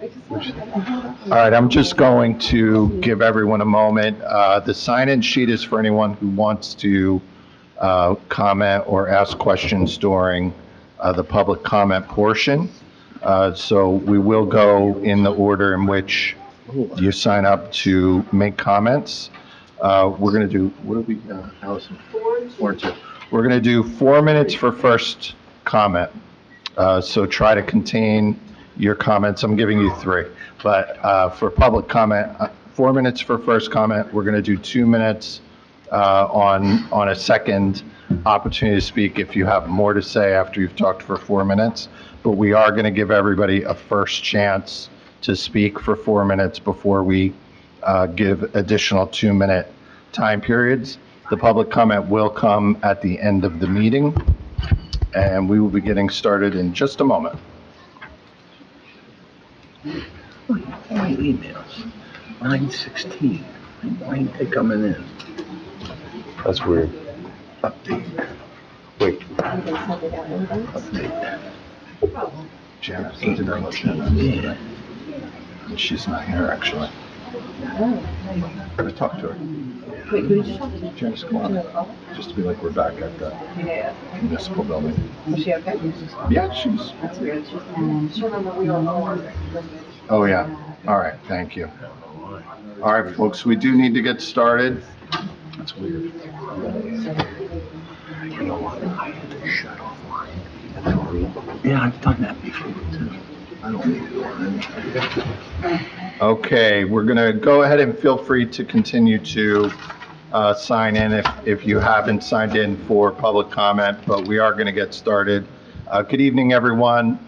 All right, I'm just going to give everyone a moment. The sign-in sheet is for anyone who wants to comment or ask questions during the public comment portion. So we will go in the order in which you sign up to make comments. We're going to do, what do we, Allison? 4 and 2. We're going to do 4 minutes for first comment. So try to contain your comments. I'm giving you 3. But for public comment, 4 minutes for first comment. We're going to do 2 minutes on a second opportunity to speak if you have more to say after you've talked for 4 minutes. But we are going to give everybody a first chance to speak for 4 minutes before we give additional 2-minute time periods. The public comment will come at the end of the meeting, and we will be getting started in just a moment. My emails, 9:16. Why ain't they coming in? That's weird. Update. Wait. Update. Janice, did I let you know? She's not here, actually. I talked to her. Wait, who did you talk to? Janice, come on. Just to be like we're back at the municipal building. Was she okay? Yeah, she's. That's weird. She remember we were all. Oh, yeah. All right, thank you. All right, folks, we do need to get started. That's weird. You know what? I had to shut off mine. And I read. Yeah, I've done that before too. I don't need it on anything. Okay, we're going to go ahead and feel free to continue to sign in if you haven't signed in for public comment, but we are going to get started. Good evening, everyone.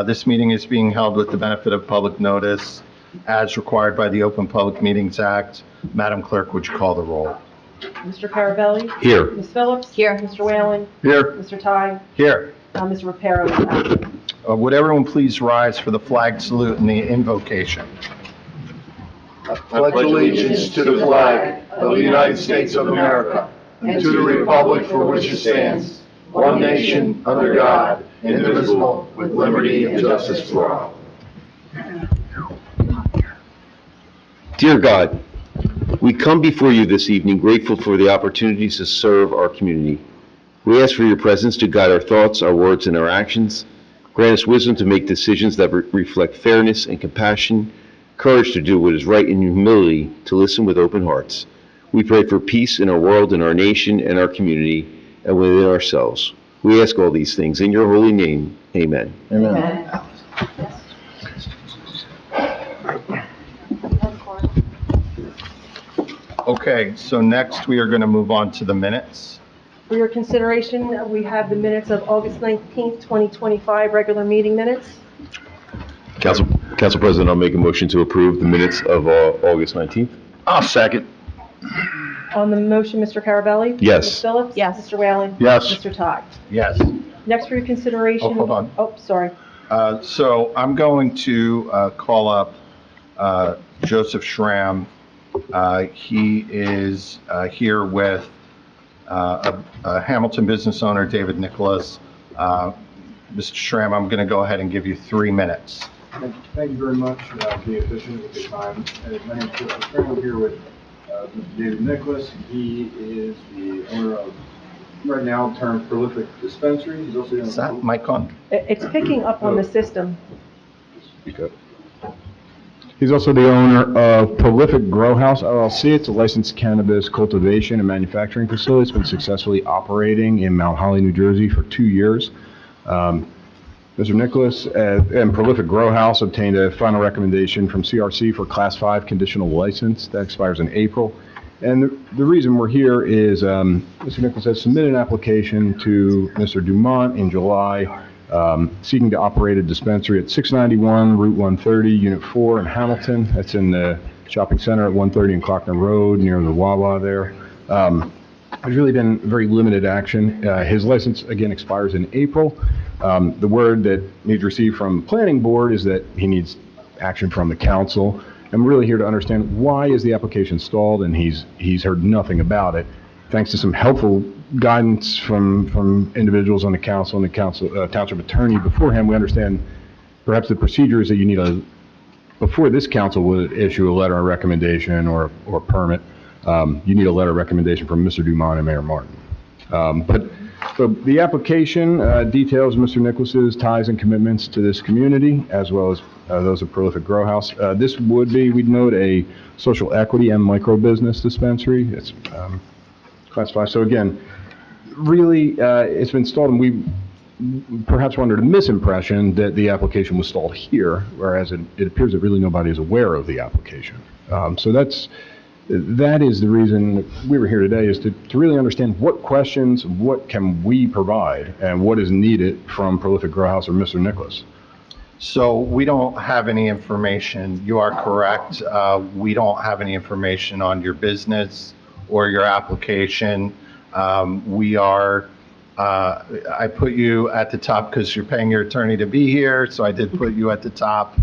This meeting is being held with the benefit of public notice as required by the Open Public Meetings Act. Madam Clerk, would you call the roll? Mr. Carabelli? Here. Ms. Phillips? Here. Mr. Whalen? Here. Mr. Ty? Here. Mr. Reparo is absent. Would everyone please rise for the flag salute and the invocation? I pledge allegiance to the flag of the United States of America and to the republic for which it stands, one nation, under God, indivisible, with liberty and justice for all. Dear God, we come before you this evening grateful for the opportunities to serve our community. We ask for your presence to guide our thoughts, our words, and our actions. Grant us wisdom to make decisions that reflect fairness and compassion, courage to do what is right, and humility to listen with open hearts. We pray for peace in our world, in our nation, and our community, and within ourselves. We ask all these things in your holy name. Amen. Amen. Okay, so next we are going to move on to the minutes. For your consideration, we have the minutes of August 19th, 2025, regular meeting minutes. Council President, I'll make a motion to approve the minutes of August 19th. I'll second. On the motion, Mr. Carabelli? Yes. Ms. Phillips? Yes. Mr. Whalen? Yes. Mr. Ty? Yes. Next for your consideration. Oh, hold on. Oh, sorry. So I'm going to call up Joseph Schramm. He is here with a Hamilton business owner, David Nicholas. Mr. Schramm, I'm going to go ahead and give you 3 minutes. Thank you very much for being efficient with your time. My name is Joseph Schramm. I'm here with Mr. David Nicholas. He is the owner of, right now, termed Prolific Dispensary. He's also Is that mic on? It's picking up on the system. Speak up. He's also the owner of Prolific Grow House LLC. It's a licensed cannabis cultivation and manufacturing facility. It's been successfully operating in Mount Holly, New Jersey for 2 years. Mr. Nicholas and Prolific Grow House obtained a final recommendation from CRC for Class 5 conditional license that expires in April. And the reason we're here is Mr. Nicholas has submitted an application to Mr. Dumont in July seeking to operate a dispensary at 691 Route 130, Unit 4 in Hamilton. That's in the shopping center at 130 and Clockner Road near the Wawa there. There's really been very limited action. His license, again, expires in April. The word that he's received from Planning Board is that he needs action from the council. I'm really here to understand why is the application stalled, and he's heard nothing about it. Thanks to some helpful guidance from individuals on the council and the township attorney before him, we understand perhaps the procedure is that you need before this council would issue a letter of recommendation or permit, you need a letter of recommendation from Mr. Dumont and Mayor Martin. So the application details Mr. Nicholas's ties and commitments to this community, as well as those of Prolific Grow House. This would be, we'd note, a social equity and micro business dispensary. It's class 5. So again, really, it's been stalled, and we perhaps were under the misimpression that the application was stalled here, whereas it appears that really nobody is aware of the application. So that is the reason we were here today, is to really understand what questions, what can we provide, and what is needed from Prolific Grow House or Mr. Nicholas. So we don't have any information. You are correct. We don't have any information on your business or your application. I put you at the top because you're paying your attorney to be here, so I did put you at the top,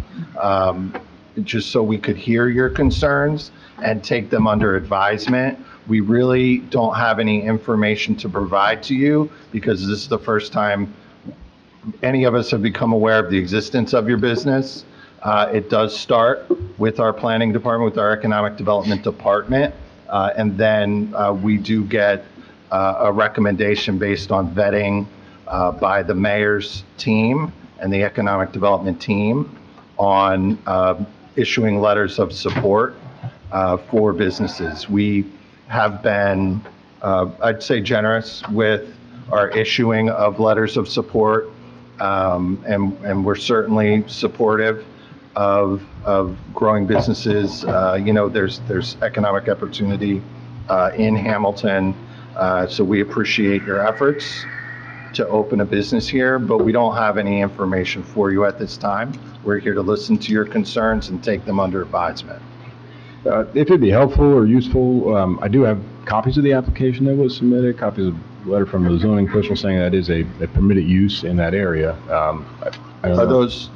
just so we could hear your concerns and take them under advisement. We really don't have any information to provide to you because this is the first time any of us have become aware of the existence of your business. It does start with our planning department, with our economic development department, and then we do get a recommendation based on vetting by the mayor's team and the economic development team on issuing letters of support for businesses. We have been, I'd say, generous with our issuing of letters of support, and we're certainly supportive of growing businesses. There's economic opportunity in Hamilton, so we appreciate your efforts to open a business here, but we don't have any information for you at this time. We're here to listen to your concerns and take them under advisement. If it'd be helpful or useful, I do have copies of the application that was submitted, copies of the letter from the zoning official saying that is a permitted use in that area. I was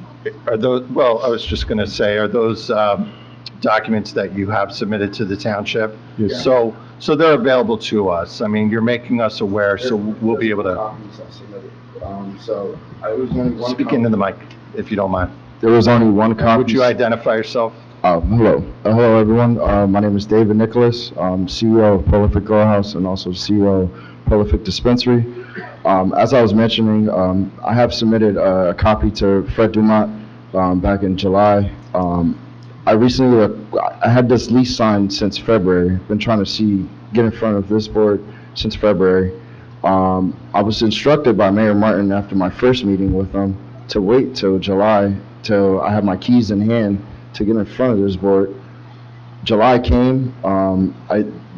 just going to say, are those documents that you have submitted to the township? Yes. So they're available to us. I mean, you're making us aware, so we'll be able to Copies I submitted. So I was only one. speak into the mic, if you don't mind. There was only one copy. Would you identify yourself? Hello. Hello, everyone. My name is David Nicholas. I'm CEO of Prolific Grow House and also CEO of Prolific Dispensary. As I was mentioning, I have submitted a copy to Fred Dumont back in July. I had this lease signed since February. Been trying to get in front of this board since February. I was instructed by Mayor Martin after my first meeting with him to wait till July till I have my keys in hand to get in front of this board. July came.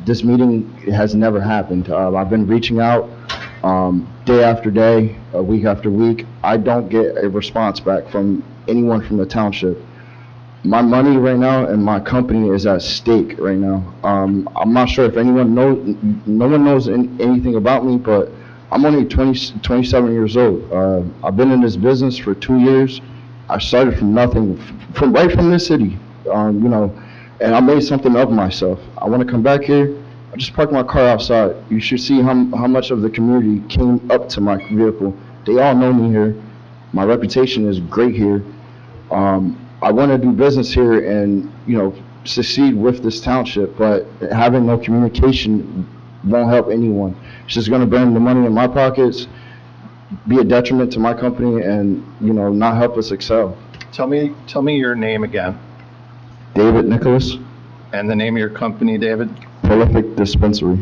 This meeting has never happened. I've been reaching out day after day, week after week. I don't get a response back from anyone from the township. My money right now and my company is at stake right now. I'm not sure if anyone knows, no one knows anything about me, but I'm only 27 years old. I've been in this business for 2 years. I started from nothing, right from this city, and I made something of myself. I want to come back here. I just parked my car outside. You should see how much of the community came up to my vehicle. They all know me here. My reputation is great here. I want to do business here and, succeed with this township, but having no communication won't help anyone. It's just going to burn the money in my pockets, be a detriment to my company, and, not help us excel. Tell me your name again. David Nicholas, And the name of your company, David? Prolific Dispensary.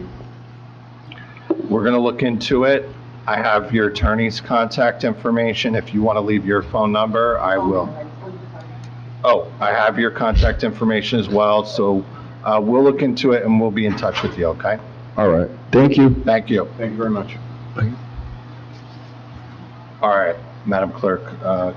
We're going to look into it. I have your attorney's contact information. If you want to leave your phone number, I will. Oh, I have your contact information as well, so we'll look into it and we'll be in touch with you, okay? All right. Thank you. Thank you. Thank you very much. All right, Madam Clerk,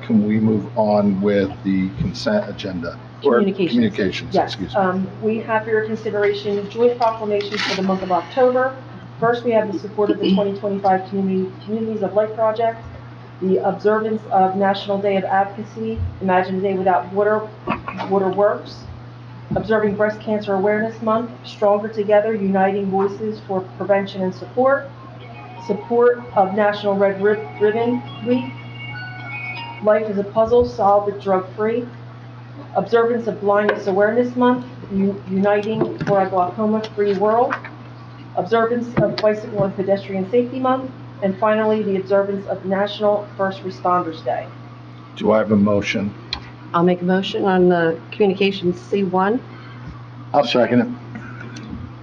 can we move on with the consent agenda? Or Communications, Yes. excuse me. We have for your consideration joint proclamations for the month of October. First, we have the support of the 2025 Communities of Life Project, the observance of National Day of Advocacy, Imagine a Day Without Water, Waterworks, observing Breast Cancer Awareness Month, Stronger Together, Uniting Voices for Prevention and Support of National Red Ribbon Week, Life is a Puzzle, Solve It Drug Free, observance of Blindness Awareness Month, Uniting for a Glaucoma-Free World, observance of Bicycle and Pedestrian Safety Month, and finally, the observance of National First Responders Day. Do I have a motion? I'll make a motion on the communications C1. I'll second it.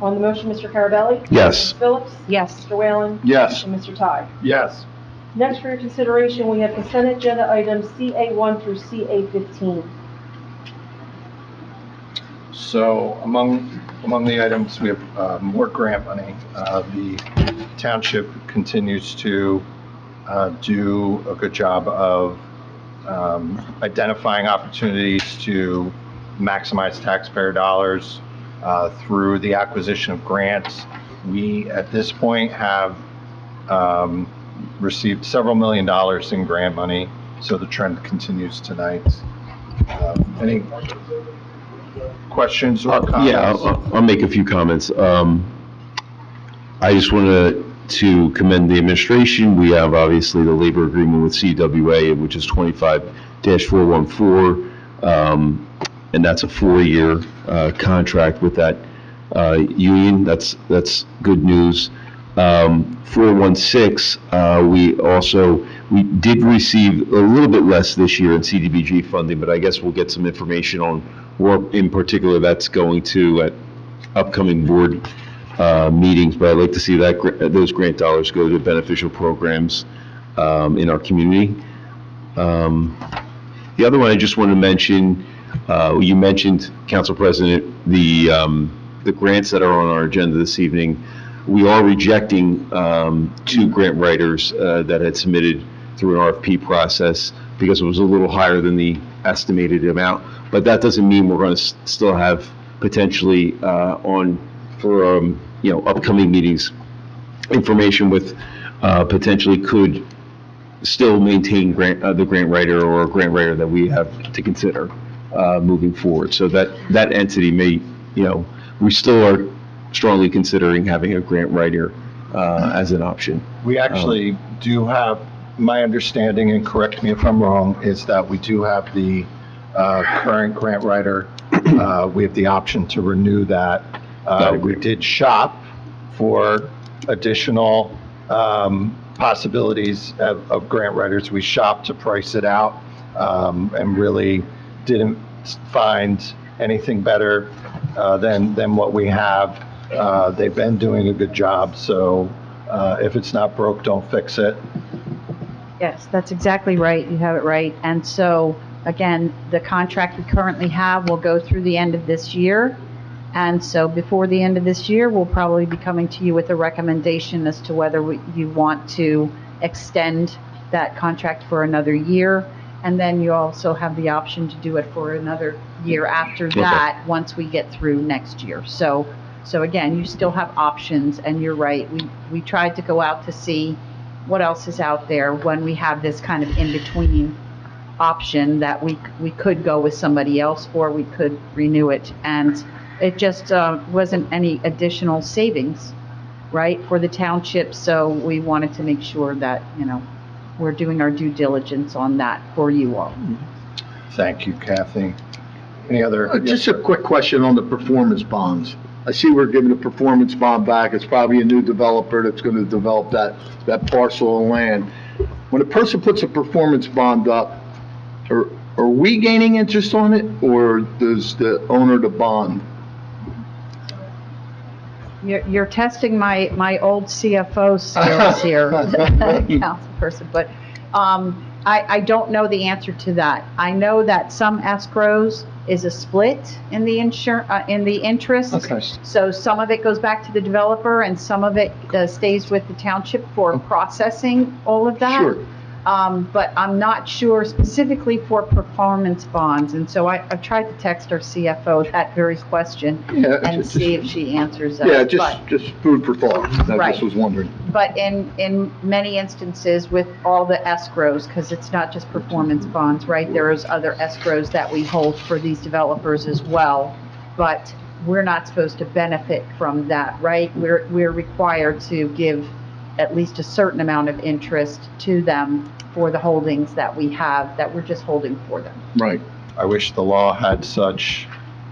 On the motion, Mr. Carabelli? Yes. Mrs. Phillips? Yes. Mr. Whalen? Yes. And Mr. Ty. Yes. Next for your consideration, we have consent agenda items CA1 through CA15. So among the items, we have more grant money. The township continues to do a good job of identifying opportunities to maximize taxpayer dollars through the acquisition of grants. We, at this point, have received several $million in grant money, so the trend continues tonight. Any questions or comments? Yeah, I'll make a few comments. I just wanted to commend the administration. We have obviously the labor agreement with CWA, which is 25-414, and that's a 4-year contract with that union. That's good news. 416, we did receive a little bit less this year in CDBG funding, but I guess we'll get some information on what in particular that's going to at upcoming board meetings, but I'd like to see that those grant dollars go to beneficial programs in our community. The other one I just want to mention, you mentioned, Council President, the grants that are on our agenda this evening. We are rejecting 2 grant writers that had submitted through an RFP process because it was a little higher than the estimated amount. But that doesn't mean we're going to still have potentially for upcoming meetings information with potentially could still maintain the grant writer or a grant writer that we have to consider moving forward. So that entity may, we still are strongly considering having a grant writer as an option. We actually do have, my understanding, and correct me if I'm wrong, is that we do have the current grant writer. We have the option to renew that. We did shop for additional possibilities of grant writers. We shopped to price it out and really didn't find anything better than what we have. They've been doing a good job, so if it's not broke, don't fix it. Yes, that's exactly right. You have it right. And so, again, the contract we currently have will go through the end of this year. And so before the end of this year, we'll probably be coming to you with a recommendation as to whether you want to extend that contract for another year. And then you also have the option to do it for another year after that, once we get through next year. So again, you still have options, and you're right. We tried to go out to see what else is out there when we have this kind of in-between option that we could go with somebody else or we could renew it. And it just wasn't any additional savings, right, for the township. So we wanted to make sure that, we're doing our due diligence on that for you all. Thank you, Kathy. Any other? Just a quick question on the performance bonds. I see we're giving a performance bond back. It's probably a new developer that's going to develop that parcel of land. When a person puts a performance bond up, are we gaining interest on it, or does the owner the bond? You're testing my old CFO skills here, councilperson, but I don't know the answer to that. I know that some escrows is a split in the interest. Okay. So some of it goes back to the developer and some of it stays with the township for processing all of that. Sure. But I'm not sure specifically for performance bonds. And so I've tried to text our CFO that very question and see if she answers that. Yeah, just food for thought. I Right. just was wondering. But in many instances with all the escrows, because it's not just performance bonds, right? There is other escrows that we hold for these developers as well. But we're not supposed to benefit from that, right? We're required to give at least a certain amount of interest to them for the holdings that we have, that we're just holding for them. Right. I wish the law had such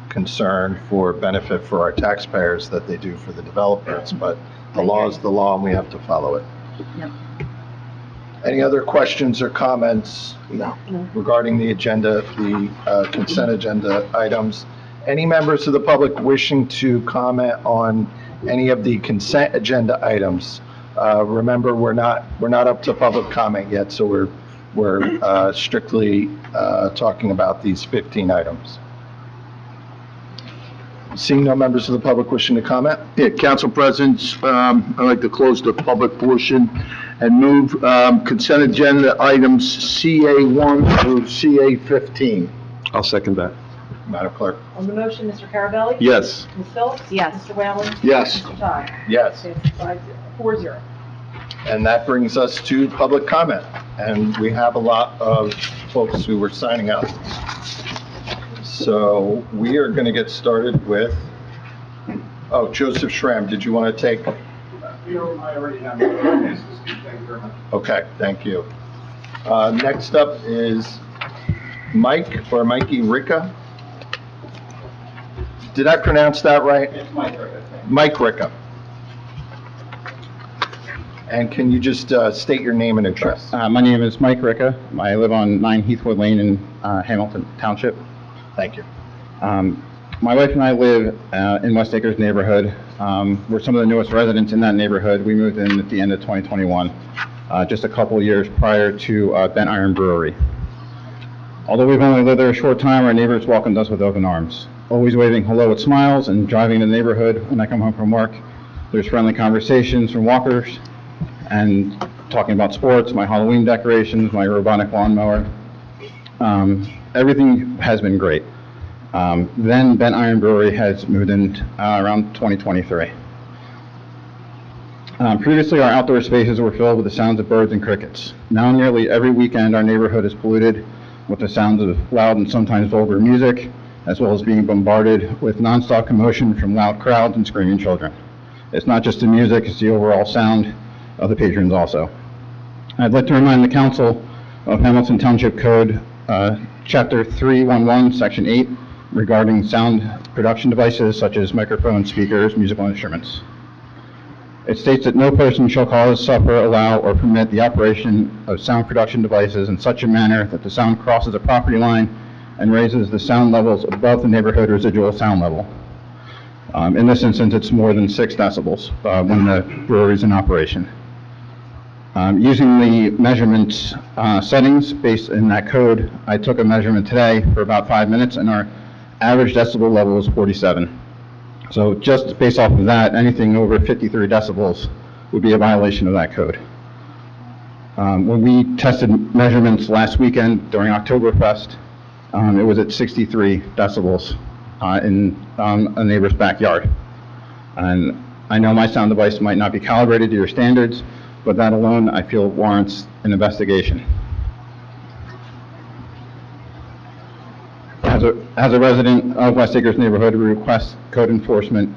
concern for benefit for our taxpayers that they do for the developers, but the law is the law and we have to follow it. Yep. Any other questions or comments regarding the agenda, the consent agenda items? Any members of the public wishing to comment on any of the consent agenda items? Remember, we're not up to public comment yet, so we're strictly talking about these 15 items. Seeing no members of the public wishing to comment? Yeah, Council President, I'd like to close the public portion and move consent agenda items CA1 through CA15. I'll second that. Madam Clerk? On the motion, Mr. Carabelli? Yes. Ms. Phillips? Yes. Mr. Whalen? Yes. Mr. Todd? Yes. Passes 4-0. And that brings us to public comment. And we have a lot of folks who were signing up. So we are going to get started with, Joseph Schramm, did you want to take? I already have a chance to speak. Thank you very much. Okay, thank you. Next up is Mikey Ricca. Did I pronounce that right? It's Mike Ricca. Mike Ricca. And can you just state your name and address? My name is Mike Ricca. I live on 9 Heathwood Lane in Hamilton Township. Thank you. My wife and I live in West Acres neighborhood. We're some of the newest residents in that neighborhood. We moved in at the end of 2021, just a couple of years prior to Bent Iron Brewery. Although we've only lived there a short time, our neighbors welcomed us with open arms, always waving hello with smiles and driving in the neighborhood when I come home from work. There's friendly conversations from walkers and talking about sports, my Halloween decorations, my robotic lawnmower. Everything has been great. Then Bent Iron Brewery has moved in around 2023. Previously, our outdoor spaces were filled with the sounds of birds and crickets. Now, nearly every weekend, our neighborhood is polluted with the sounds of loud and sometimes vulgar music, as well as being bombarded with nonstop commotion from loud crowds and screaming children. It's not just the music, it's the overall sound of the patrons also. I'd like to remind the Council of Hamilton Township Code, Chapter 311, Section 8, regarding sound production devices such as microphones, speakers, musical instruments. It states that no person shall cause, suffer, allow, or permit the operation of sound production devices in such a manner that the sound crosses a property line and raises the sound levels above the neighborhood residual sound level. In this instance, it's more than 6 decibels when the brewery is in operation. Using the measurement settings based in that code, I took a measurement today for about 5 minutes, and our average decibel level is 47. So just based off of that, anything over 53 decibels would be a violation of that code. When we tested measurements last weekend during Oktoberfest, it was at 63 decibels in a neighbor's backyard. And I know my sound device might not be calibrated to your standards, but that alone, I feel, warrants an investigation. As a resident of West Acres neighborhood, we request code enforcement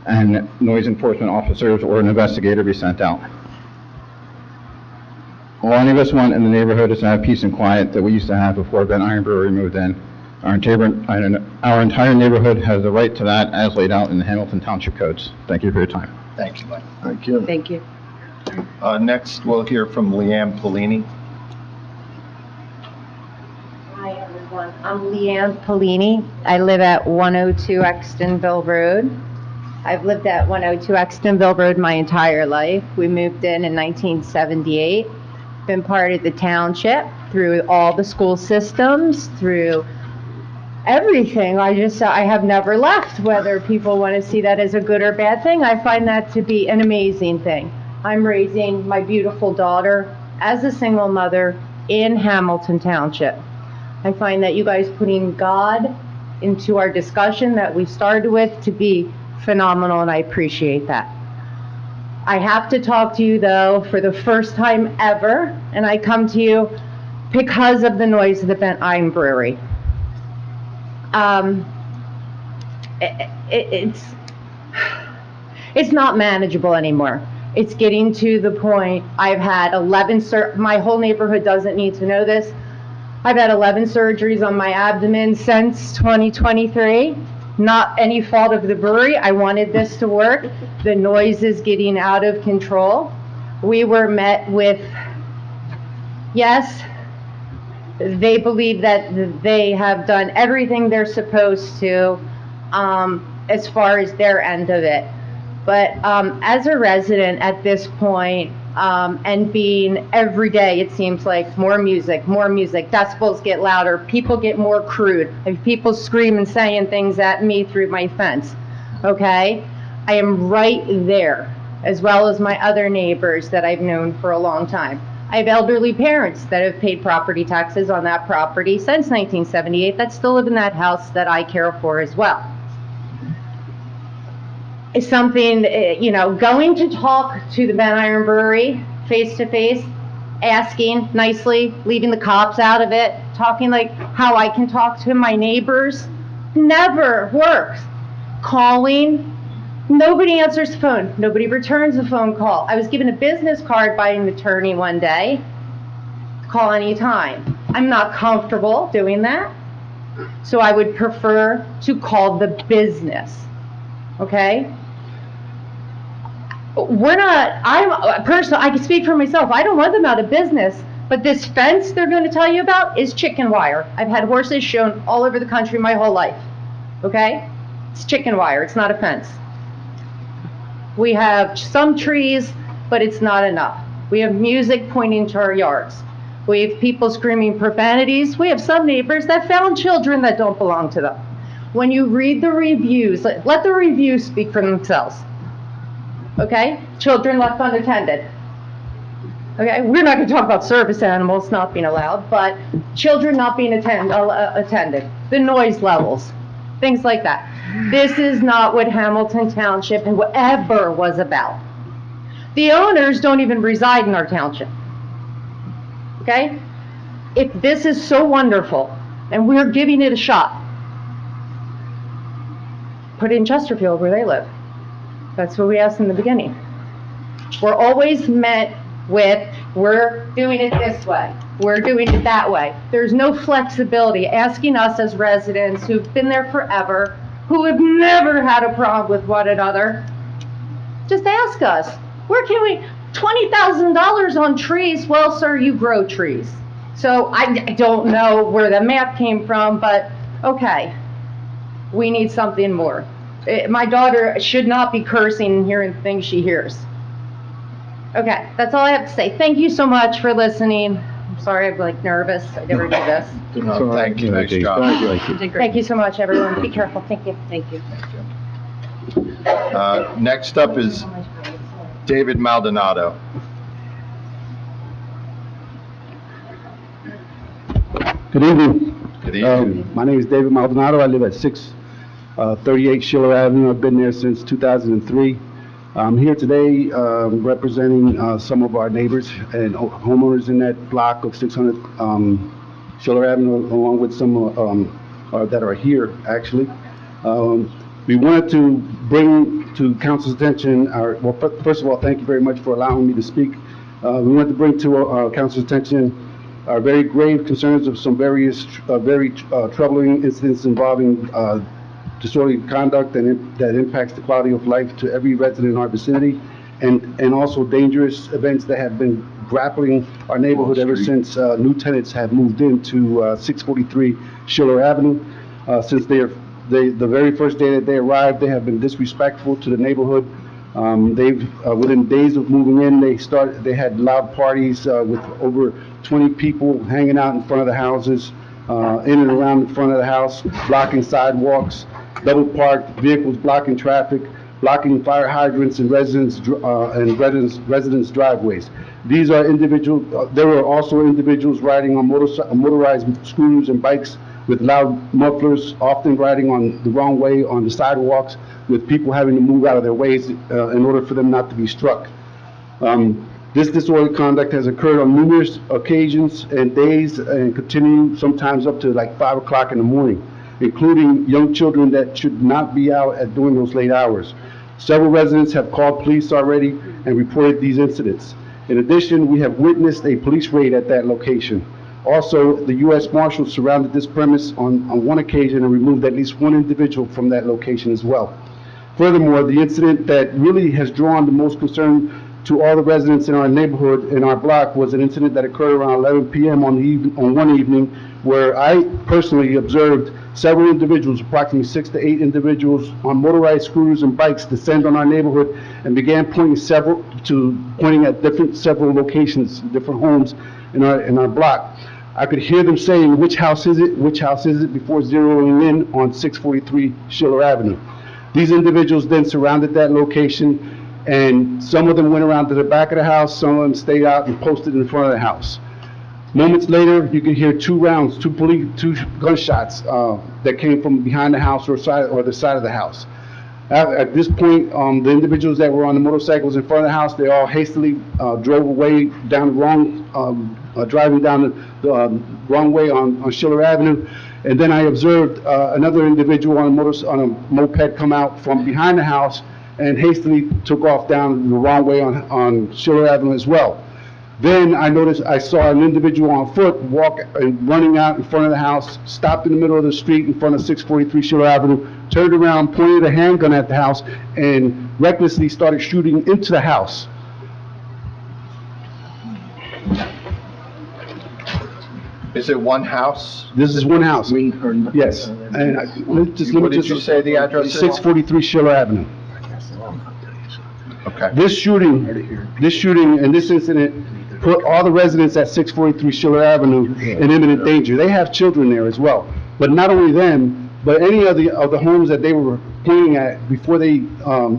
and noise enforcement officers or an investigator be sent out. All any of us want in the neighborhood is to have peace and quiet that we used to have before Bent Iron Brewery moved in. Our entire neighborhood has the right to that as laid out in the Hamilton Township codes. Thank you for your time. Thank you, Mike. Thank you. Thank you. Next, we'll hear from Leanne Polini. Hi, everyone. I'm Leanne Polini. I live at 102 Extonville Road. I've lived at 102 Extonville Road my entire life. We moved in 1978. Been part of the township through all the school systems, through everything. I have never left. Whether people want to see that as a good or bad thing, I find that to be an amazing thing. I'm raising my beautiful daughter as a single mother in Hamilton Township. I find that you guys putting God into our discussion that we started with to be phenomenal, and I appreciate that. I have to talk to you, though, for the first time ever, and I come to you because of the noise of the Bent Iron Brewery. It's not manageable anymore. It's getting to the point I've had 11, my whole neighborhood doesn't need to know this. I've had 11 surgeries on my abdomen since 2023. Not any fault of the brewery. I wanted this to work. The noise is getting out of control. We were met with, yes, they believe that they have done everything they're supposed to as far as their end of it. But as a resident at this point, and being every day, it seems like more music, decibels get louder, people get more crude, and people scream and saying things at me through my fence, okay? I am right there, as well as my other neighbors that I've known for a long time. I have elderly parents that have paid property taxes on that property since 1978 that still live in that house that I care for as well. It's something, you know, going to talk to the Ben Iron Brewery face to face, asking nicely, leaving the cops out of it, talking like how I can talk to my neighbors, never works. Calling, nobody answers the phone, nobody returns the phone call. I was given a business card by an attorney one day, call anytime. I'm not comfortable doing that, so I would prefer to call the business, okay? I'm personally, I can speak for myself, I don't want them out of business, but this fence they're going to tell you about is chicken wire. I've had horses shown all over the country my whole life, okay? It's chicken wire, it's not a fence. We have some trees, but it's not enough. We have music pointing to our yards. We have people screaming profanities. We have some neighbors that found children that don't belong to them. When you read the reviews, let the reviews speak for themselves. Okay? Children left unattended. Okay? We're not going to talk about service animals not being allowed, but children not being attended. The noise levels. Things like that. This is not what Hamilton Township ever was about. The owners don't even reside in our township. Okay? If this is so wonderful, and we're giving it a shot, put it in Chesterfield where they live. That's what we asked in the beginning. We're always met with, we're doing it this way, we're doing it that way. There's no flexibility. Asking us as residents who've been there forever, who have never had a problem with one another, just ask us, where can we, $20,000 on trees? Well, sir, you grow trees. So I don't know where the math came from, but okay, we need something more. My daughter should not be cursing and hearing things she hears. Okay, that's all I have to say. Thank you so much for listening. I'm sorry, I'm like nervous. I never do this. No, thank you, nice job. Thank you so much, everyone. Be careful. Thank you. Thank you. Next up is David Maldonado. Good evening. Good evening. My name is David Maldonado. I live at 638 Schiller Avenue. I've been there since 2003. I'm here today representing some of our neighbors and homeowners in that block of 600 Schiller Avenue, along with some that are here, actually. We wanted to bring to council's attention well, first of all, thank you very much for allowing me to speak. We wanted to bring to council's attention our very grave concerns of some various very troubling incidents involving disorderly conduct that impacts the quality of life to every resident in our vicinity, and also dangerous events that have been grappling our neighborhood ever since new tenants have moved into 643 Schiller Avenue. Since the very first day that they arrived, they have been disrespectful to the neighborhood. Within days of moving in, they had loud parties with over 20 people hanging out in front of the houses, in and around the front of the house, blocking sidewalks, double parked vehicles blocking traffic, blocking fire hydrants and residents' driveways. These are individuals. There were also individuals riding on motorized scooters and bikes with loud mufflers, often riding on the wrong way on the sidewalks, with people having to move out of their ways in order for them not to be struck. This disorderly conduct has occurred on numerous occasions and days, and continue sometimes up to like 5 o'clock in the morning, including young children that should not be out at during those late hours. Several residents have called police already and reported these incidents. In addition, we have witnessed a police raid at that location. Also, the U.S. Marshals surrounded this premise on one occasion and removed at least one individual from that location as well. Furthermore, the incident that really has drawn the most concern to all the residents in our neighborhood, in our block, was an incident that occurred around 11 p.m. on one evening, where I personally observed several individuals, approximately 6 to 8 individuals on motorized scooters and bikes, descend on our neighborhood and began pointing at several locations, different homes in our block. I could hear them saying, "Which house is it? Which house is it?" before zeroing in on 643 Schiller Avenue. These individuals then surrounded that location, and some of them went around to the back of the house, some of them stayed out and posted in front of the house. Moments later, you could hear two gunshots that came from behind the house or the side of the house. At this point, the individuals that were on the motorcycles in front of the house, they all hastily drove away down driving down the wrong way on Schiller Avenue. And then I observed another individual on a moped come out from behind the house and hastily took off down the wrong way on Schiller Avenue as well. Then I saw an individual on foot running out in front of the house, stopped in the middle of the street in front of 643 Schiller Avenue, turned around, pointed a handgun at the house, and recklessly started shooting into the house. Is it one house? This is one house. Yes. And What did you say the address is? 643 Schiller Avenue. Okay. This shooting and this incident put all the residents at 643 Schiller Avenue in imminent danger. They have children there as well. But not only them, but any of the homes that they were pointing at before they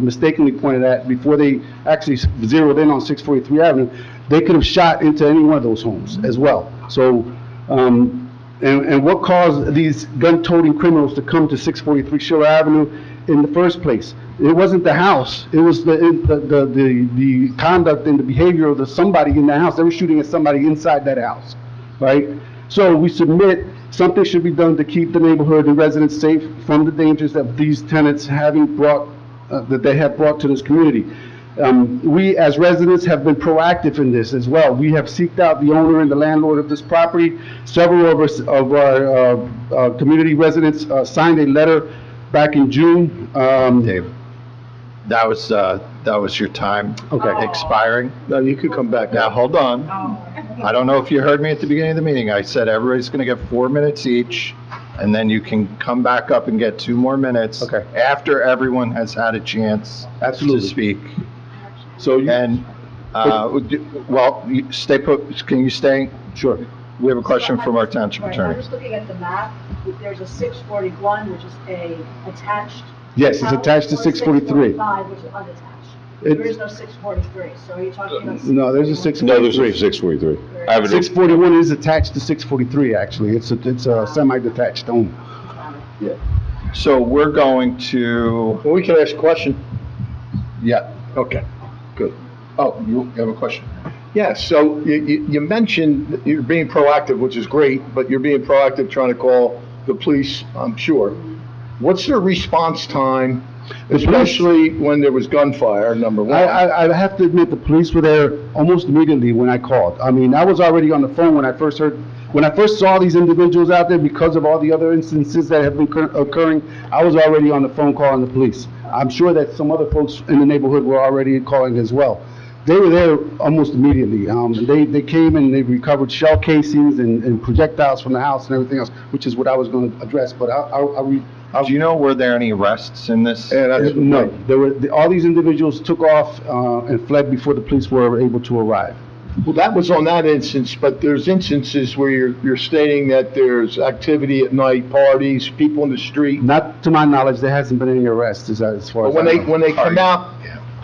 mistakenly pointed at, before they actually zeroed in on 643 Avenue, they could have shot into any one of those homes as well. So, and what caused these gun-toting criminals to come to 643 Schiller Avenue in the first place? It wasn't the house. It was the conduct and the behavior of somebody in the house. They were shooting at somebody inside that house, right? So we submit something should be done to keep the neighborhood and residents safe from the dangers that these tenants that they have brought to this community. We as residents have been proactive in this as well. We have sought out the owner and the landlord of this property. Several of our community residents signed a letter back in June. Dave, that was your time expiring. No, you could come back. Now, hold on. I don't know if you heard me at the beginning of the meeting. I said everybody's going to get 4 minutes each, and then you can come back up and get 2 more minutes after everyone has had a chance to speak. So stay put. Can you stay? Sure. We have a question from our township attorney. I'm just looking at the map. There's a 641, which is attached. Yes, it's attached to 643. 645, which is unattached. There is no 643, so are you talking about? No, there's a 643. No, there's a 643. 641 is attached to 643, actually. It's a semi-detached home. Yeah. So we're going to. Well, we can ask a question. Yeah. Okay, good. Oh, you have a question? Yeah, so you mentioned you're being proactive, which is great, but you're being proactive trying to call the police, I'm sure. What's their response time, especially when there was gunfire, number one? I have to admit, the police were there almost immediately when I called. I mean, I was already on the phone when I first saw these individuals out there because of all the other instances that have been occurring. I was already on the phone calling the police. I'm sure that some other folks in the neighborhood were already calling as well. They were there almost immediately. They came and they recovered shell casings and projectiles from the house and everything else, which is what I was going to address. But do you know, were there any arrests in this? No. All these individuals took off and fled before the police were able to arrive. Well, that was on that instance, but there's instances where you're stating that there's activity at night, parties, people in the street. Not to my knowledge, there hasn't been any arrests as far as when they come out,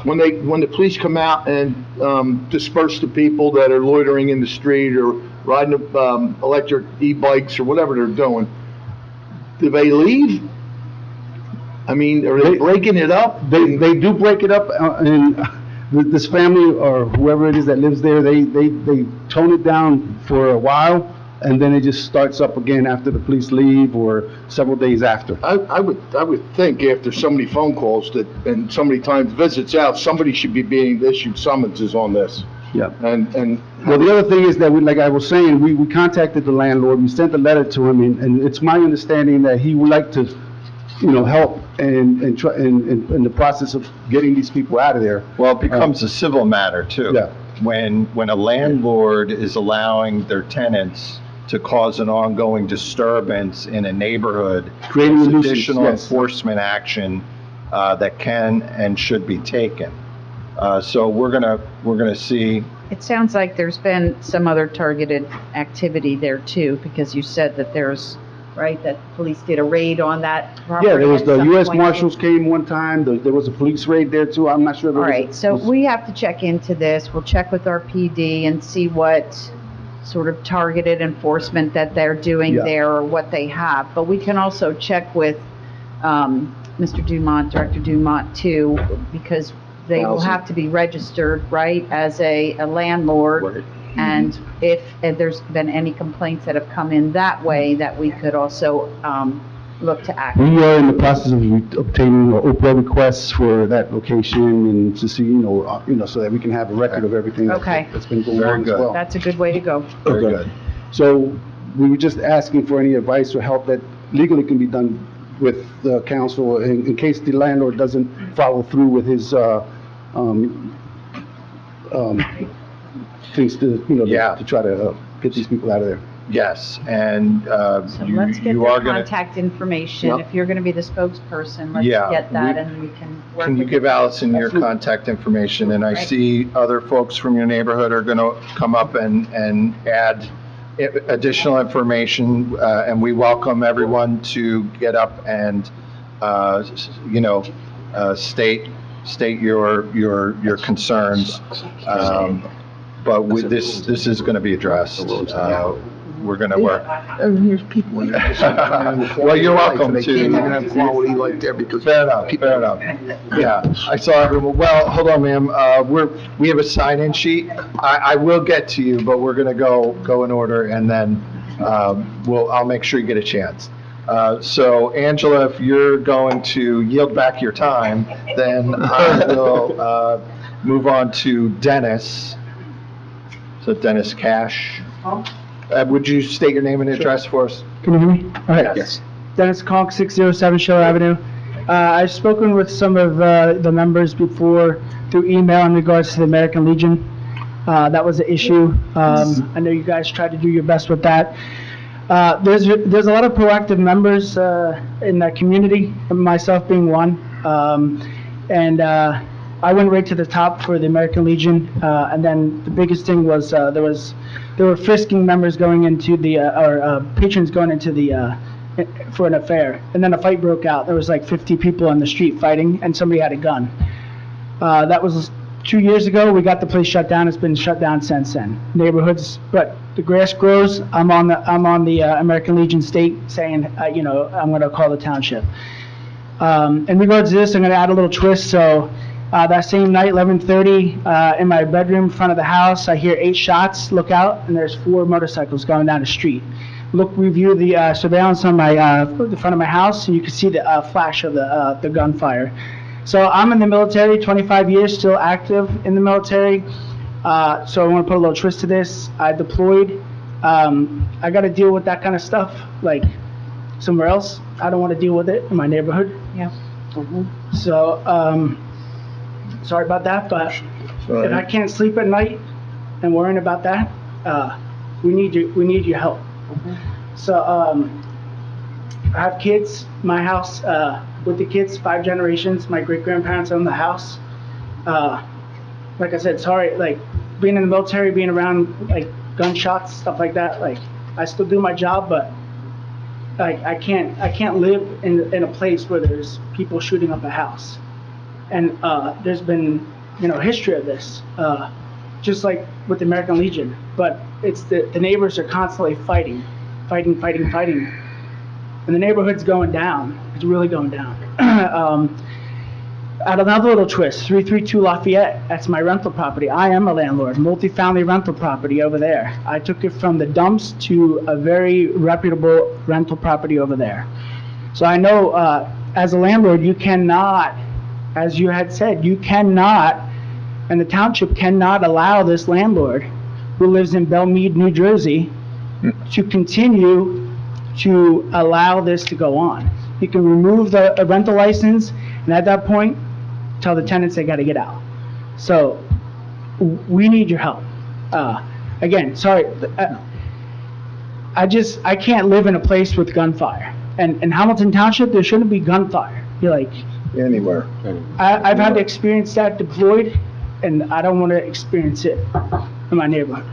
when the police come out and disperse the people that are loitering in the street or riding electric e-bikes or whatever they're doing, do they leave? I mean, are they breaking it up? They do break it up, and this family or whoever it is that lives there, they tone it down for a while, and then it just starts up again after the police leave or several days after. I would think after so many phone calls and so many times visits out, somebody should be being issued summonses on this. Yeah. And Well, the other thing is that we, like I was saying, we contacted the landlord, we sent a letter to him, and it's my understanding that he would like to, help and try, in the process of getting these people out of there. Well, it becomes a civil matter too. Yeah. When a landlord is allowing their tenants to cause an ongoing disturbance in a neighborhood, Creating a there's nuisance, additional yes. enforcement action that can and should be taken. So we're gonna see. It sounds like there's been some other targeted activity there too, because you said that there's, right, that police did a raid on that property. Yeah, there was at the some US point. Marshals came one time, there was a police raid there too, I'm not sure. if it All was- right, so we have to check into this. We'll check with our PD and see what sort of targeted enforcement that they're doing Yeah. there or what they have. But we can also check with Mr. Dumont, Director Dumont too, because they will have to be registered, right, as a landlord. And if there's been any complaints that have come in that way, that we could also look to act. We are in the process of obtaining OPRA requests for that location and to see, so that we can have a record of everything Okay. that's been going Very on as good. well. That's a good way to go. Very Okay. good. So we were just asking for any advice or help that legally can be done with the council in case the landlord doesn't follow through with his, things to, Yeah. to try to get these people out of there. Yes, and So let's get you their are gonna. contact information. Yep. If you're gonna be the spokesperson, let's Yeah, get that we- and we can work Can you with give it. Allison your Absolutely. contact information? And I Right. see other folks from your neighborhood are going to come up and add additional information, and we welcome everyone to get up and, state your concerns. But with this is going to be addressed. We're going to work. Here's people. Well, you're welcome They to. can't even have quality like there because. Fair enough, fair enough. Yeah, I saw everyone, well, hold on, ma'am, we have a sign-in sheet. I will get to you, but we're gonna go in order, and then, I'll make sure you get a chance. So Angela, if you're going to yield back your time, then I will, move on to Dennis. So Dennis Cash. Would you state your name and address for us? Can you hear me? All right. Yes. Dennis Conk, 607 Shore Avenue. I've spoken with some of the members before through email in regards to the American Legion. That was an issue. I know you guys tried to do your best with that. There's a lot of proactive members in that community, myself being one. And I went right to the top for the American Legion. And then the biggest thing was there were frisking members going into patrons going into for an affair. And then a fight broke out. There was like 50 people on the street fighting, and somebody had a gun. That was 2 years ago. We got the place shut down. It's been shut down since then. Neighborhoods, but the grass grows. I'm on the American Legion state saying, I'm going to call the township. In regards to this, I'm going to add a little twist. So that same night, 11:30, in my bedroom in front of the house, I hear 8 shots. Look out, and there's 4 motorcycles going down the street. Review the surveillance on the front of my house, and you can see the flash of the gunfire. So I'm in the military, 25 years, still active in the military. So I want to put a little twist to this. I deployed. I got to deal with that kind of stuff, like somewhere else. I don't want to deal with it in my neighborhood. Yeah. So, sorry about that, but if I can't sleep at night and worrying about that, we need your help. So, I have kids, my house, with the kids, 5 generations, my great-grandparents own the house. Like I said, sorry, like, being in the military, being around, like, gunshots, stuff like that, like, I still do my job, but, like, I can't live in a place where there's people shooting up a house. And, there's been, history of this, just like with the American Legion, but it's the neighbors are constantly fighting. And the neighborhood's going down. It's really going down. Add another little twist, 332 Lafayette, that's my rental property. I am a landlord, multifamily rental property over there. I took it from the dumps to a very reputable rental property over there. So I know, as a landlord, you cannot, as you had said, you cannot And the township cannot allow this landlord who lives in Belmead, New Jersey, to continue to allow this to go on. He can remove the rental license, and at that point, tell the tenants they gotta get out. So, we need your help. Again, sorry, I can't live in a place with gunfire. And in Hamilton Township, there shouldn't be gunfire. You're like, Anywhere. I've had to experience that deployed, and I don't want to experience it in my neighborhood.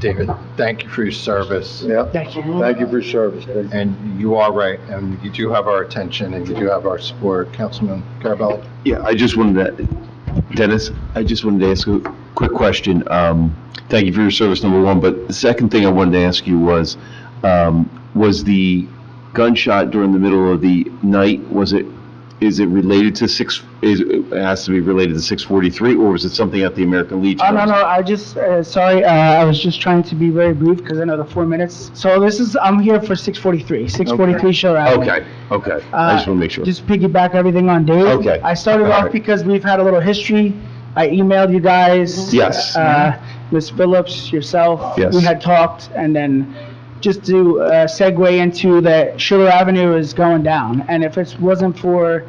David, thank you for your service. Yeah. Thank you. Thank you for your service, Dave. And you are right, and you do have our attention, and you do have our support. Councilman Carabelli? Yeah, I just wanted to, Dennis, I just wanted to ask a quick question. Thank you for your service, number one, but the second thing I wanted to ask you was the gunshot during the middle of the night, is it related to it has to be related to 643, or was it something at the American Legion? Oh, no, I just, sorry, I was just trying to be very brief because I know the 4 minutes. So I'm here for 643, 643 Shore Avenue. Okay, I just want to make sure. Just piggyback everything on Dave. Okay. I started All off right. because we've had a little history. I emailed you guys. Yes. Ms. Phillips, yourself. Yes. We had talked, and then just to segue into that Schiller Avenue is going down. And if it wasn't for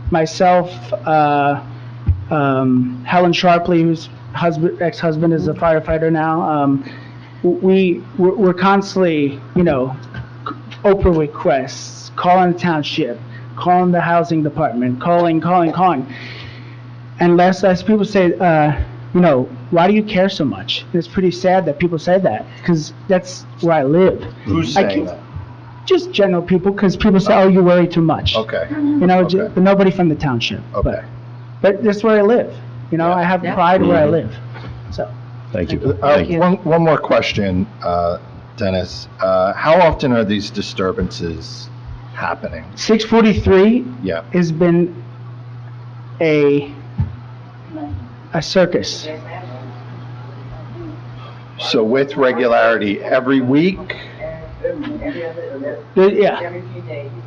myself, Helen Sharpley, whose ex-husband is a firefighter now, we're constantly, Oprah requests, calling the township, calling the housing department, calling. And as people say, why do you care so much? And it's pretty sad that people say that, because that's where I live. Who's saying that? Just general people, because people say, oh, you worry too much. Okay. But nobody from the township. Okay. But that's where I live. I have pride where I live. So. Thank you. One more question, Dennis. How often are these disturbances happening? 643 Yeah. has been a circus. So with regularity, every week? Yeah.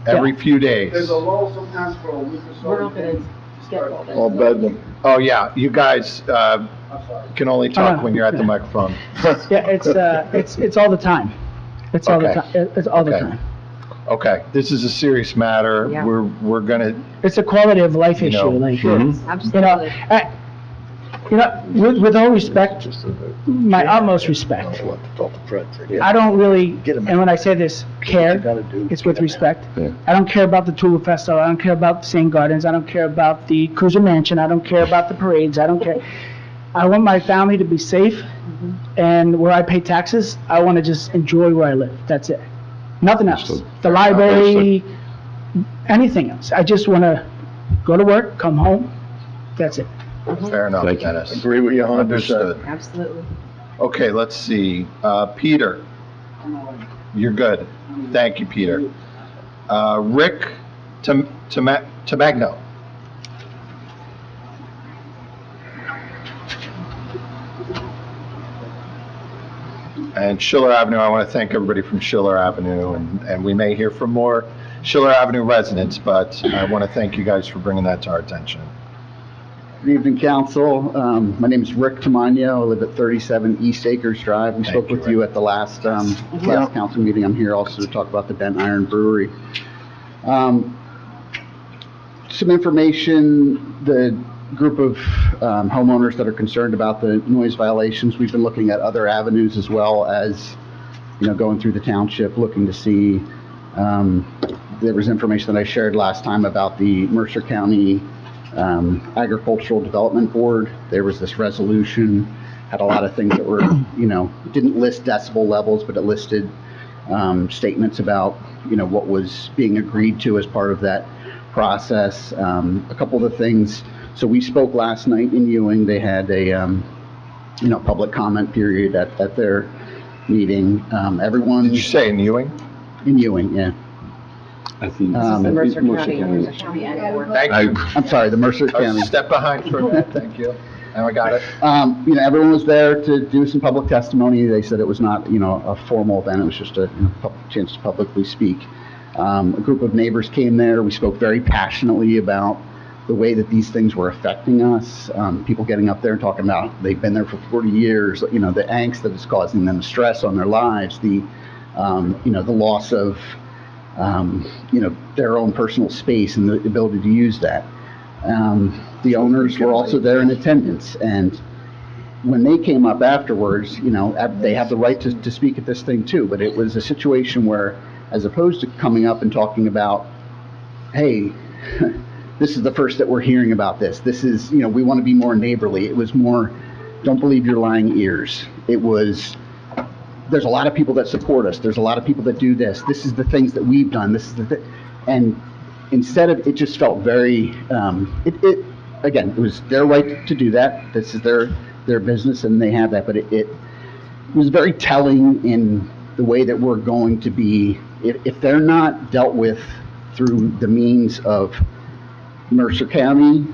Every few days? There's a lull sometimes for a week or so. We're not gonna schedule that. All Bedlam. Oh, yeah, you guys can only talk when you're at the microphone. Yeah, it's all the time. It's all the Okay. time. It's all the Okay. time. Okay, this is a serious matter. Yeah. We're gonna, It's a quality of life You issue. know, Absolutely. With all respect, my utmost respect, I don't really, and when I say this, care, it's with respect. Yeah. I don't care about the Tulip Festival, I don't care about the St. Gardens, I don't care about the Cruiser Mansion, I don't care about the parades, I don't care. I want my family to be safe, and where I pay taxes, I want to just enjoy where I live, that's it. Nothing else. Understood. The library, anything else. I just want to go to work, come home, that's it. fair enough, Thank you. Dennis. Agree with you 100%. Understood. Absolutely. Okay, let's see. Peter? You're good. Thank you, Peter. Rick Tamagno? And Schiller Avenue, I want to thank everybody from Schiller Avenue, and we may hear from more Schiller Avenue residents, but I want to thank you guys for bringing that to our attention. Good evening, council. My name is Rick Tamagno. I live at 37 East Acres Drive. We Thank spoke you, with you at the last council meeting. I'm here also to talk about the Bent Iron Brewery. Some information, the group of homeowners that are concerned about the noise violations, we've been looking at other avenues as well as, going through the township, looking to see, there was information that I shared last time about the Mercer County Agricultural Development Board. There was this resolution, had a lot of things that were, didn't list decibel levels, but it listed statements about, what was being agreed to as part of that process. A couple of the things, so we spoke last night in Ewing. They had a, public comment period at their meeting. Everyone. Did you say in Ewing? In Ewing, yeah. I think. Mercer County. I'm sorry, the Mercer County. Step behind for a minute, thank you. Now I got it. Everyone was there to do some public testimony. They said it was not, a formal event. It was just a chance to publicly speak. A group of neighbors came there. We spoke very passionately about the way that these things were affecting us, people getting up there and talking about they've been there for 40 years, the angst that is causing them, stress on their lives, the loss of, their own personal space and the ability to use that. The owners were also there in attendance, and when they came up afterwards, they have the right to speak at this thing too, but it was a situation where, as opposed to coming up and talking about, hey, this is the first that we're hearing about this. This is, we want to be more neighborly. It was more, don't believe your lying ears. It was, there's a lot of people that support us. There's a lot of people that do this. This is the things that we've done. This is and instead of, it just felt very, again, it was their right to do that. This is their business and they have that, but it was very telling in the way that we're going to be, if they're not dealt with through the means of Mercer County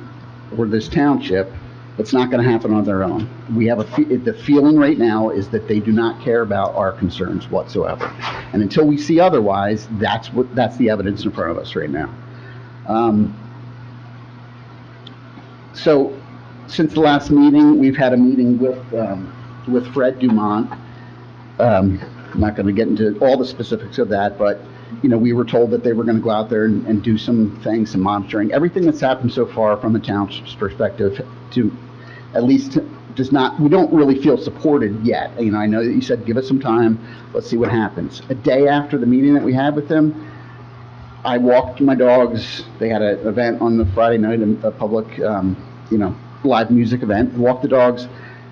or this township, it's not going to happen on their own. We have the feeling right now is that they do not care about our concerns whatsoever. And until we see otherwise, that's the evidence in front of us right now. So since the last meeting, we've had a meeting with Fred Dumont. I'm not going to get into all the specifics of that, but we were told that they were going to go out there and do some things, some monitoring. Everything that's happened so far from the township's perspective to at least we don't really feel supported yet. I know that you said, give us some time, let's see what happens. A day after the meeting that we had with them, I walked my dogs. They had an event on the Friday night, a public, live music event. Walked the dogs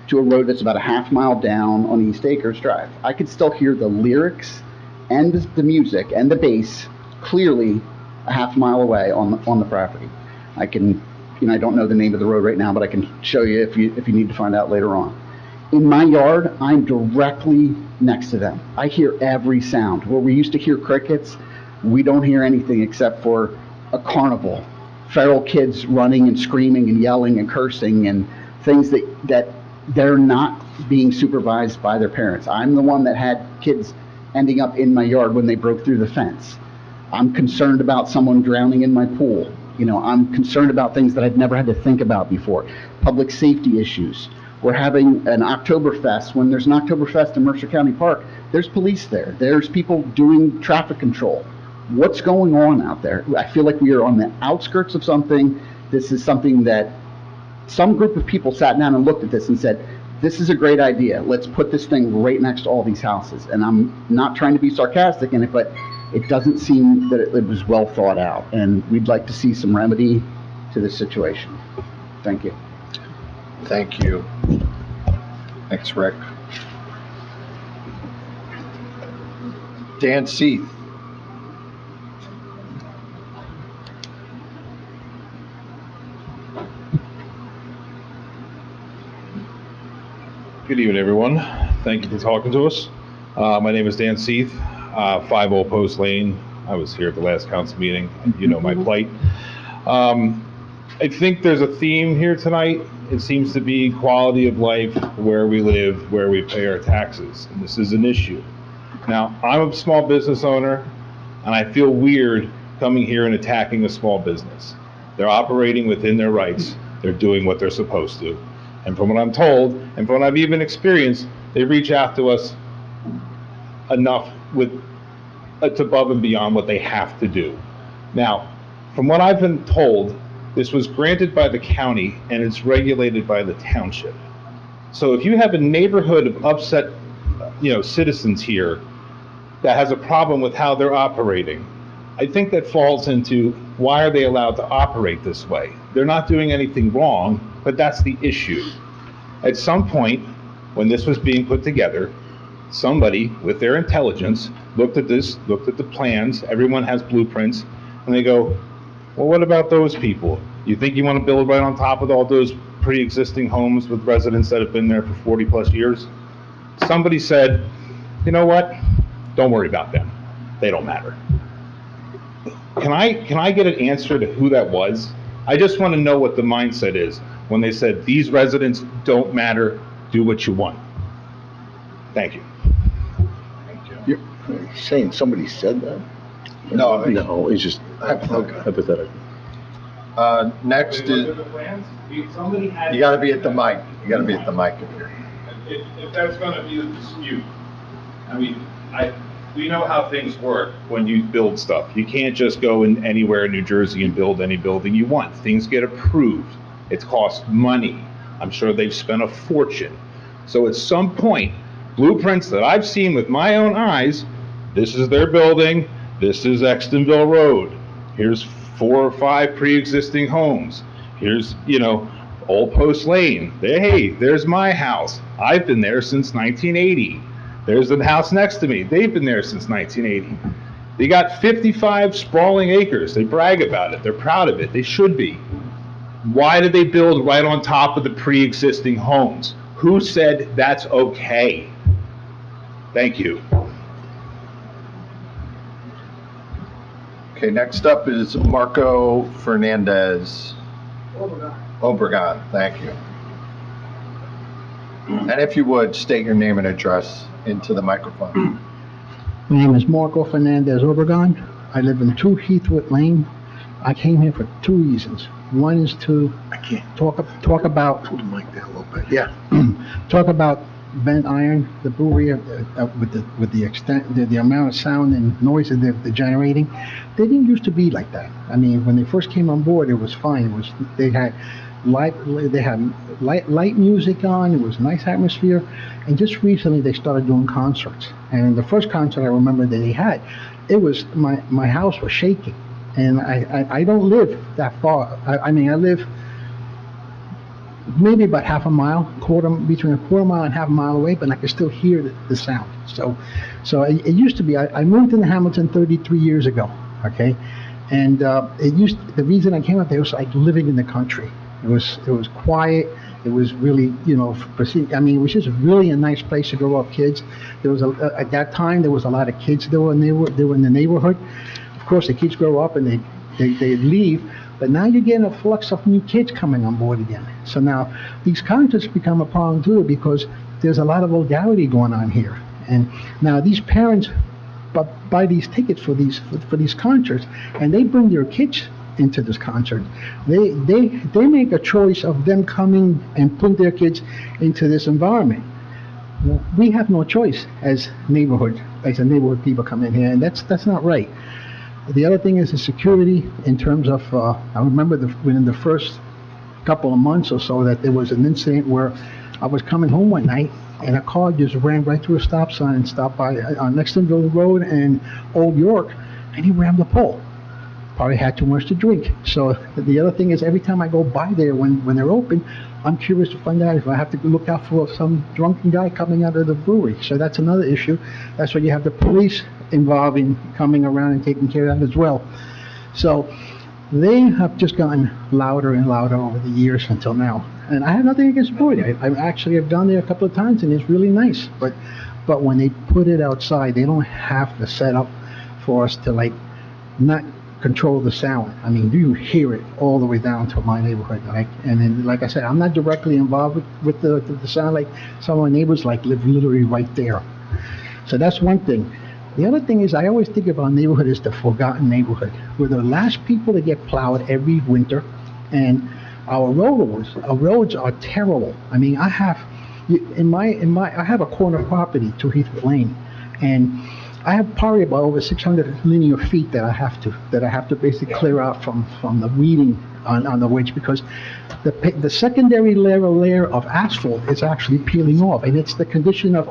to a road that's about a half mile down on East Acres Drive. I could still hear the lyrics and the music and the bass clearly a half mile away on the property. I can, I don't know the name of the road right now, but I can show you if you need to find out later on. In my yard, I'm directly next to them. I hear every sound. Where we used to hear crickets, we don't hear anything except for a carnival. Feral kids running and screaming and yelling and cursing and things that they're not being supervised by their parents. I'm the one that had kids ending up in my yard when they broke through the fence. I'm concerned about someone drowning in my pool. I'm concerned about things that I've never had to think about before. Public safety issues. We're having an Oktoberfest. When there's an Oktoberfest in Mercer County Park, there's police there. There's people doing traffic control. What's going on out there? I feel like we are on the outskirts of something. This is something that some group of people sat down and looked at this and said, this is a great idea. Let's put this thing right next to all these houses. And I'm not trying to be sarcastic in it, but it doesn't seem that it was well thought out. And we'd like to see some remedy to this situation. Thank you. Thank you. Thanks, Rick. Dan Seath. Good evening, everyone. Thank you for talking to us. My name is Dan Seath, 5 Old Post Lane. I was here at the last council meeting. You know my plight. I think there's a theme here tonight. It seems to be quality of life, where we live, where we pay our taxes. And this is an issue. Now, I'm a small business owner, and I feel weird coming here and attacking a small business. They're operating within their rights. They're doing what they're supposed to. And from what I'm told, and from what I've even experienced, they reach out to us enough with it's above and beyond what they have to do. Now, from what I've been told, this was granted by the county and it's regulated by the township. So if you have a neighborhood of upset, citizens here that has a problem with how they're operating, I think that falls into why are they allowed to operate this way? They're not doing anything wrong, but that's the issue. At some point, when this was being put together, somebody with their intelligence looked at this, looked at the plans, everyone has blueprints, and they go, well, what about those people? You think you want to build right on top of all those pre-existing homes with residents that have been there for 40 plus years? Somebody said, you know what? Don't worry about them. They don't matter. Can I get an answer to who that was? I just want to know what the mindset is when they said, these residents don't matter, do what you want. Thank you. You're saying somebody said that? No, it's just hypothetical. Next is, Somebody had. you gotta be at the mic. You gotta be at the mic if you're. If that's gonna be a dispute, I mean, we know how things work when you build stuff. You can't just go in anywhere in New Jersey and build any building you want. Things get approved. It costs money. I'm sure they've spent a fortune. So at some point, blueprints that I've seen with my own eyes, this is their building, this is Extonville Road. Here's 4 or 5 pre-existing homes. Here's, Old Post Lane. Hey, there's my house. I've been there since 1980. There's the house next to me. They've been there since 1980. They got 55 sprawling acres. They brag about it. They're proud of it. They should be. Why did they build right on top of the pre-existing homes? Who said that's okay? Thank you. Okay, next up is Marco Fernandez. Obregon, thank you. And if you would, state your name and address into the microphone. My name is Marco Fernandez Obregon. I live in 2 Heathwood Lane. I came here for 2 reasons. One is to talk about talk about Bent Iron, the brewery, with the extent, the amount of sound and noise that they're generating. They didn't used to be like that. I mean, when they first came on board, it was fine. They had light music on. It was a nice atmosphere. And just recently, they started doing concerts. And the first concert I remember that they had, it was my house was shaking. And I don't live that far. I mean, I live maybe about half a mile, between a quarter mile and half a mile away, but I can still hear the sound. So it used to be, I moved into Hamilton 33 years ago, okay? And the reason I came up there was like living in the country. It was quiet. It was really, it was just really a nice place to grow up kids. There was at that time, there was a lot of kids that were in the neighborhood. Of course, the kids grow up and they leave, but now you're getting a flux of new kids coming on board again. So now these concerts become a problem too, because there's a lot of vulgarity going on here. And now these parents buy these tickets for these concerts, and they bring their kids into this concert. They make a choice of them coming and put their kids into this environment. We have no choice as a neighborhood people come in here, and that's not right. The other thing is the security in terms of, I remember within the first couple of months or so that there was an incident where I was coming home one night and a car just ran right through a stop sign and stopped by on Extonville Road and Old York, and he rammed the pole. Probably had too much to drink. So the other thing is every time I go by there when they're open, I'm curious to find out if I have to look out for some drunken guy coming out of the brewery. So that's another issue. That's why you have the police involved in coming around and taking care of that as well. So they have just gotten louder and louder over the years until now. And I have nothing against the brewery. I actually have gone there a couple of times and it's really nice. But when they put it outside, they don't have the setup for us to not control the sound. I mean, you hear it all the way down to my neighborhood. And then, like I said, I'm not directly involved with the sound. Like some of my neighbors live literally right there. So that's one thing. The other thing is I always think of our neighborhood as the forgotten neighborhood. We're the last people to get plowed every winter, and our roads are terrible. I mean, I have a corner property, 2 Heathwood Lane, and I have probably about over 600 linear feet that I have to basically clear out from the weeding on the wedge, because the secondary layer of asphalt is actually peeling off, and it's the condition of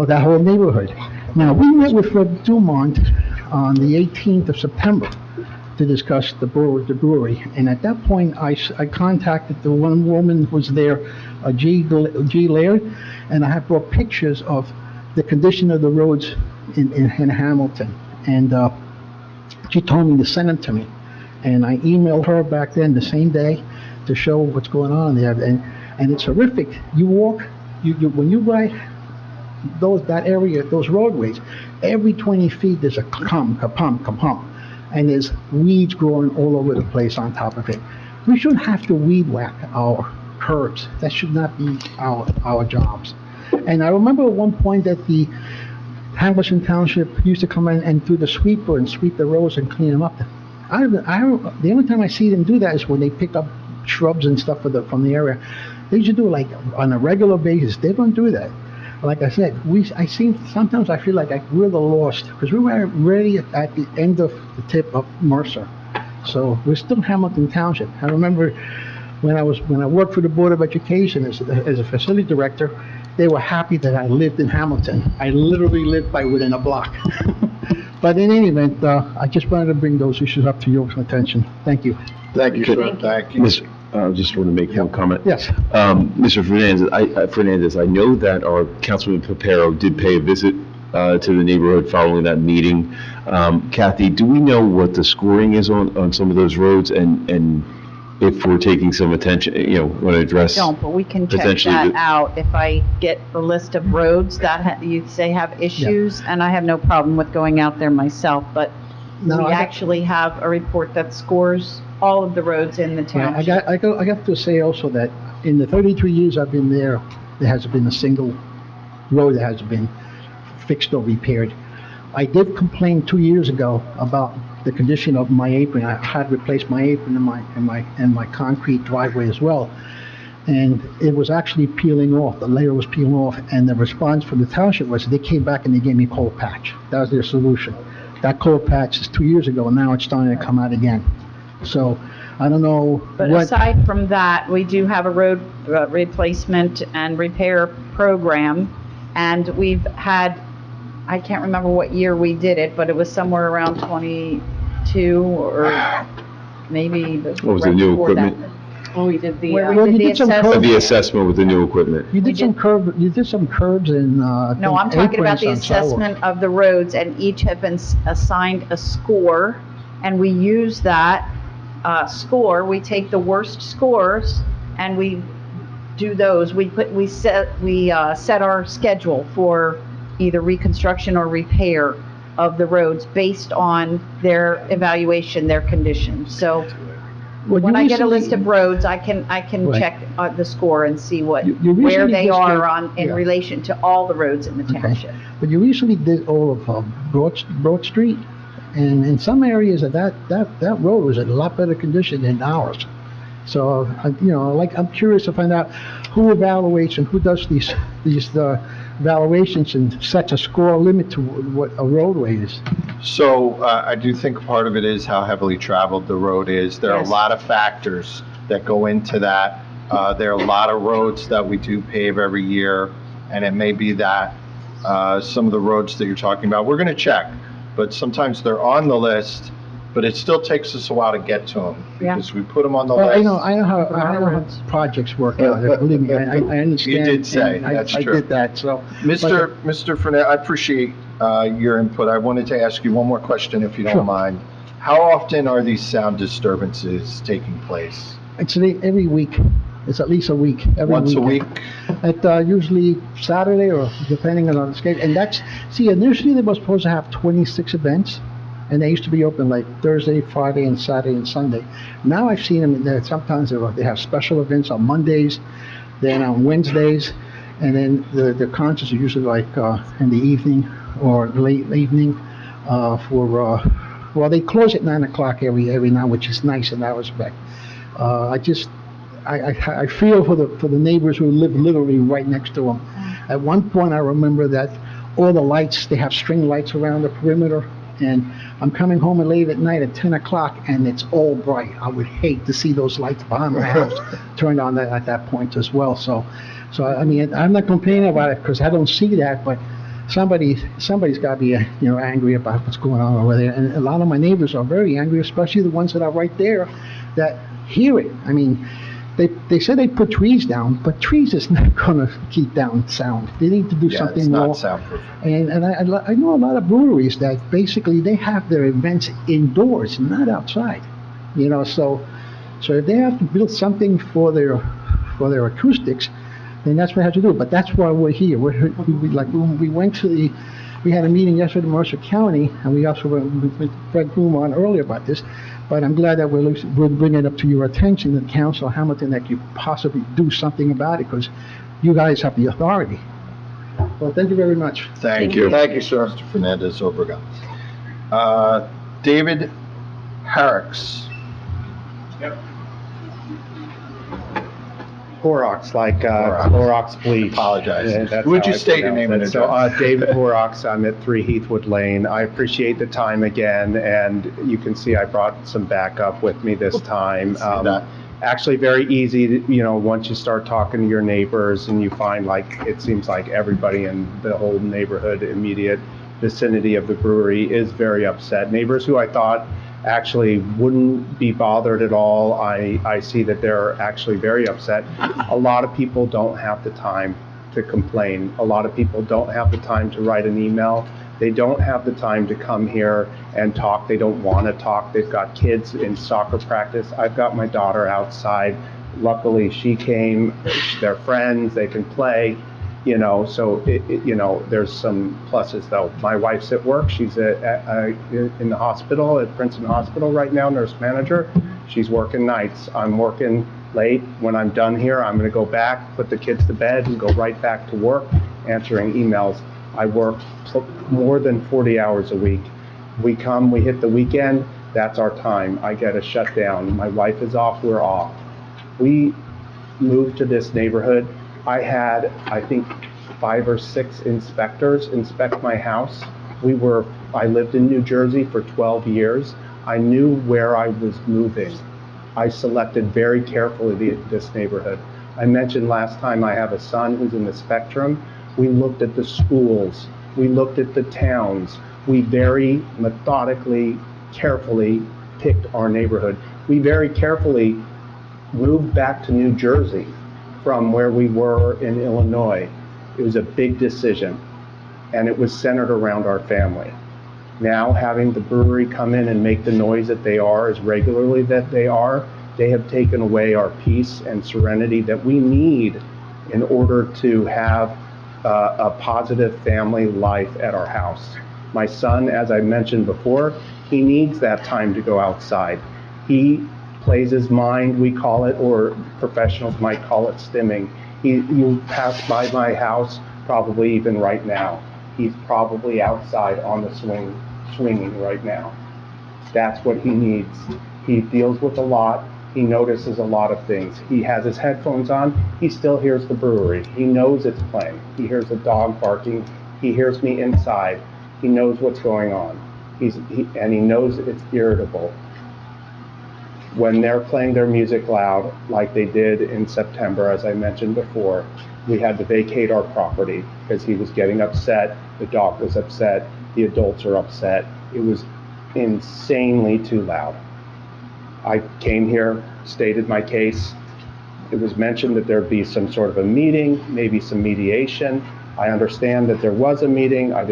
that whole neighborhood. Now, we met with Fred Dumont on the 18th of September to discuss the brewery, and at that point I contacted the one woman who was there, G. Laird, and I have brought pictures of the condition of the roads in Hamilton, and she told me to send them to me, and I emailed her back then the same day to show what's going on there, and it's horrific. You walk, when you ride those roadways, every 20 feet there's a kapump, and there's weeds growing all over the place on top of it. We shouldn't have to weed whack our curbs. That should not be our jobs. And I remember at one point that the Hamilton Township used to come in and do the sweeper and sweep the roads and clean them up. The only time I see them do that is when they pick up shrubs and stuff from the area. They should do it like on a regular basis. They don't do that. Like I said, sometimes I feel like we're the lost, because we were really at the end of the tip of Mercer. So we're still Hamilton Township. I remember when I worked for the Board of Education as a facility director, they were happy that I lived in Hamilton. I literally lived within a block. But in any event, I just wanted to bring those issues up to your attention. Thank you. Thank you, sir. Thank you. I just want to make one comment. Yes. Mr. Fernandez, I know that our Councilman Papero did pay a visit to the neighborhood following that meeting. Kathy, do we know what the scoring is on some of those roads, and if we're taking some attention, want to address? Don't, but we can check potentially that out if I get the list of roads that you say have issues, and I have no problem with going out there myself, but No, we actually have a report that scores all of the roads in the township. I got to say also that in the 33 years I've been there hasn't been a single road that has been fixed or repaired. I did complain 2 years ago about the condition of my apron. I had replaced my apron and my concrete driveway as well. And it was actually peeling off. The layer was peeling off, and the response from the township was they came back and they gave me a cold patch. That was their solution. That cold patch is 2 years ago, and now it's starting to come out again. So I don't know But aside from that, we do have a road replacement and repair program, and we've had, I can't remember what year we did it, but it was somewhere around 22 or maybe. What was the new equipment? Oh, we did the, The assessment with the new equipment. You did some curbs and No, I'm talking about the aprons on sidewalks. assessment of the roads, and each have been assigned a score, and we use that score. We take the worst scores and we do those. We set our schedule for either reconstruction or repair of the roads based on their evaluation, their condition. So when I get a list of roads, I can Right. check the score and see where recently they just are did- in yeah. relation to all the roads in the township. But you recently did all of Broad Street, and in some areas of that road was in a lot better condition than ours. So, I'm curious to find out who evaluates and who does these evaluations and sets a score limit to what a roadway is. So I do think part of it is how heavily traveled the road is. There are a Yes. lot of factors that go into that. There are a lot of roads that we do pave every year, and it may be that some of the roads that you're talking about, we're going to check, but sometimes they're on the list, but it still takes us a while to get to them because we put them on the Well, list. I know how projects work out. Believe me, I understand. You did say, and I that's true. did that, so. Mr. Fernandez, I appreciate your input. I wanted to ask you one more question, if you Sure. don't mind. How often are these sound disturbances taking place? Actually, every week. It's at least a week. Once a week? At usually Saturday or depending on the schedule. And initially they were supposed to have 26 events, and they used to be open like Thursday, Friday, and Saturday and Sunday. Now I've seen them that sometimes they have special events on Mondays, then on Wednesdays, and then the concerts are usually like in the evening or late evening well, they close at 9 o'clock every night, which is nice in that respect. I feel for the neighbors who live literally right next to them. At one point, I remember that all the lights, they have string lights around the perimeter, and I'm coming home late at night at 10 o'clock, and it's all bright. I would hate to see those lights behind my house turned on at that point as well. So I mean, I'm not complaining about it because I don't see that, but somebody's got to be, angry about what's going on over there. And a lot of my neighbors are very angry, especially the ones that are right there that hear it. I mean, they say they put trees down, but trees is not going to keep down sound. They need to do something it's more. not soundproof. And I know a lot of breweries that basically they have their events indoors, not outside. So if they have to build something for their acoustics, then that's what they have to do. But that's why we're here. We had a meeting yesterday in Mercer County, and we also went with Fred Bloom on earlier about this. But I'm glad that we're bringing it up to your attention, the Council of Hamilton, that you possibly do something about it, because you guys have the authority. Well, thank you very much. Thank you. Thank you, sir. Mr. Fernandez Obregon. David, Herrick's. Horrocks, like Horrocks. Horrocks bleach. Apologize. Yeah, that's Would how you I state your pronounce name and it. So, address? David Horrocks, I'm at 3 Heathwood Lane. I appreciate the time again, and you can see I brought some backup with me this time. Actually, very easy, once you start talking to your neighbors and you find it seems like everybody in the whole neighborhood, immediate vicinity of the brewery is very upset. Neighbors who I thought actually wouldn't be bothered at all, I see that they're actually very upset. A lot of people don't have the time to complain. A lot of people don't have the time to write an email. They don't have the time to come here and talk. They don't want to talk. They've got kids in soccer practice. I've got my daughter outside. Luckily, she came. They're friends. They can play. So there's some pluses though. My wife's at work. She's in the hospital at Princeton Hospital right now, nurse manager. She's working nights. I'm working late. When I'm done here, I'm going to go back, put the kids to bed, and go right back to work, answering emails. I work more than 40 hours a week. We hit the weekend. That's our time. I get a shutdown. My wife is off. We're off. We moved to this neighborhood. I had, I think, 5 or 6 inspectors inspect my house. I lived in New Jersey for 12 years. I knew where I was moving. I selected very carefully this neighborhood. I mentioned last time I have a son who's in the spectrum. We looked at the schools. We looked at the towns. We very methodically, carefully picked our neighborhood. We very carefully moved back to New Jersey from where we were in Illinois. It was a big decision, and it was centered around our family. Now, having the brewery come in and make the noise that they are as regularly that they are, they have taken away our peace and serenity that we need in order to have a positive family life at our house. My son, as I mentioned before, he needs that time to go outside. He plays his mind, we call it, or professionals might call it stimming. You pass by my house, probably even right now. He's probably outside on the swinging right now. That's what he needs. He deals with a lot. He notices a lot of things. He has his headphones on. He still hears the brewery. He knows it's playing. He hears the dog barking. He hears me inside. He knows what's going on. And he knows it's irritable. When they're playing their music loud, like they did in September, as I mentioned before, we had to vacate our property because he was getting upset. The dog was upset. The adults are upset. It was insanely too loud. I came here, stated my case. It was mentioned that there'd be some sort of a meeting, maybe some mediation. I understand that there was a meeting. I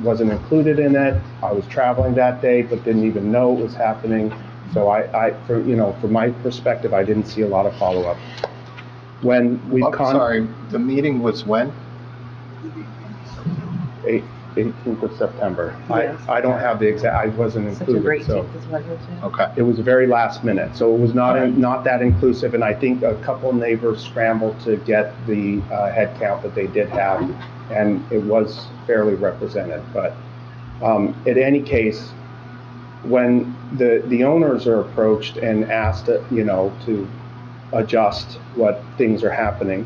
wasn't included in it. I was traveling that day, but didn't even know it was happening. So from my perspective, I didn't see a lot of follow-up. Sorry, the meeting was when? 18th of September. Yes. I don't have the exact, I wasn't included, so. Okay. It was very last minute, so it was not that inclusive, and I think a couple neighbors scrambled to get the head count that they did have, and it was fairly represented. But in any case, when the owners are approached and asked, to adjust what things are happening,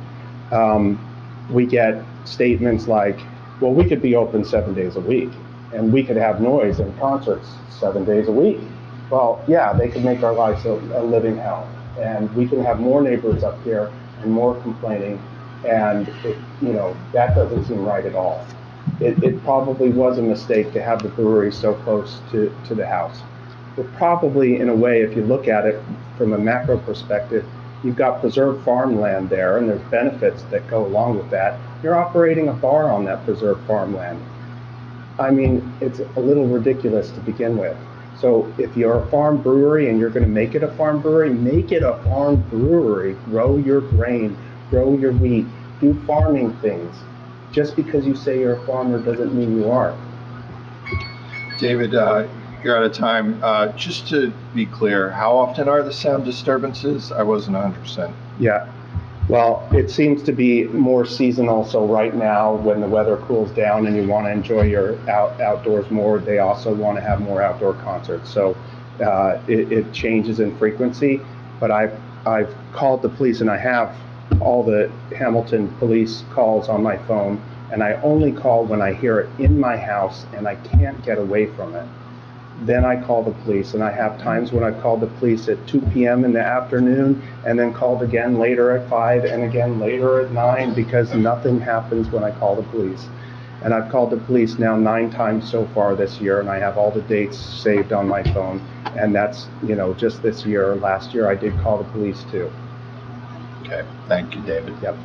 we get statements like, well, we could be open 7 days a week, and we could have noise and concerts 7 days a week. Well, yeah, they could make our lives a living hell, and we can have more neighbors up here and more complaining, and that doesn't seem right at all. It probably was a mistake to have the brewery so close to the house. But probably, in a way, if you look at it from a macro perspective, you've got preserved farmland there, and there's benefits that go along with that. You're operating a bar on that preserved farmland. I mean, it's a little ridiculous to begin with. So if you're a farm brewery and you're going to make it a farm brewery, make it a farm brewery. Grow your grain, grow your wheat, do farming things. Just because you say you're a farmer doesn't mean you are. David, you're out of time. Just to be clear, how often are the sound disturbances? I wasn't 100%. Yeah. Well, it seems to be more seasonal. So right now, when the weather cools down and you want to enjoy your outdoors more, they also want to have more outdoor concerts. So it changes in frequency, but I've called the police, and I have all the Hamilton police calls on my phone, and I only call when I hear it in my house and I can't get away from it. Then I call the police, and I have times when I've called the police at 2 p.m. in the afternoon, and then called again later at 5, and again later at 9, because nothing happens when I call the police. And I've called the police now 9 times so far this year, and I have all the dates saved on my phone. And that's, you know, just this year. Last year I did call the police too. Okay, thank you, David. Yep.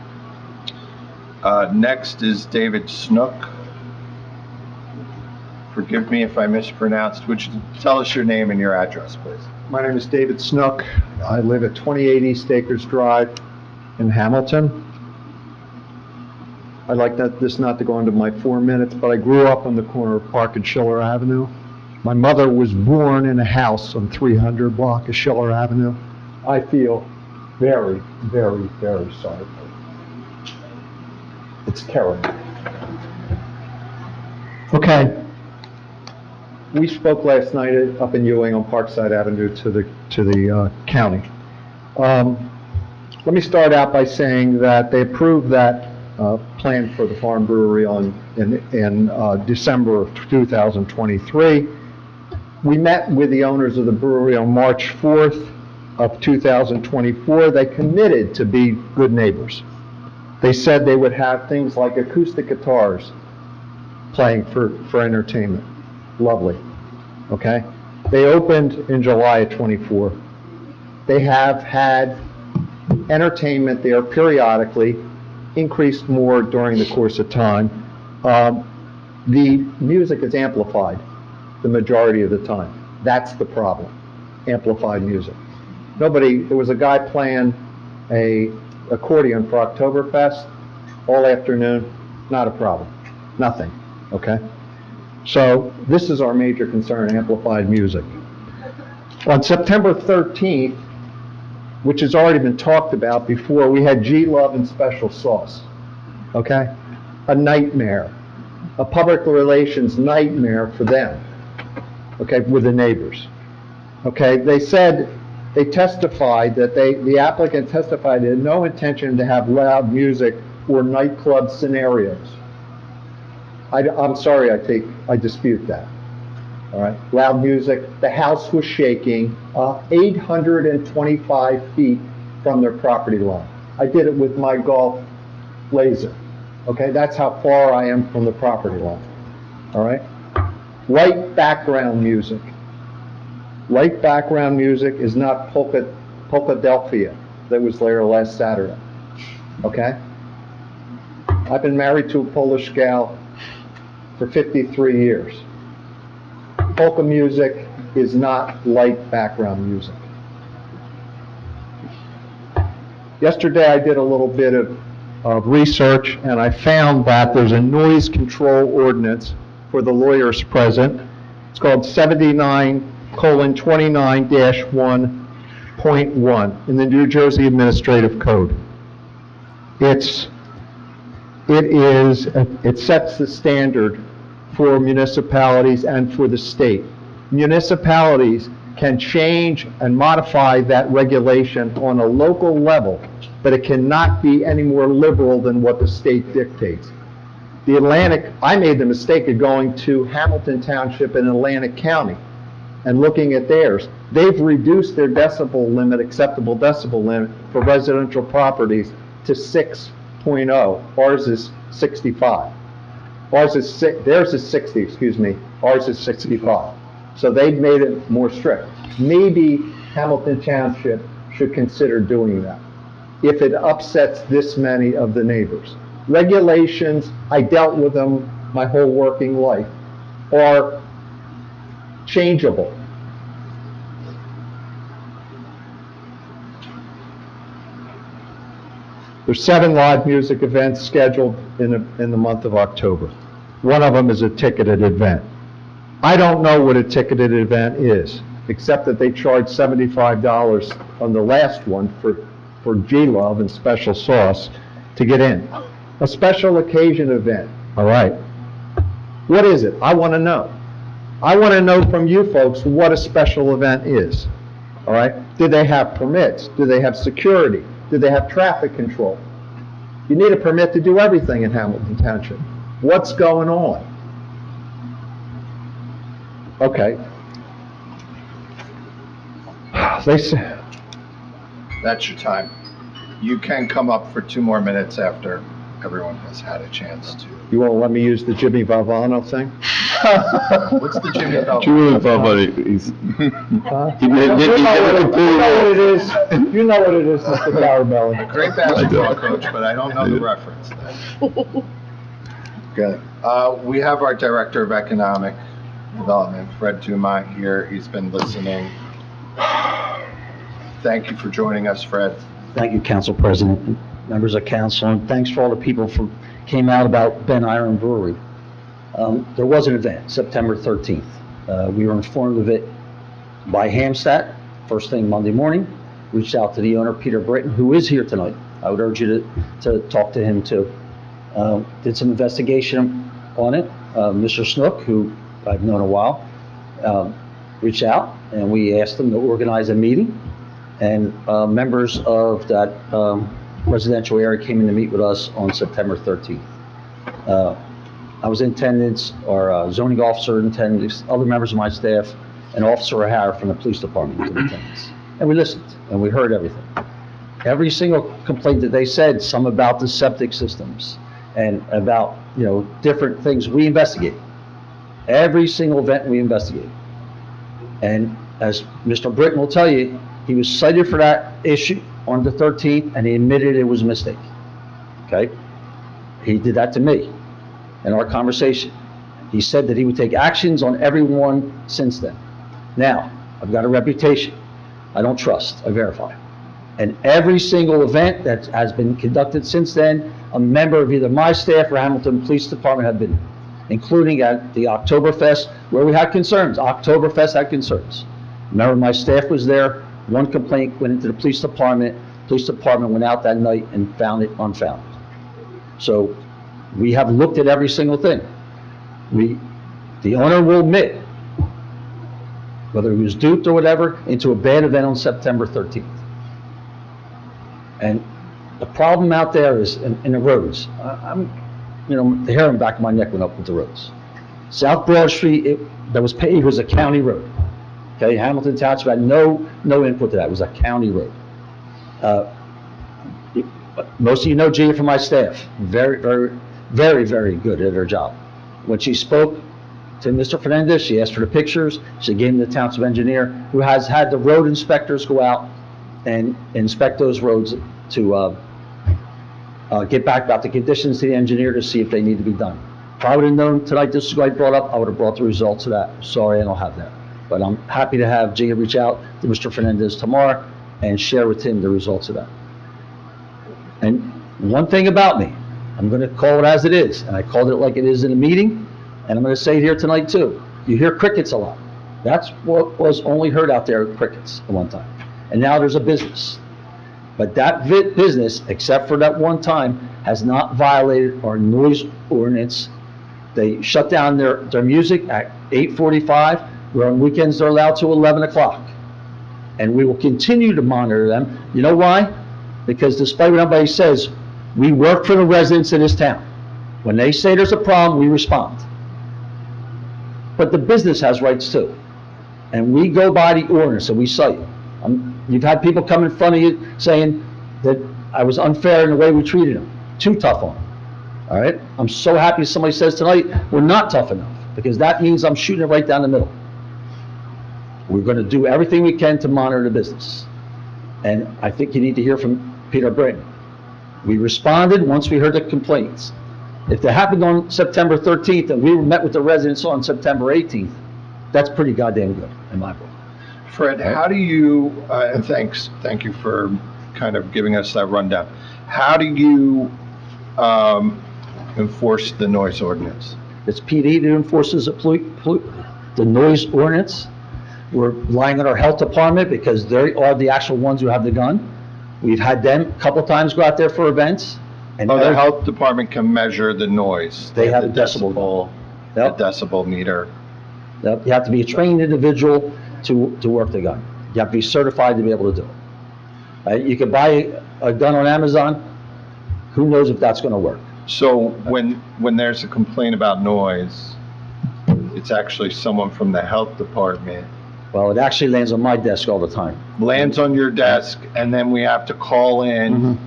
Next is David Snook. Forgive me if I mispronounced. Would you tell us your name and your address, please? My name is David Snook. I live at 28 East Acres Drive in Hamilton. I'd like this not to go into my 4 minutes, but I grew up on the corner of Park and Schiller Avenue. My mother was born in a house on 300 block of Schiller Avenue. I feel very, very, very sorry for her. It's terrible. Okay. We spoke last night up in Ewing on Parkside Avenue to the county. Let me start out by saying that they approved that plan for the farm brewery in December of 2023. We met with the owners of the brewery on March 4th of 2024. They committed to be good neighbors. They said they would have things like acoustic guitars playing for entertainment. Lovely. Okay? They opened in July of 24. They have had entertainment there periodically, increased more during the course of time. The music is amplified the majority of the time. That's the problem, amplified music. There was a guy playing a accordion for Oktoberfest all afternoon, not a problem, nothing, okay? So this is our major concern, amplified music. On September 13th, which has already been talked about before, we had G-Love and Special Sauce, okay? A nightmare, a public relations nightmare for them, okay, with the neighbors, okay? They testified that the applicant testified they had no intention to have loud music or nightclub scenarios. I'm sorry, I dispute that. All right, loud music. The house was shaking 825 feet from their property line. I did it with my golf laser. Okay, that's how far I am from the property line. All right, light background music. Light background music is not Polkadelphia that was there last Saturday. Okay, I've been married to a Polish gal for 53 years. Polka music is not light background music. Yesterday I did a little bit of research, and I found that there's a noise control ordinance for the lawyers present. It's called 79:29-1.1 in the New Jersey Administrative Code. It sets the standard for municipalities and for the state. Municipalities can change and modify that regulation on a local level, but it cannot be any more liberal than what the state dictates. I made the mistake of going to Hamilton Township in Atlantic County and looking at theirs. They've reduced their acceptable decibel limit for residential properties to 6.0. Ours is 65. Theirs is 60, excuse me. Ours is 65. So they've made it more strict. Maybe Hamilton Township should consider doing that if it upsets this many of the neighbors. Regulations, I dealt with them my whole working life, are changeable. There's 7 live music events scheduled in the month of October. One of them is a ticketed event. I don't know what a ticketed event is, except that they charged $75 on the last one for G-Love and Special Sauce to get in. A special occasion event, all right. What is it? I want to know. I want to know from you folks what a special event is, all right? Do they have permits? Do they have security? Do they have traffic control? You need a permit to do everything in Hamilton Township. What's going on? Okay. They say, That's your time. You can come up for 2 more minutes after everyone has had a chance to. you won't let me use the Jimmy Valvano thing? What's the Jimmy Valvano? Jimmy Valvano, he's. You know what it is. You know what it is, Mr. Carabelli. Great basketball coach, but I don't know the reference. Good. We have our Director of Economic Development, Fred Dumont, here. He's been listening. Thank you for joining us, Fred. Thank you, Council President, members of council, and thanks for all the people who came out about Ben Iron Brewery. There was an event, September 13th. We were informed of it by Hamstat, first thing Monday morning. Reached out to the owner, Peter Britton, who is here tonight. I would urge you to talk to him too. Did some investigation on it. Mr. Snook, who I've known a while, reached out and we asked him to organize a meeting. And members of that residential area came in to meet with us on September 13th. I was in attendance, our zoning officer in attendance, other members of my staff, and Officer O'Hara from the police department was in attendance. And we listened, and we heard everything. Every single complaint that they said, some about the septic systems, and about, different things, we investigate. Every single event we investigate. And as Mr. Britton will tell you, he was cited for that issue on the 13th, and he admitted it was a mistake. Okay? He did that to me in our conversation. He said that he would take actions on everyone since then. Now, I've got a reputation. I don't trust, I verify. And every single event that has been conducted since then, a member of either my staff or Hamilton Police Department have been, including at the Oktoberfest, where we had concerns. Oktoberfest had concerns. A member of my staff was there. One complaint went into the police department. Police department went out that night and found it unfounded. So we have looked at every single thing. The owner will admit, whether he was duped or whatever, into a bad event on September 13th. And the problem out there is in the roads. The hair on the back of my neck went up with the roads. South Broad Street, that was paved, was a county road. Okay, Hamilton Township had no input to that. It was a county road. Most of you know Gia from my staff. Very, very, very, very good at her job. When she spoke to Mr. Fernandez, she asked for the pictures. She gave him the township engineer, who has had the road inspectors go out and inspect those roads to get back about the conditions to the engineer to see if they need to be done. If I would have known tonight this was what I brought up, I would have brought the results of that. Sorry, I don't have that. But I'm happy to have Gia reach out to Mr. Fernandez tomorrow and share with him the results of that. And one thing about me, I'm going to call it as it is, and I called it like it is in a meeting, and I'm going to say it here tonight too. You hear crickets a lot. That's what was only heard out there, crickets, at one time. And now there's a business. But that business, except for that one time, has not violated our noise ordinance. They shut down their music at 8:45. Where on weekends they're allowed to 11 o'clock. And we will continue to monitor them. You know why? Because despite what everybody says, we work for the residents of this town. When they say there's a problem, we respond. But the business has rights too. And we go by the ordinance and we cite. You've had people come in front of you saying that I was unfair in the way we treated them. Too tough on them. All right? I'm so happy somebody says tonight, we're not tough enough. Because that means I'm shooting it right down the middle. We're going to do everything we can to monitor the business. And I think you need to hear from Peter Britton. We responded once we heard the complaints. If they happened on September 13th and we met with the residents on September 18th, that's pretty goddamn good in my book. Fred, how do you, and thank you for kind of giving us that rundown. How do you enforce the noise ordinance? It's PD that enforces the noise ordinance. We're relying on our health department because they are the actual ones who have the gun. We've had them a couple times go out there for events. And the health department can measure the noise. They have a decibel. A decibel meter. You have to be a trained individual to work the gun. You have to be certified to be able to do it. You can buy a gun on Amazon, who knows if that's gonna work? So when there's a complaint about noise, it's actually someone from the health department Well, it actually lands on my desk all the time. lands on your desk, and then we have to call in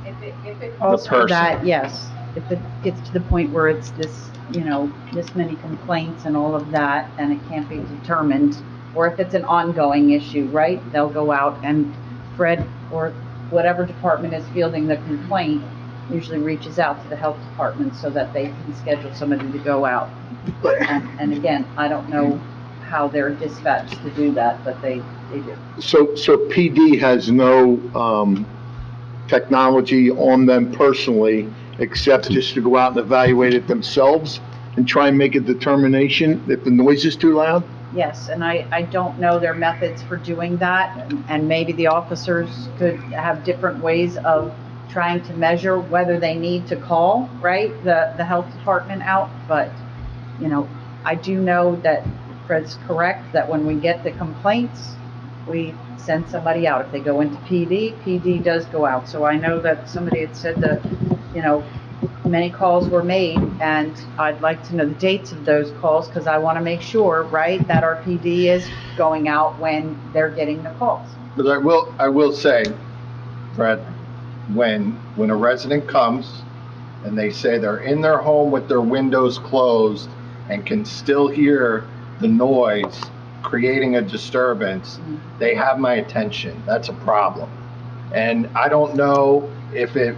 If it calls for person. that, yes. If it gets to the point where it's this, this many complaints and all of that, and it can't be determined, or if it's an ongoing issue, right? They'll go out and Fred or whatever department is fielding the complaint usually reaches out to the health department so that they can schedule somebody to go out. And again, I don't know how they're dispatched to do that, but they do. So PD has no technology on them personally, except just to go out and evaluate it themselves and try and make a determination if the noise is too loud? Yes, and I don't know their methods for doing that, and maybe the officers could have different ways of trying to measure whether they need to call, right, the health department out, but, I do know that Fred's correct, that when we get the complaints, we send somebody out. If they go into PD does go out. So I know that somebody had said that, many calls were made, and I'd like to know the dates of those calls, because I want to make sure, right, that our PD is going out when they're getting the calls. But I will say, Fred, when a resident comes and they say they're in their home with their windows closed and can still hear the noise creating a disturbance, they have my attention. That's a problem. And I don't know if it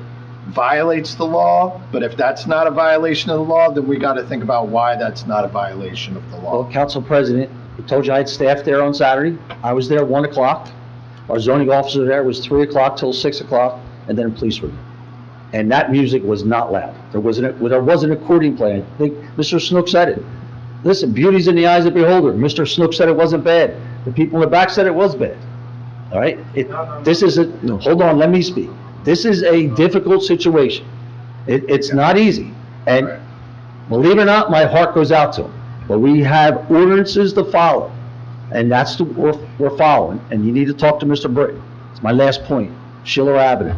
violates the law, but if that's not a violation of the law, then we got to think about why that's not a violation of the law. Well, Council President, I told you I had staff there on Saturday. I was there 1 o'clock. Our zoning officer there was 3 o'clock till 6 o'clock, and then police were there. And that music was not loud. There wasn't a recording playing. I think Mr. Snook said it. Listen, beauty's in the eyes of the beholder. Mr. Snook said it wasn't bad. The people in the back said it was bad. All right? Hold on, let me speak. This is a difficult situation. It's not easy. And believe it or not, my heart goes out to them. But we have ordinances to follow. And that's what we're following. And you need to talk to Mr. Britton. It's my last point. Schiller Avenue.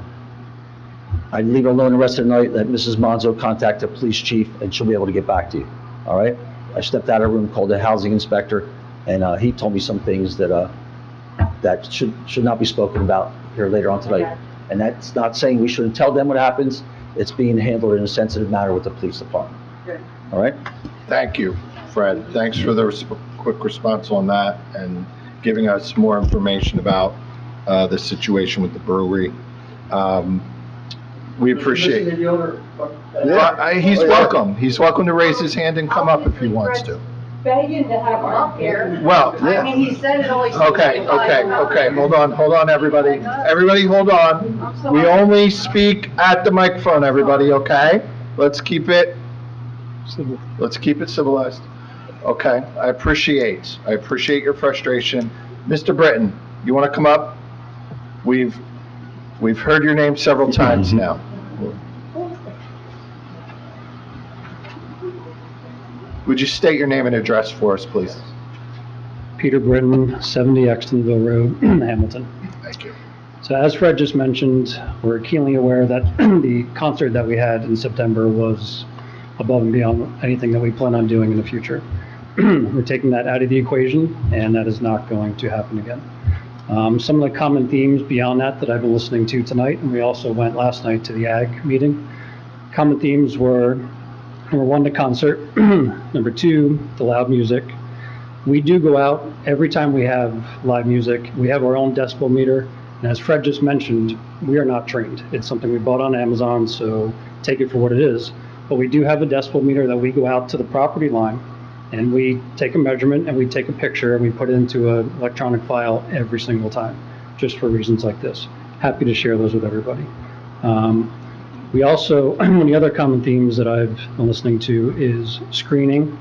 I'd leave it alone the rest of the night, let Mrs. Monzo contact the police chief, and she'll be able to get back to you. All right? I stepped out of the room, called the housing inspector, and he told me some things that should not be spoken about here later on tonight. And that's not saying we shouldn't tell them what happens. It's being handled in a sensitive manner with the police department. Good. All right? Thank you, Fred. Thanks for the quick response on that and giving us more information about the situation with the brewery. We appreciate it. He's welcome. He's welcome to raise his hand and come up if he wants to. Begging to have him up here. Well, I mean, he said it only. Okay, hold on, everybody. Everybody, hold on. We only speak at the microphone, everybody, okay? Let's keep it civilized. Okay, I appreciate your frustration. Mr. Britton, you want to come up? We've heard your name several times now. Would you state your name and address for us, please? Peter Britton, 70 Extonville Road, Hamilton. Thank you. So as Fred just mentioned, we're keenly aware that the concert that we had in September was above and beyond anything that we plan on doing in the future. We're taking that out of the equation, and that is not going to happen again. Some of the common themes beyond that I've been listening to tonight, and we also went last night to the AG meeting. Common themes were, number one, the concert. Number two, the loud music. We do go out every time we have live music. We have our own decibel meter. And as Fred just mentioned, we are not trained. It's something we bought on Amazon, so take it for what it is. But we do have a decibel meter that we go out to the property line, and we take a measurement and we take a picture and we put it into an electronic file every single time, just for reasons like this. Happy to share those with everybody. We also, one of the other common themes that I've been listening to is screening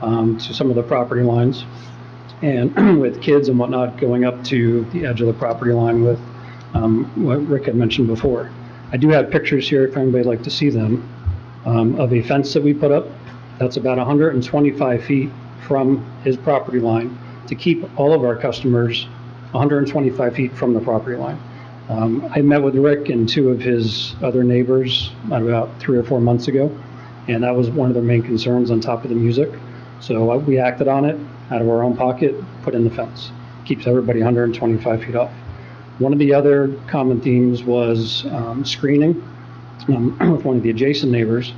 to some of the property lines, and with kids and whatnot going up to the edge of the property line with what Rick had mentioned before. I do have pictures here if anybody'd like to see them, of a fence that we put up. That's about 125 feet from his property line to keep all of our customers 125 feet from the property line. I met with Rick and two of his other neighbors about 3 or 4 months ago, and that was one of their main concerns on top of the music. So we acted on it out of our own pocket, put in the fence. Keeps everybody 125 feet off. One of the other common themes was screening with one of the adjacent neighbors.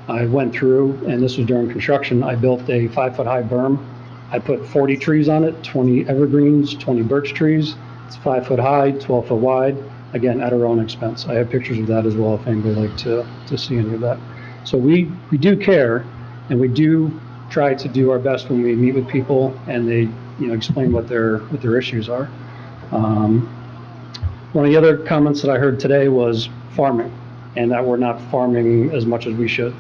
I went through, and this was during construction, I built a 5-foot-high berm. I put 40 trees on it, 20 evergreens, 20 birch trees. It's 5 foot high, 12 foot wide, again, at our own expense. I have pictures of that as well if anybody would like to see any of that. So we do care, and we do try to do our best when we meet with people and they explain what their issues are. One of the other comments that I heard today was farming, and that we're not farming as much as we should.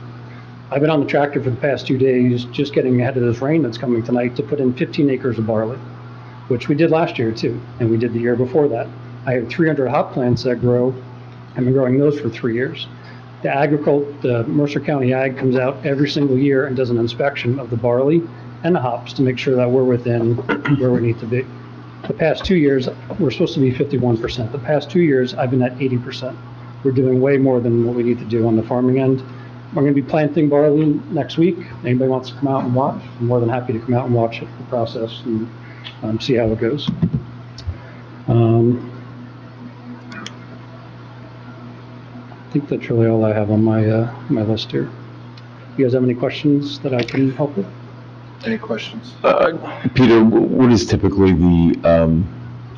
I've been on the tractor for the past 2 days just getting ahead of this rain that's coming tonight to put in 15 acres of barley, which we did last year too, and we did the year before that. I have 300 hop plants that grow. I've been growing those for 3 years. The Mercer County Ag comes out every single year and does an inspection of the barley and the hops to make sure that we're within where we need to be. The past 2 years, we're supposed to be 51%. The past 2 years, I've been at 80%. We're doing way more than what we need to do on the farming end. We're going to be planting barley next week. Anybody wants to come out and watch? I'm more than happy to come out and watch the process and see how it goes. I think that's really all I have on my list here. You guys have any questions that I can help with? Any questions? Peter, what is typically the,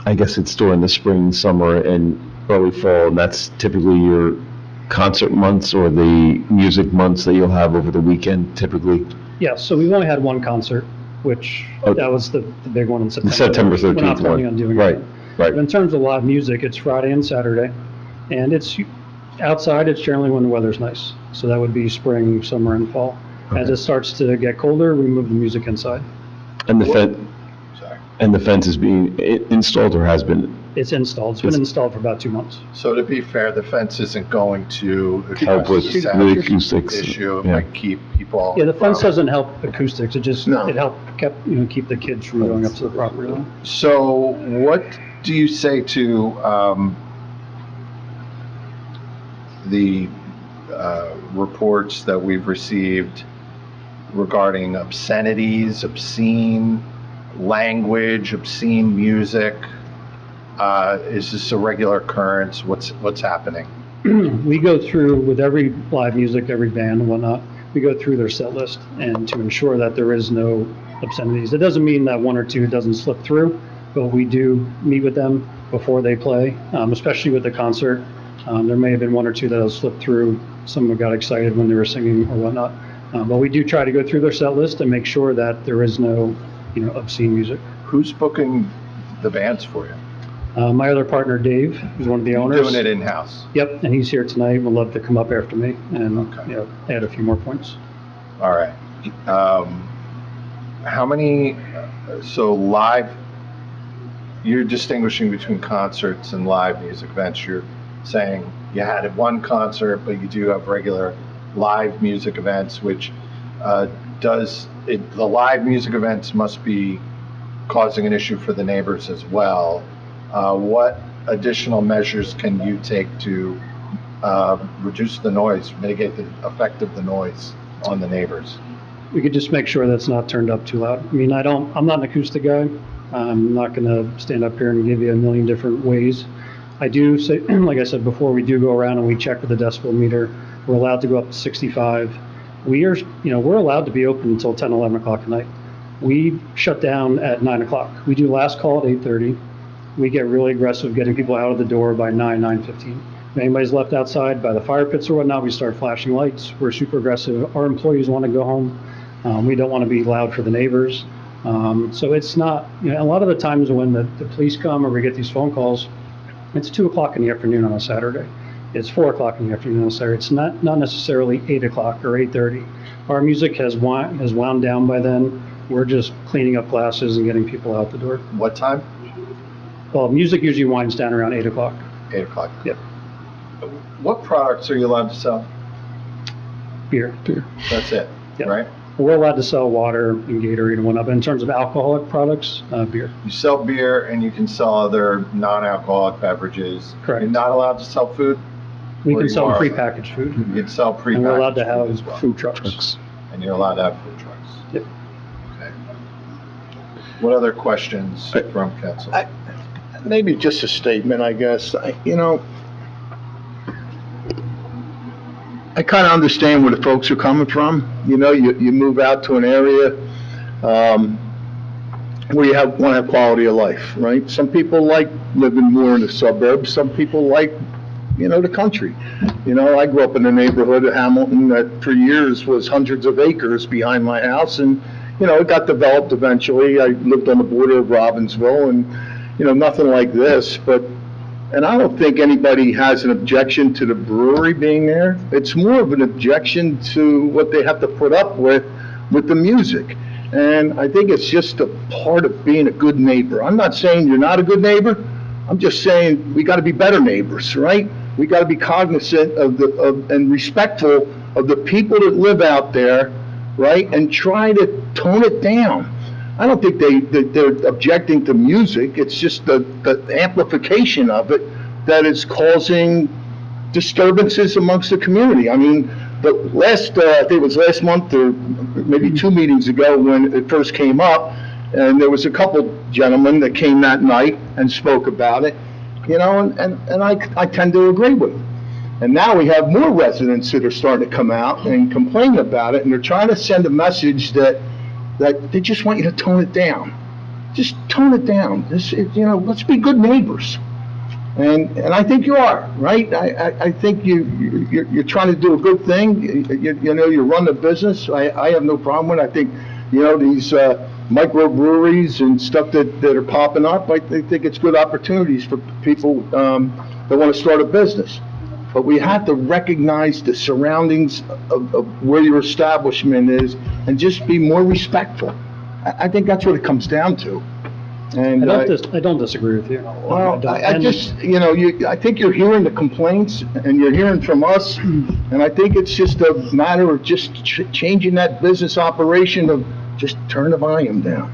I guess it's during the spring, summer, and early fall, and that's typically your concert months or the music months that you'll have over the weekend typically? Yeah, so we've only had one concert, which that was the big one in September. The September 13th We're not planning on doing right, it. right. But in terms of live music, it's Friday and Saturday, and it's outside. It's generally when the weather's nice, so that would be spring, summer, and fall. Okay. As it starts to get colder, we move the music inside. And the fence is being installed or has been? It's installed. It's been installed for about 2 months. So to be fair, the fence isn't going to help with the acoustics issue. It might keep people. Yeah, the fence doesn't help acoustics. It just it helped keep the kids from going up to the property line. So what do you say to the reports that we've received regarding obscenities, obscene language, obscene music? Is this a regular occurrence? What's happening? We go through with every live music, every band and whatnot, we go through their set list and to ensure that there is no obscenities. It doesn't mean that one or two doesn't slip through, but we do meet with them before they play, especially with the concert. There may have been one or two that have slipped through. Some got excited when they were singing or whatnot. But we do try to go through their set list and make sure that there is no, obscene music. Who's booking the bands for you? My other partner, Dave, who's one of the owners. Doing it in-house? Yep, and he's here tonight. Would love to come up after me and add a few more points. All right. How many, so live, you're distinguishing between concerts and live music events. You're saying you had one concert, but you do have regular live music events, which the live music events must be causing an issue for the neighbors as well. What additional measures can you take to reduce the noise, mitigate the effect of the noise on the neighbors? We could just make sure that's not turned up too loud. I mean, I'm not an acoustic guy. I'm not going to stand up here and give you a million different ways. I do say, like I said before, we do go around and we check with the decibel meter. We're allowed to go up to 65. We're allowed to be open until 10, 11 o'clock at night. We shut down at 9 o'clock. We do last call at 8:30. We get really aggressive getting people out of the door by 9:15. If anybody's left outside by the fire pits or whatnot, we start flashing lights. We're super aggressive. Our employees want to go home. We don't want to be loud for the neighbors. So it's not, a lot of the times when the police come or we get these phone calls, it's 2 o'clock in the afternoon on a Saturday. It's 4 o'clock in the afternoon on a Saturday. It's not necessarily 8 o'clock or 8:30. Our music has wound down by then. We're just cleaning up glasses and getting people out the door. What time? Well, music usually winds down around 8 o'clock. 8 o'clock. Yep. What products are you allowed to sell? Beer. That's it, Yep. right? We're allowed to sell water and Gatorade and whatnot, but in terms of alcoholic products, beer. You sell beer and you can sell other non-alcoholic beverages. Correct. You're not allowed to sell food? We Or can you sell are? prepackaged food. You can sell prepackaged And we're allowed to food have as well. food trucks. And you're allowed to have food trucks? Yep. Okay. What other questions from council? Maybe just a statement, I guess. I kind of understand where the folks are coming from. You move out to an area where you want to have quality of life, right? Some people like living more in the suburbs. Some people like, the country. I grew up in a neighborhood of Hamilton that for years was hundreds of acres behind my house, and, it got developed eventually. I lived on the border of Robbinsville, and, nothing like this, and I don't think anybody has an objection to the brewery being there. It's more of an objection to what they have to put up with the music. And I think it's just a part of being a good neighbor. I'm not saying you're not a good neighbor. I'm just saying we got to be better neighbors, right? We got to be cognizant and respectful of the people that live out there, right? And try to tone it down. I don't think they're objecting to music. It's just the amplification of it that is causing disturbances amongst the community. I mean, I think it was last month or maybe 2 meetings ago when it first came up, and there was a couple gentlemen that came that night and spoke about it, and I tend to agree with them. And now we have more residents that are starting to come out and complain about it, and they're trying to send a message that they just want you to tone it down. Just tone it down. Let's be good neighbors. And I think you are, right? I think you're trying to do a good thing. You run the business. I have no problem with it. I think, these microbreweries and stuff that are popping up, I think it's good opportunities for people that want to start a business. But we have to recognize the surroundings of where your establishment is and just be more respectful. I think that's what it comes down to. And I don't disagree with you. Well, I think you're hearing the complaints and you're hearing from us, and I think it's just a matter of just changing that business operation of just turn the volume down.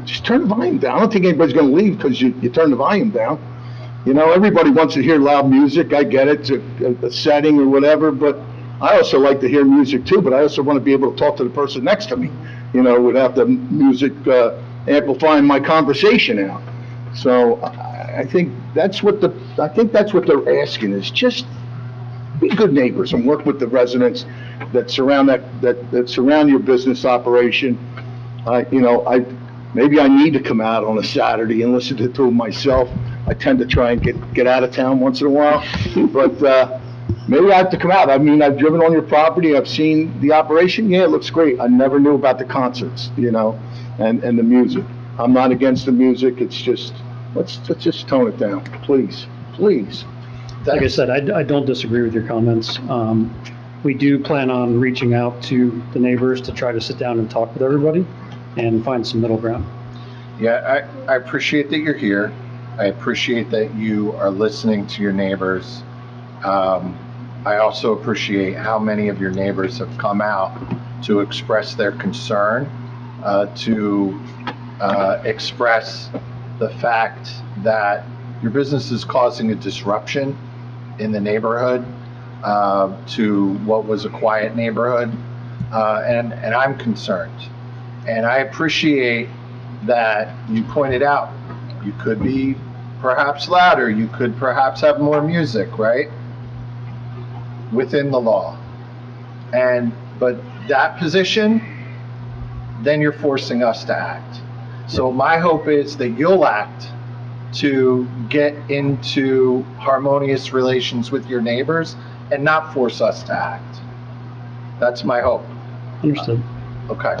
Just turn the volume down. I don't think anybody's going to leave because you turn the volume down. Everybody wants to hear loud music. I get it, it's a setting or whatever, but I also like to hear music too, but I also want to be able to talk to the person next to me, without the music amplifying my conversation out. So I think that's what they're asking is just be good neighbors and work with the residents that surround that surround your business operation. Maybe I need to come out on a Saturday and listen to it myself. I tend to try and get out of town once in a while, but maybe I have to come out. I mean, I've driven on your property. I've seen the operation. Yeah, it looks great. I never knew about the concerts, and the music. I'm not against the music. It's just, let's just tone it down, please. Like I said, I don't disagree with your comments. We do plan on reaching out to the neighbors to try to sit down and talk with everybody and find some middle ground. Yeah, I appreciate that you're here. I appreciate that you are listening to your neighbors. I also appreciate how many of your neighbors have come out to express their concern, to express the fact that your business is causing a disruption in the neighborhood to what was a quiet neighborhood, and I'm concerned. And I appreciate that you pointed out you could be perhaps louder, you could perhaps have more music, right? Within the law. But that position, then you're forcing us to act. So my hope is that you'll act to get into harmonious relations with your neighbors and not force us to act. That's my hope. Understood. Okay.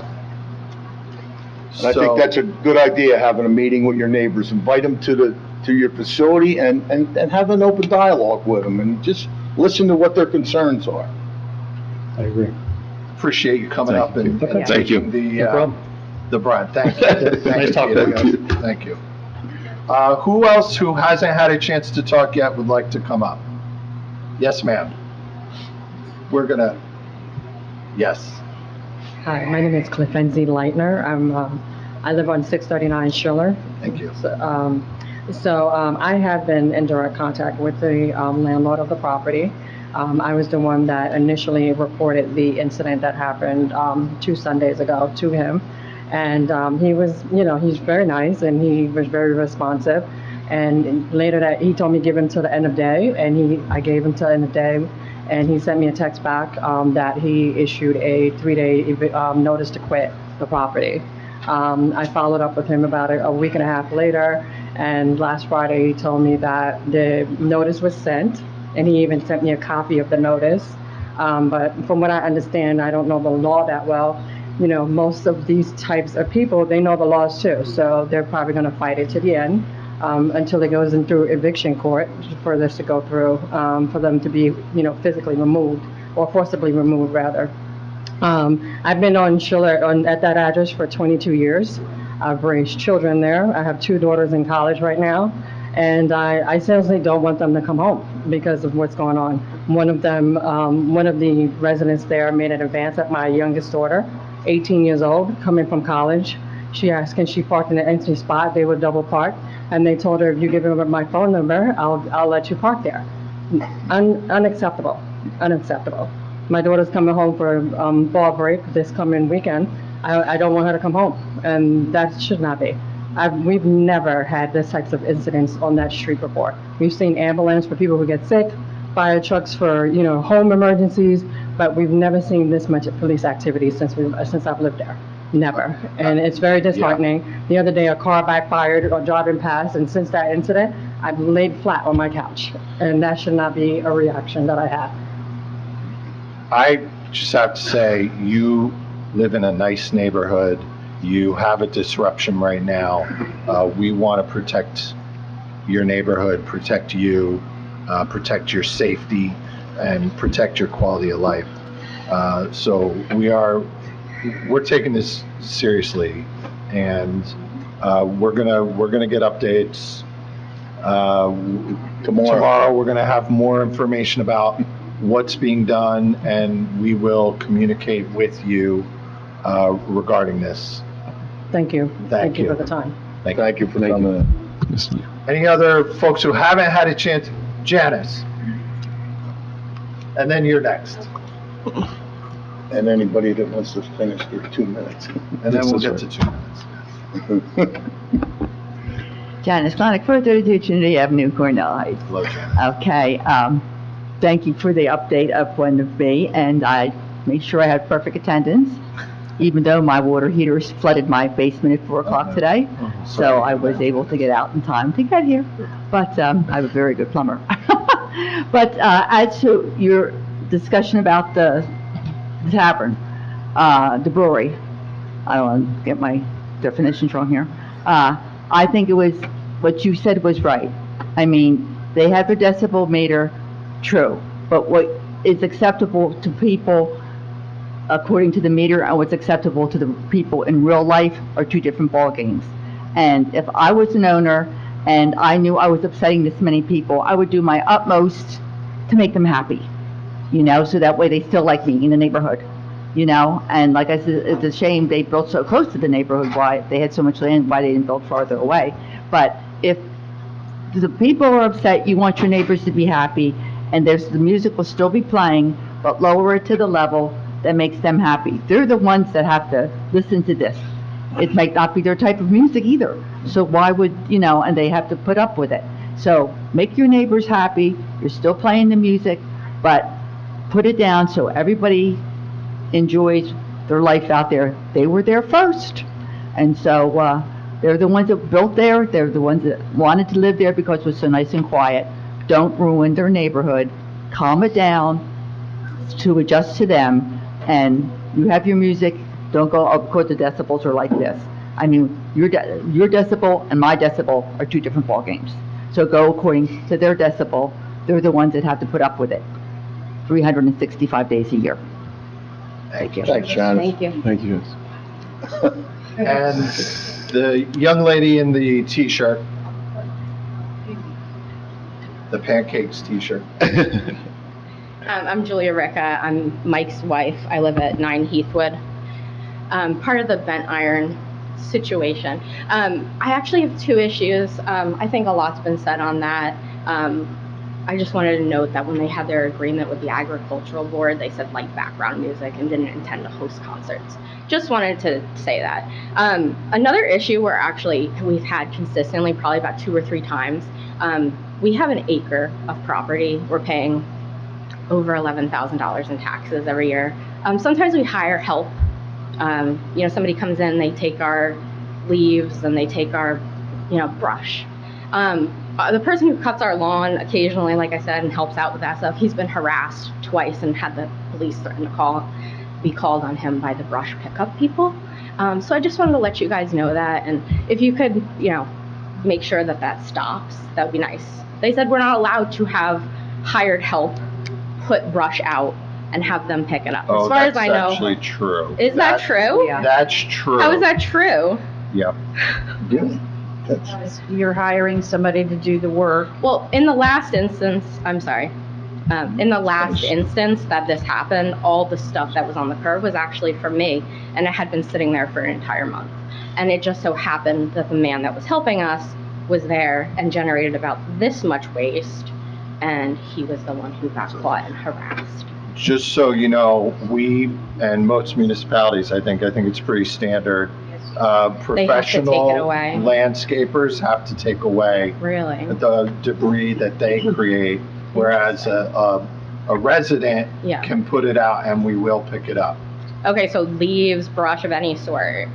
And I think that's a good idea, having a meeting with your neighbors. Invite them to your facility and have an open dialogue with them and just listen to what their concerns are. I agree. Appreciate you coming up and Thank you. The brunt. Thank you. Nice talking to you guys. Thank you. Who else who hasn't had a chance to talk yet would like to come up? Yes, ma'am. Yes. Hi, my name is Cliffenzie Leitner. I live on 639 Schiller. Thank you. I have been in direct contact with the landlord of the property. I was the one that initially reported the incident that happened 2 Sundays ago to him. And he was, he's very nice and he was very responsive. And later that he told me give him till the end of day, and I gave him till the end of day. And he sent me a text back that he issued a 3-day notice to quit the property. I followed up with him about a week and a half later, and last Friday he told me that the notice was sent, and he even sent me a copy of the notice. But from what I understand, I don't know the law that well. Most of these types of people, they know the laws too, so they're probably going to fight it to the end. Until it goes in through eviction court for this to go through, for them to be, physically removed or forcibly removed rather. I've been on Schiller at that address for 22 years. I've raised children there. I have 2 daughters in college right now, and I seriously don't want them to come home because of what's going on. One of the residents there made an advance at my youngest daughter, 18 years old, coming from college. She asked, can she park in an empty spot? They were double parked. And they told her, if you give her my phone number, I'll let you park there. Unacceptable. Unacceptable. My daughter's coming home for fall break this coming weekend. I don't want her to come home, and that should not be. We've never had this types of incidents on that street before. We've seen ambulance for people who get sick, fire trucks for home emergencies, but we've never seen this much police activity since I've lived there. Never. And it's very disheartening. Yeah. The other day, a car backfired or driving past, and since that incident, I've laid flat on my couch. And that should not be a reaction that I have. I just have to say, you live in a nice neighborhood. You have a disruption right now. We want to protect your neighborhood, protect you, protect your safety, and protect your quality of life. So we're taking this seriously, and we're gonna get updates. Tomorrow we're gonna have more information about what's being done, and we will communicate with you regarding this. Thank you. Thank you for the time. Thank you for coming in. Any other folks who haven't had a chance? Janice. And then you're next. And anybody that wants to finish their 2 minutes. And then we'll get to 2 minutes. Janice Klonick, 432 Trinity Avenue, Cornell Heights. Hello, Janice. Okay, thank you for the update of one of me, and I made sure I had perfect attendance, even though my water heaters flooded my basement at 4 o'clock today, so I was able to get out in time to get here, but I have a very good plumber. But as to your discussion about the tavern, the brewery, I don't want to get my definitions wrong here. I think what you said was right. I mean, they have their decibel meter, true, but what is acceptable to people according to the meter and what's acceptable to the people in real life are 2 different ball games. And if I was an owner and I knew I was upsetting this many people, I would do my utmost to make them happy, so that way they still like me in the neighborhood, and like I said, it's a shame they built so close to the neighborhood, why they had so much land, why they didn't build farther away. But if the people are upset, you want your neighbors to be happy, and the music will still be playing, but lower it to the level that makes them happy. They're the ones that have to listen to this. It might not be their type of music either, so why would, and they have to put up with it. So make your neighbors happy, you're still playing the music, but put it down so everybody enjoys their life out there. They were there first, and so they're the ones that built there, they're the ones that wanted to live there because it was so nice and quiet. Don't ruin their neighborhood, calm it down to adjust to them, and you have your music, don't go, oh, because the decibels are like this. I mean, your decibel and my decibel are 2 different ball games. So go according to their decibel. They're the ones that have to put up with it 365 days a year. Thank you. Thanks, Janice. Thank you. Thank you. And the young lady in the t-shirt, the pancakes t-shirt. I'm Julia Ricca. I'm Mike's wife. I live at 9 Heathwood. part of the bent iron situation. I actually have two issues. I think a lot's been said on that. I just wanted to note that when they had their agreement with the agricultural board, they said light background music and didn't intend to host concerts. Just wanted to say that. Another issue we've had consistently, probably about 2 or 3 times, we have an acre of property. We're paying over $11,000 in taxes every year. Sometimes we hire help. Somebody comes in, they take our leaves and they take our, brush. The person who cuts our lawn occasionally, like I said, and helps out with that stuff, he's been harassed twice and had the police threaten to be called on him by the brush pickup people. So I just wanted to let you guys know that, and if you could, make sure that stops, that would be nice. They said we're not allowed to have hired help put brush out and have them pick it up. As far as I know. That's actually true. Is that true? Yeah. That's true. How is that true? Yep. You're hiring somebody to do the work. Well, in the last instance, I'm sorry. In the last instance that this happened, all the stuff that was on the curb was actually from me, and it had been sitting there for an entire month. And it just so happened that the man that was helping us was there and generated about this much waste, and he was the one who got caught and harassed. Just so you know, we and most municipalities, I think it's pretty standard. Professional landscapers have to take away really the debris that they create, whereas a resident can put it out and we will pick it up. Okay, so leaves, brush of any sort.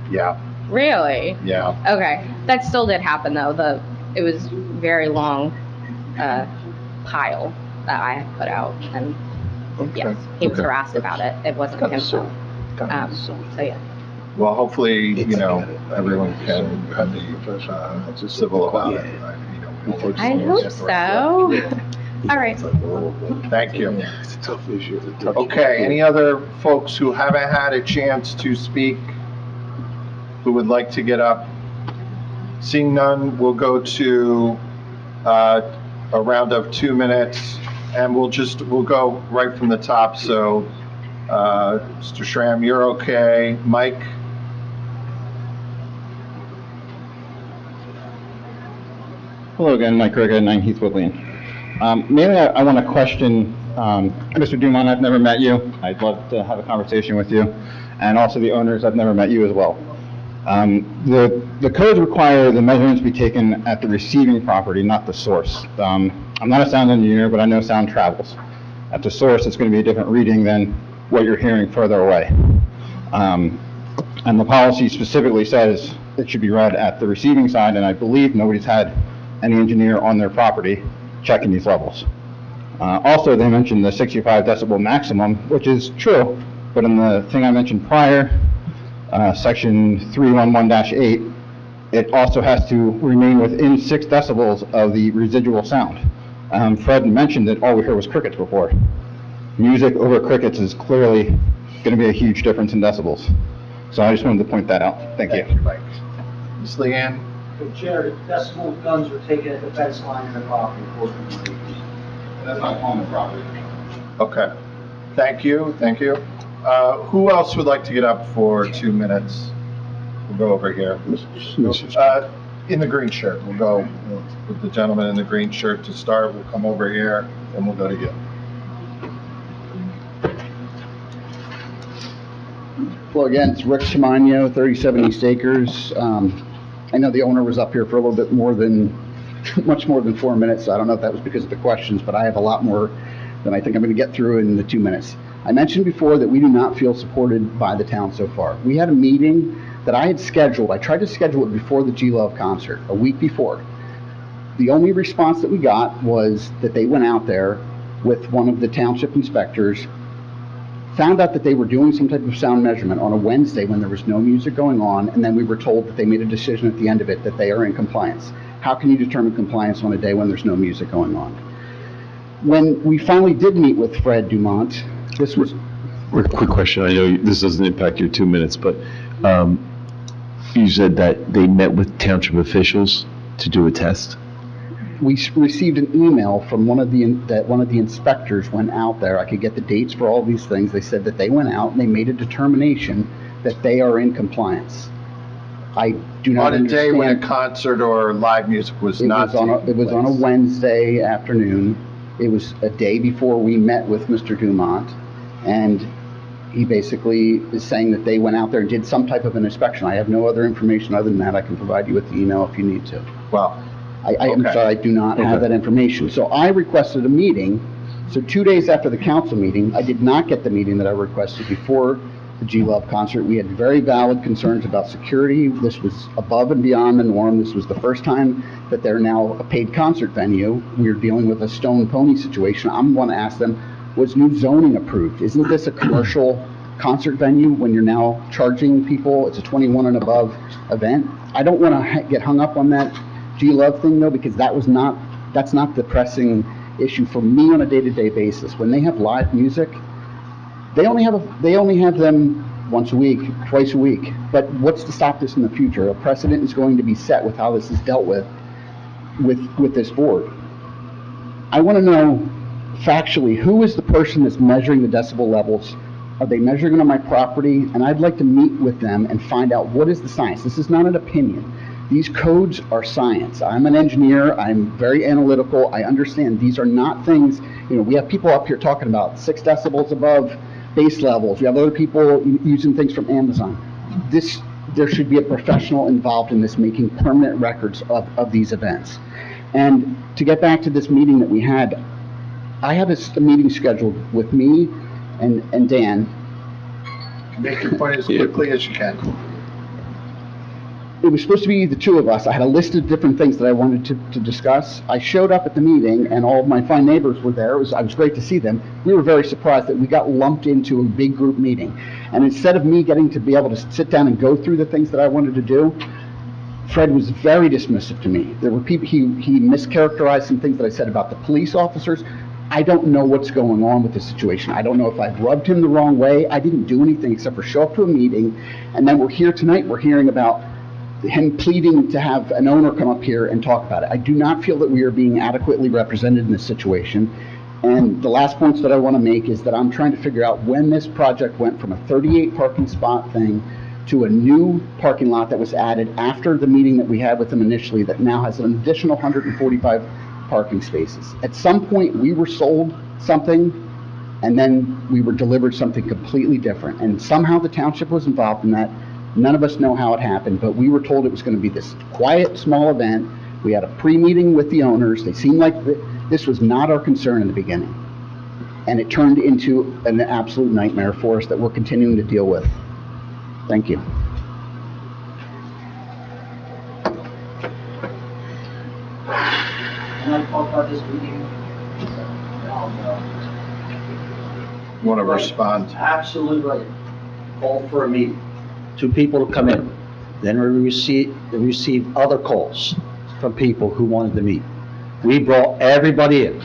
Yeah. Really? Yeah. Okay, that still did happen though. It was very long pile that I had put out, and yes, he was harassed about it. It wasn't him. So yeah. Well, hopefully, everyone can be civil about it. I hope so. All right. Thank you. It's a tough issue. Okay, any other folks who haven't had a chance to speak, who would like to get up? Seeing none, we'll go to a round of 2 minutes, and we'll go right from the top. So, Mr. Schramm, you're okay. Mike? Hello again, Mike Riga, 9 Heathwood Lane. Mainly, I want to question, Mr. Dumont, I've never met you. I'd love to have a conversation with you. And also the owners, I've never met you as well. The codes require the measurements be taken at the receiving property, not the source. I'm not a sound engineer, but I know sound travels. At the source, it's going to be a different reading than what you're hearing further away. And the policy specifically says it should be read at the receiving side, and I believe nobody's had any engineer on their property checking these levels. Also, they mentioned the 65 decibel maximum, which is true, but in the thing I mentioned prior, section 311-8, it also has to remain within 6 decibels of the residual sound. Fred mentioned that all we heard was crickets before. Music over crickets is clearly going to be a huge difference in decibels. So I just wanted to point that out. Thank you. Ms. Leanne? Chair, the decibel guns were taken at the fence line in the property. That's not on the property. Okay. Thank you. Who else would like to get up for 2 minutes? We'll go over here. In the green shirt. We'll go with the gentleman in the green shirt to start. We'll come over here, and we'll go to you. Well, again, it's Rick Shimano, 37 East Acres. I know the owner was up here for a little bit much more than 4 minutes. I don't know if that was because of the questions, but I have a lot more than I think I'm going to get through in the 2 minutes. I mentioned before that we do not feel supported by the town so far. We had a meeting that I had scheduled. I tried to schedule it before the G-Love concert, a week before. The only response that we got was that they went out there with one of the township inspectors, found out that they were doing some type of sound measurement on a Wednesday when there was no music going on, and then we were told that they made a decision at the end of it that they are in compliance. How can you determine compliance on a day when there's no music going on? When we finally did meet with Fred Dumont, this was... Quick question. I know this doesn't impact your 2 minutes, but you said that they met with township officials to do a test? We received an email from one of the inspectors went out there. I could get the dates for all these things. They said that they went out and they made a determination that they are in compliance. I do not On a day when a understand- concert or live music was It not it was on a Wednesday afternoon. It was a day before we met with Mr. Dumont, and he basically is saying that they went out there and did some type of an inspection. I have no other information other than that. I can provide you with the email if you need to. Well, I'm okay. sorry, I do not have Okay. that information. So I requested a meeting. So 2 days after the council meeting, I did not get the meeting that I requested before the G-Love concert. We had very valid concerns about security. This was above and beyond the norm. This was the first time that they're now a paid concert venue. We're dealing with a Stone Pony situation. I'm going to ask them, was new zoning approved? Isn't this a commercial concert venue when you're now charging people? It's a 21 and above event. I don't want to get hung up on that G-Love thing though, because that's not the pressing issue for me on a day-to-day basis. When they have live music, they only have them once a week, twice a week. But what's to stop this in the future? A precedent is going to be set with how this is dealt with this board. I want to know factually, who is the person that's measuring the decibel levels? Are they measuring it on my property? And I'd like to meet with them and find out what is the science. This is not an opinion. These codes are science. I'm an engineer. I'm very analytical. I understand these are not things, we have people up here talking about 6 decibels above base levels. We have other people using things from Amazon. There should be a professional involved in this, making permanent records of these events. And to get back to this meeting that we had, I have a meeting scheduled with me and Dan. Make your point as quickly as you can. It was supposed to be the two of us. I had a list of different things that I wanted to discuss. I showed up at the meeting, and all of my fine neighbors were there. I was great to see them. We were very surprised that we got lumped into a big group meeting. And instead of me getting to be able to sit down and go through the things that I wanted to do, Fred was very dismissive to me. There were people, he mischaracterized some things that I said about the police officers. I don't know what's going on with the situation. I don't know if I've rubbed him the wrong way. I didn't do anything except for show up to a meeting, and then we're here tonight, we're hearing about him pleading to have an owner come up here and talk about it. I do not feel that we are being adequately represented in this situation. And the last points that I want to make is that I'm trying to figure out when this project went from a 38 parking spot thing to a new parking lot that was added after the meeting that we had with them initially that now has an additional 145 parking spaces. At some point, we were sold something, and then we were delivered something completely different. And somehow the township was involved in that. None of us know how it happened, but we were told it was going to be this quiet, small event. We had a pre-meeting with the owners. They seemed like this was not our concern in the beginning. And it turned into an absolute nightmare for us that we're continuing to deal with. Thank you. Can I talk about this meeting? Want to respond? Absolutely. Call for a meeting. 2 people to come in. Then we received other calls from people who wanted to meet. We brought everybody in.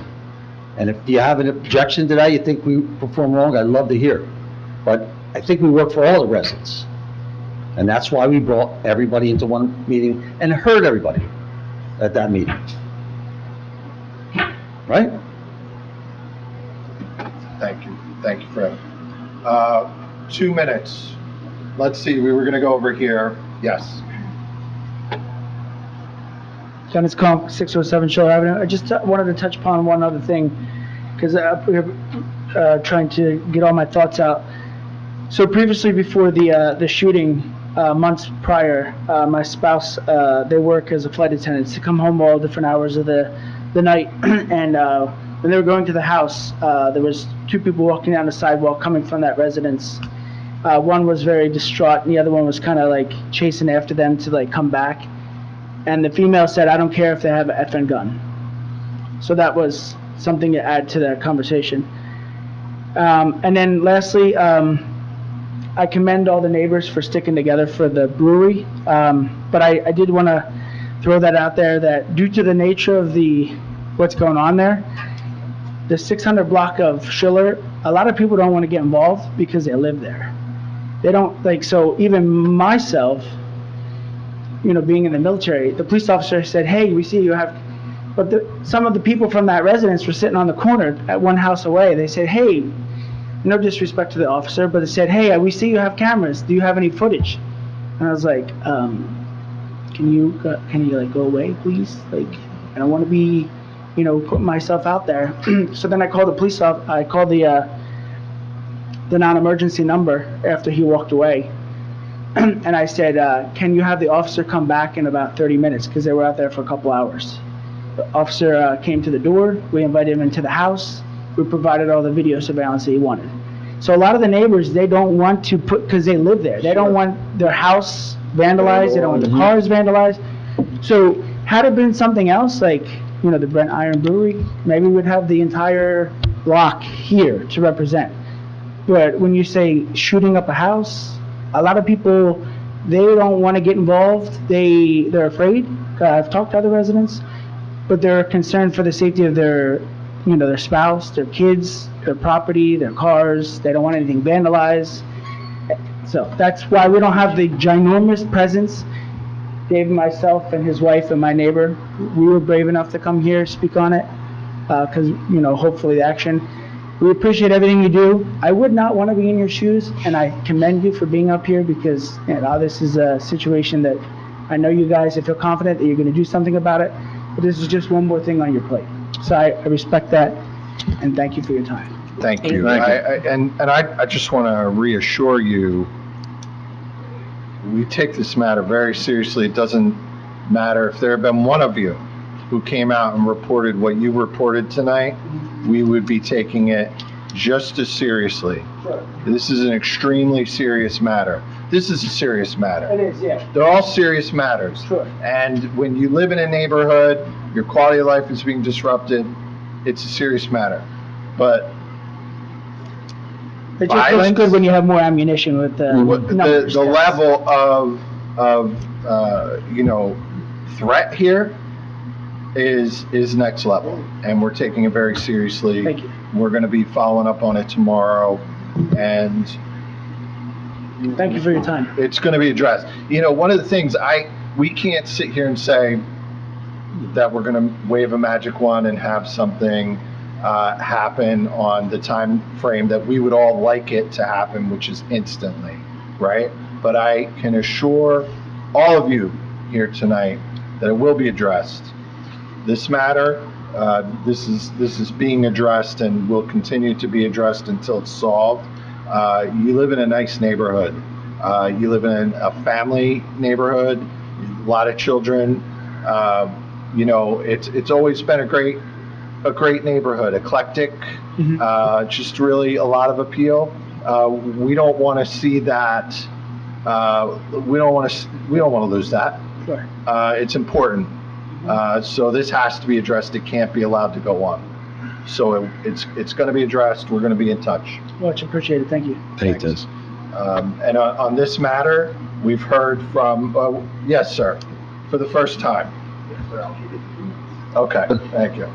And if you have an objection to that, you think we perform wrong, I'd love to hear. But I think we work for all the residents. And that's why we brought everybody into one meeting and heard everybody at that meeting. Right? Thank you. Thank you, Fred. 2 minutes. Let's see, we were going to go over here. Yes. Dennis Conk, 607 Shore Avenue. I just wanted to touch upon one other thing, because we're trying to get all my thoughts out. So previously, before the shooting, months prior, my spouse, they work as a flight attendants to come home all different hours of the night. And when they were going to the house, there was 2 people walking down the sidewalk coming from that residence. One was very distraught, and the other one was kind of like chasing after them to like come back. And the female said, "I don't care if they have an effing gun." So that was something to add to that conversation. And then lastly, I commend all the neighbors for sticking together for the brewery. But I did want to throw that out there that due to the nature of what's going on there, the 600 block of Schiller, a lot of people don't want to get involved because they live there. They don't so even myself, being in the military, the police officer said, "Hey, we see you have," but some of the people from that residence were sitting on the corner at one house away. They said, "Hey, no disrespect to the officer, but it said, hey, we see you have cameras. Do you have any footage? And I was like, can you like go away, please? Like, I don't want to be, putting myself out there. So then I called the police off. I called the non-emergency number after he walked away. And I said, can you have the officer come back in about 30 minutes? Because they were out there for a couple hours. The officer came to the door. We invited him into the house. We provided all the video surveillance that he wanted. So a lot of the neighbors, they don't want to because they live there. They don't want their house vandalized. They don't want their cars vandalized. So had it been something else, like, the Brent Iron Brewery, maybe we'd have the entire block here to represent. But when you say shooting up a house, a lot of people, they don't want to get involved. They're afraid. I've talked to other residents, but they're concerned for the safety of their spouse, their kids, their property, their cars. They don't want anything vandalized. So that's why we don't have the ginormous presence. Dave, myself, and his wife and my neighbor, we were brave enough to come here, speak on it, because, hopefully the action. We appreciate everything you do. I would not want to be in your shoes, and I commend you for being up here because this is a situation that I know you guys, I feel confident that you're going to do something about it, but this is just one more thing on your plate. So I respect that, and thank you for your time. Thank you. I just want to reassure you, we take this matter very seriously. It doesn't matter if there had been one of you who came out and reported what you reported tonight, we would be taking it just as seriously. Sure. This is an extremely serious matter. This is a serious matter. It is, yeah. They're all serious matters. Sure. And when you live in a neighborhood, your quality of life is being disrupted, it's a serious matter. But it just looks good when you have more ammunition with the numbers. The level of threat here is next level, and we're taking it very seriously. Thank you. We're going to be following up on it tomorrow, and thank you for your time. It's going to be addressed. One of the things we can't sit here and say that we're going to wave a magic wand and have something happen on the time frame that we would all like it to happen, which is instantly, right? But I can assure all of you here tonight that it will be addressed. This matter, this is being addressed and will continue to be addressed until it's solved. You live in a nice neighborhood. You live in a family neighborhood, a lot of children. It's always been a great neighborhood, eclectic, just really a lot of appeal. We don't want to see that. We don't want to lose that. Sure. It's important. So this has to be addressed. It can't be allowed to go on. So it's going to be addressed. We're going to be in touch. Much appreciated. Thank you. Thanks. And on this matter, we've heard from, yes, sir, for the first time. Okay, thank you.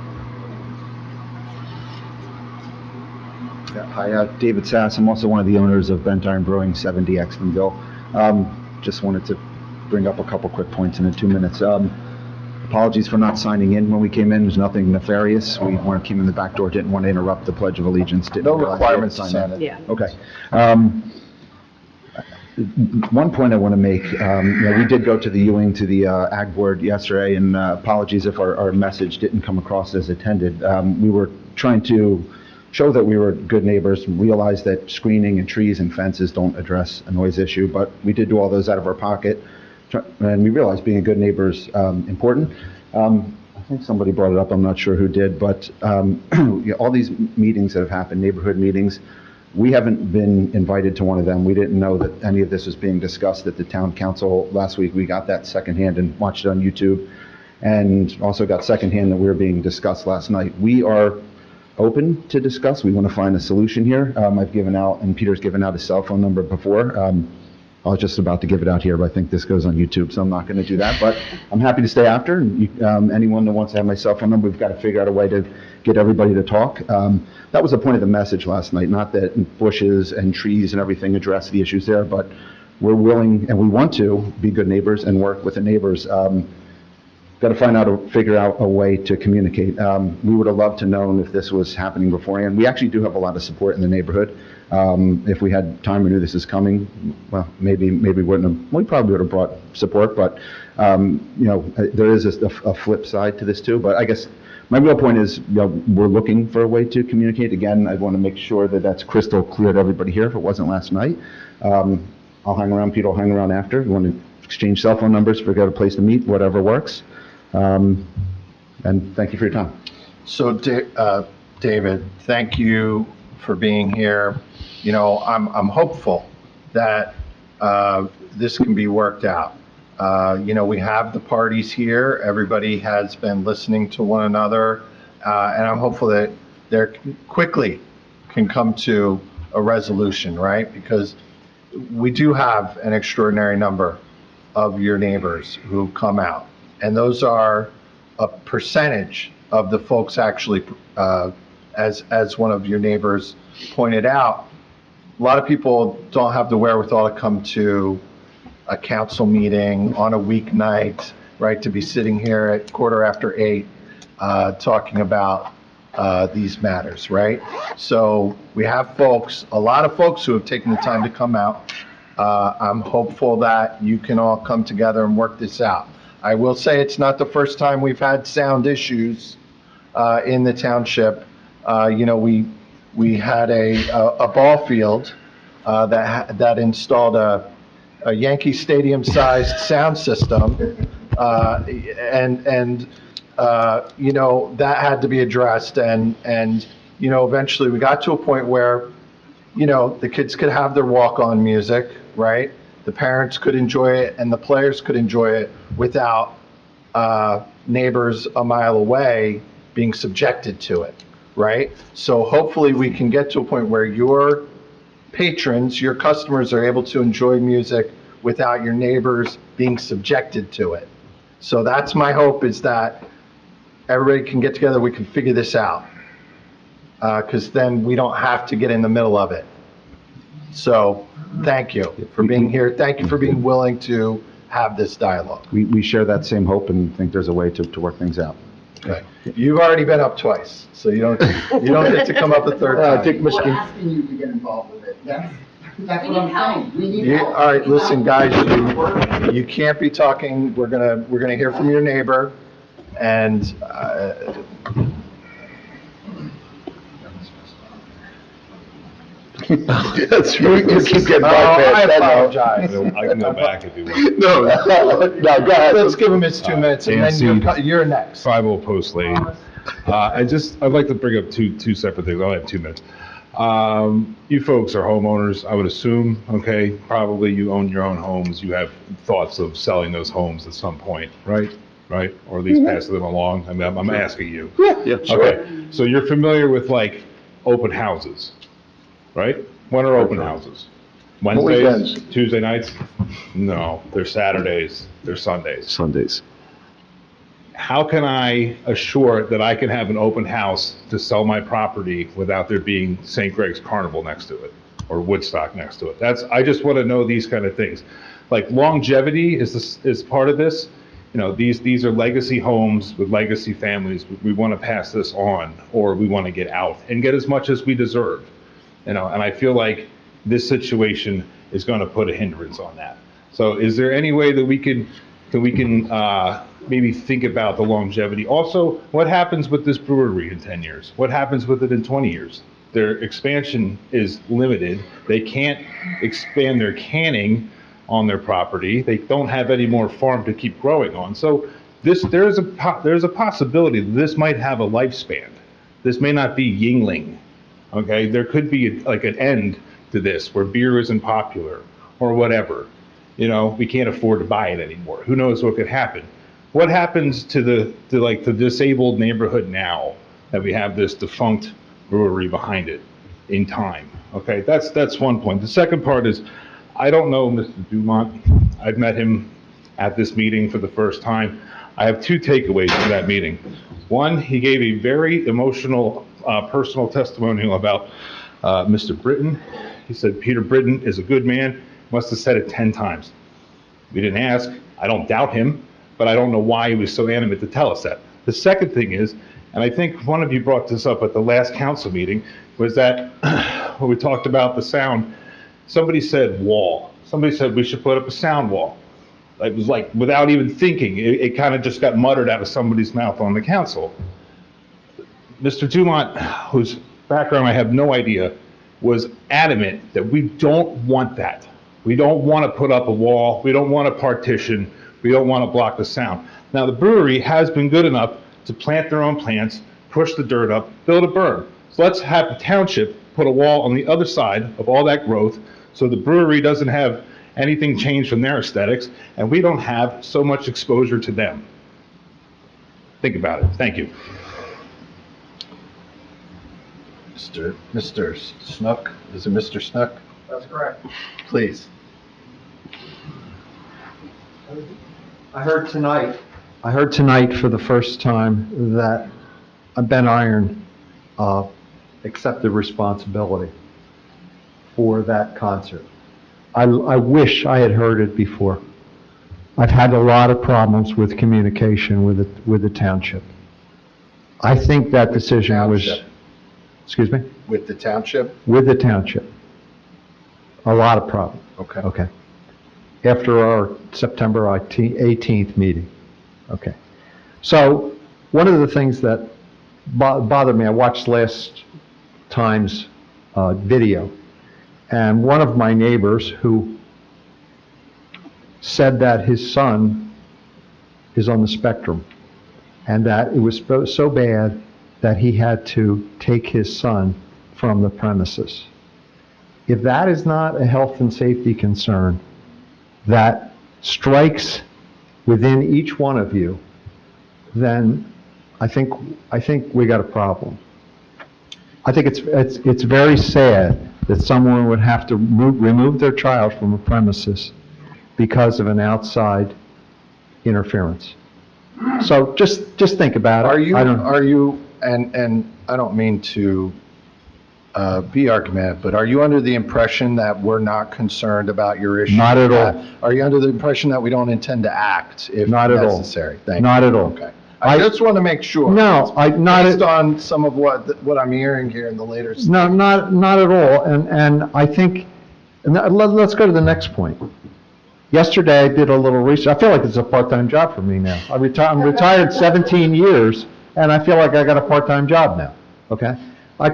Yeah, hi, David Sass. I'm also one of the owners of Bent Iron Brewing, 70 Extonville. Just wanted to bring up a couple quick points in 2 minutes. Apologies for not signing in when we came in. There's nothing nefarious. We came in the back door, didn't want to interrupt the Pledge of Allegiance. No requirement to sign in. Yeah. Okay. One point I want to make, we did go to the Ewing, to the Ag Board yesterday, and apologies if our message didn't come across as intended. We were trying to show that we were good neighbors and realize that screening and trees and fences don't address a noise issue, but we did do all those out of our pocket, and we realized being a good neighbor is important. I think somebody brought it up, I'm not sure who did, but all these meetings that have happened, neighborhood meetings, we haven't been invited to one of them. We didn't know that any of this was being discussed at the town council last week. We got that secondhand and watched it on YouTube, and also got secondhand that we were being discussed last night. We are open to discuss. We want to find a solution here. I've given out, and Peter's given out his cell phone number before. I was just about to give it out here, but I think this goes on YouTube, so I'm not going to do that. But I'm happy to stay after. And anyone that wants to have my cell phone number, we've got to figure out a way to get everybody to talk. That was the point of the message last night, not that bushes and trees and everything address the issues there, but we're willing and we want to be good neighbors and work with the neighbors. got to figure out a way to communicate. We would have loved to known if this was happening beforehand. We actually do have a lot of support in the neighborhood. If we had time and knew this is coming, well, maybe we probably would have brought support, but, there is a flip side to this too. But I guess my real point is, we're looking for a way to communicate. Again, I want to make sure that that's crystal clear to everybody here if it wasn't last night. I'll hang around, Pete will hang around after. You want to exchange cell phone numbers, figure out a place to meet, whatever works. And thank you for your time. So, David, thank you for being here. I'm hopeful that this can be worked out. We have the parties here. Everybody has been listening to one another, and I'm hopeful that there quickly can come to a resolution, right? Because we do have an extraordinary number of your neighbors who come out, and those are a percentage of the folks actually, as one of your neighbors pointed out, a lot of people don't have the wherewithal to come to a council meeting on a weeknight, right, to be sitting here at 8:15, talking about these matters, right? So we have a lot of folks who have taken the time to come out. I'm hopeful that you can all come together and work this out. I will say it's not the first time we've had sound issues in the township. We had a ball field that installed a Yankee Stadium-sized sound system, and that had to be addressed. And eventually we got to a point where the kids could have their walk-on music, right? The parents could enjoy it, and the players could enjoy it without neighbors a mile away being subjected to it, right? So hopefully we can get to a point where your patrons, your customers are able to enjoy music without your neighbors being subjected to it. So that's my hope, is that everybody can get together, we can figure this out, because then we don't have to get in the middle of it. So thank you for being here. Thank you for being willing to have this dialogue. We share that same hope and think there's a way to work things out. Okay. You've already been up twice, so you don't get to come up a third time. I think Mr. We're asking you to get involved with it. That's what I'm saying. We need help. All right, listen, guys, you can't be talking. We're gonna hear from your neighbor, and That's right. You keep getting I bypassed. apologize. I can go back if you want. No, go ahead. Let's give him his 2 minutes, and then you're next. 50 Post Lane. I'd like to bring up two separate things. I only have 2 minutes. You folks are homeowners, I would assume, okay? Probably you own your own homes. You have thoughts of selling those homes at some point, right? Right? Or at least passing them along. I mean, I'm asking you. Yeah, sure. Okay, so you're familiar with like open houses, right? When are open houses? Wednesdays? Weekends. Tuesday nights? No, they're Saturdays, they're Sundays. Sundays. How can I assure that I can have an open house to sell my property without there being St. Greg's Carnival next to it or Woodstock next to it? I just want to know these kind of things. Like longevity is part of this. These are legacy homes with legacy families. We want to pass this on, or we want to get out and get as much as we deserve. And I feel like this situation is going to put a hindrance on that. So is there any way that we can maybe think about the longevity? Also, what happens with this brewery in 10 years? What happens with it in 20 years? Their expansion is limited. They can't expand their canning on their property. They don't have any more farm to keep growing on. So there's a possibility that this might have a lifespan. This may not be Yingling. Okay, there could be like an end to this where beer isn't popular or whatever. We can't afford to buy it anymore. Who knows what could happen? What happens to the disabled neighborhood now that we have this defunct brewery behind it in time? Okay, that's one point. The second part is, I don't know Mr. Dumont. I've met him at this meeting for the first time. I have 2 takeaways from that meeting. One, he gave a very emotional, personal testimonial about Mr. Britton. He said Peter Britton is a good man. Must have said it 10 times. We didn't ask. I don't doubt him, but I don't know why he was so animate to tell us that. The second thing is, and I think one of you brought this up at the last council meeting, was that when we talked about the sound, somebody said wall. Somebody said we should put up a sound wall. It was like, without even thinking, it kind of just got muttered out of somebody's mouth on the council. Mr. Dumont, whose background I have no idea, was adamant that we don't want that. We don't want to put up a wall. We don't want to partition. We don't want to block the sound. Now, the brewery has been good enough to plant their own plants, push the dirt up, build a berm. So let's have the township put a wall on the other side of all that growth so the brewery doesn't have anything change from their aesthetics, and we don't have so much exposure to them. Think about it. Thank you. Mr. Snook, is it Mr. Snook? That's correct. Please. I heard tonight for the first time that Ben Iron accepted responsibility for that concert. I wish I had heard it before. I've had a lot of problems with communication with the township. I think that decision was, excuse me? With the township? With the township. A lot of problems. Okay. Okay. After our September 18th meeting. Okay. So one of the things that bothered me, I watched last time's video, and one of my neighbors who said that his son is on the spectrum and that it was so bad that he had to take his son from the premises. If that is not a health and safety concern that strikes within each one of you, then I think we got a problem. I think it's very sad that someone would have to remove their child from a premises because of an outside interference. So just think about it. Are you, and I don't mean to be argumentative, but are you under the impression that we're not concerned about your issue? Not at all. Are you under the impression that we don't intend to act if Not at all. necessary? Thank Not you. at all. Okay. I just want to make sure. No, Based on some of what I'm hearing here in the later. No, not at all. And I think, let's go to the next point. Yesterday, I did a little research. I feel like it's a part-time job for me now. I'm retired 17 years, and I feel like I got a part-time job now, okay? I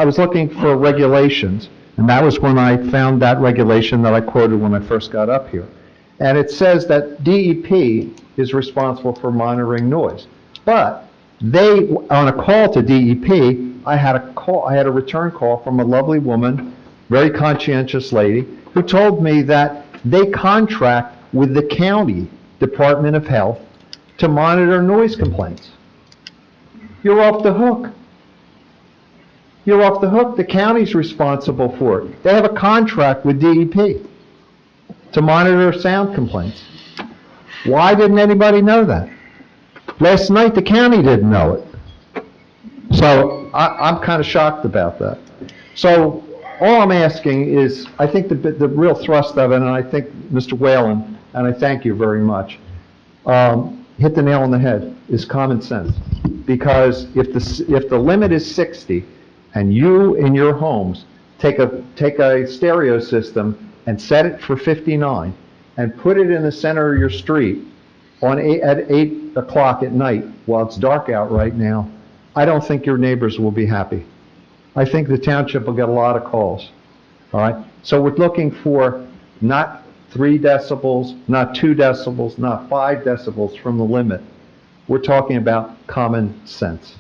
was looking for regulations, and that was when I found that regulation that I quoted when I first got up here. And it says that DEP is responsible for monitoring noise. But on a call to DEP, I had a return call from a lovely woman, very conscientious lady, who told me that they contract with the county Department of Health to monitor noise complaints. You're off the hook. You're off the hook. The county's responsible for it. They have a contract with DEP to monitor sound complaints. Why didn't anybody know that? Last night, the county didn't know it. So I'm kind of shocked about that. So all I'm asking is, I think the real thrust of it, and I think Mr. Whalen, and I thank you very much, hit the nail on the head, is common sense. Because if the limit is 60, and you in your homes take a stereo system and set it for 59, and put it in the center of your street at 8 o'clock at night while it's dark out right now, I don't think your neighbors will be happy. I think the township will get a lot of calls, all right? So we're looking for not 3 decibels, not 2 decibels, not 5 decibels from the limit. We're talking about common sense.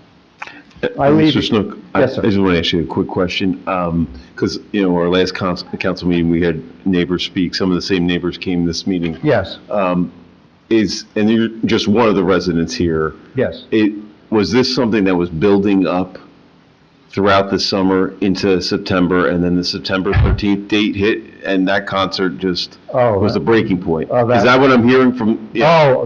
Mr. Snook, Yes, sir. I just want to ask you a quick question, because, our last council meeting, we had neighbors speak. Some of the same neighbors came this meeting. Yes. And you're just one of the residents here. Yes. Was this something that was building up throughout the summer into September, and then the September 13th date hit, and that concert just was the breaking point? Is that what I'm hearing from? Yeah. Oh,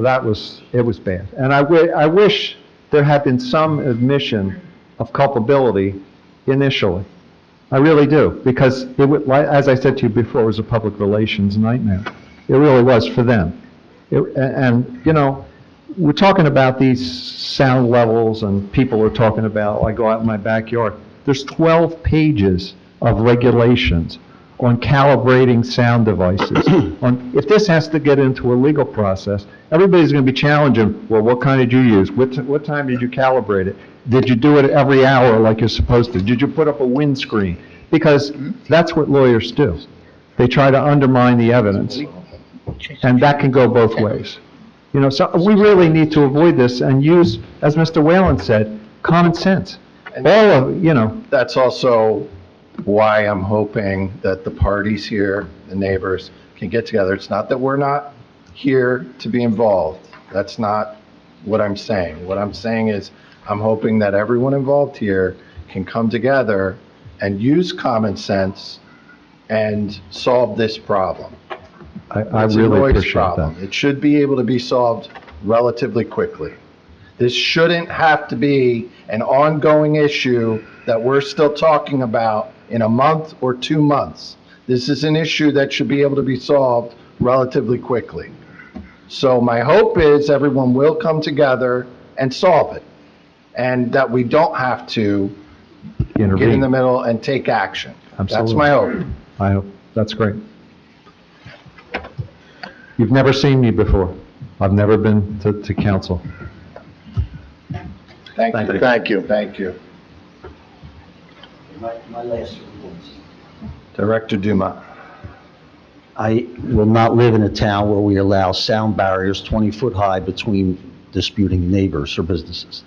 it was bad. And I wish there had been some admission of culpability initially. I really do, because as I said to you before, it was a public relations nightmare. It really was for them. And, you know, we're talking about these sound levels, and people are talking about, I go out in my backyard, there's 12 pages of regulations on calibrating sound devices. If this has to get into a legal process, everybody's going to be challenging, well, what kind did you use? What time did you calibrate it? Did you do it every hour like you're supposed to? Did you put up a windscreen? Because that's what lawyers do. They try to undermine the evidence, and that can go both ways. You know, so we really need to avoid this and use, as Mr. Whalen said, common sense. All of, you know. That's also why I'm hoping that the parties here, the neighbors, can get together. It's not that we're not here to be involved. That's not what I'm saying. What I'm saying is I'm hoping that everyone involved here can come together and use common sense and solve this problem. I It's a really noise appreciate problem. that. It should be able to be solved relatively quickly. This shouldn't have to be an ongoing issue that we're still talking about in a month or 2 months. This is an issue that should be able to be solved relatively quickly. So my hope is everyone will come together and solve it, and that we don't have to get in Intervene. the middle and take action. That's Absolutely. my hope. I hope, that's great. You've never seen me before. I've never been to council. Thank you. Thank you. Thank you. My last report. Director Dumas. I will not live in a town where we allow sound barriers 20-foot high between disputing neighbors or businesses.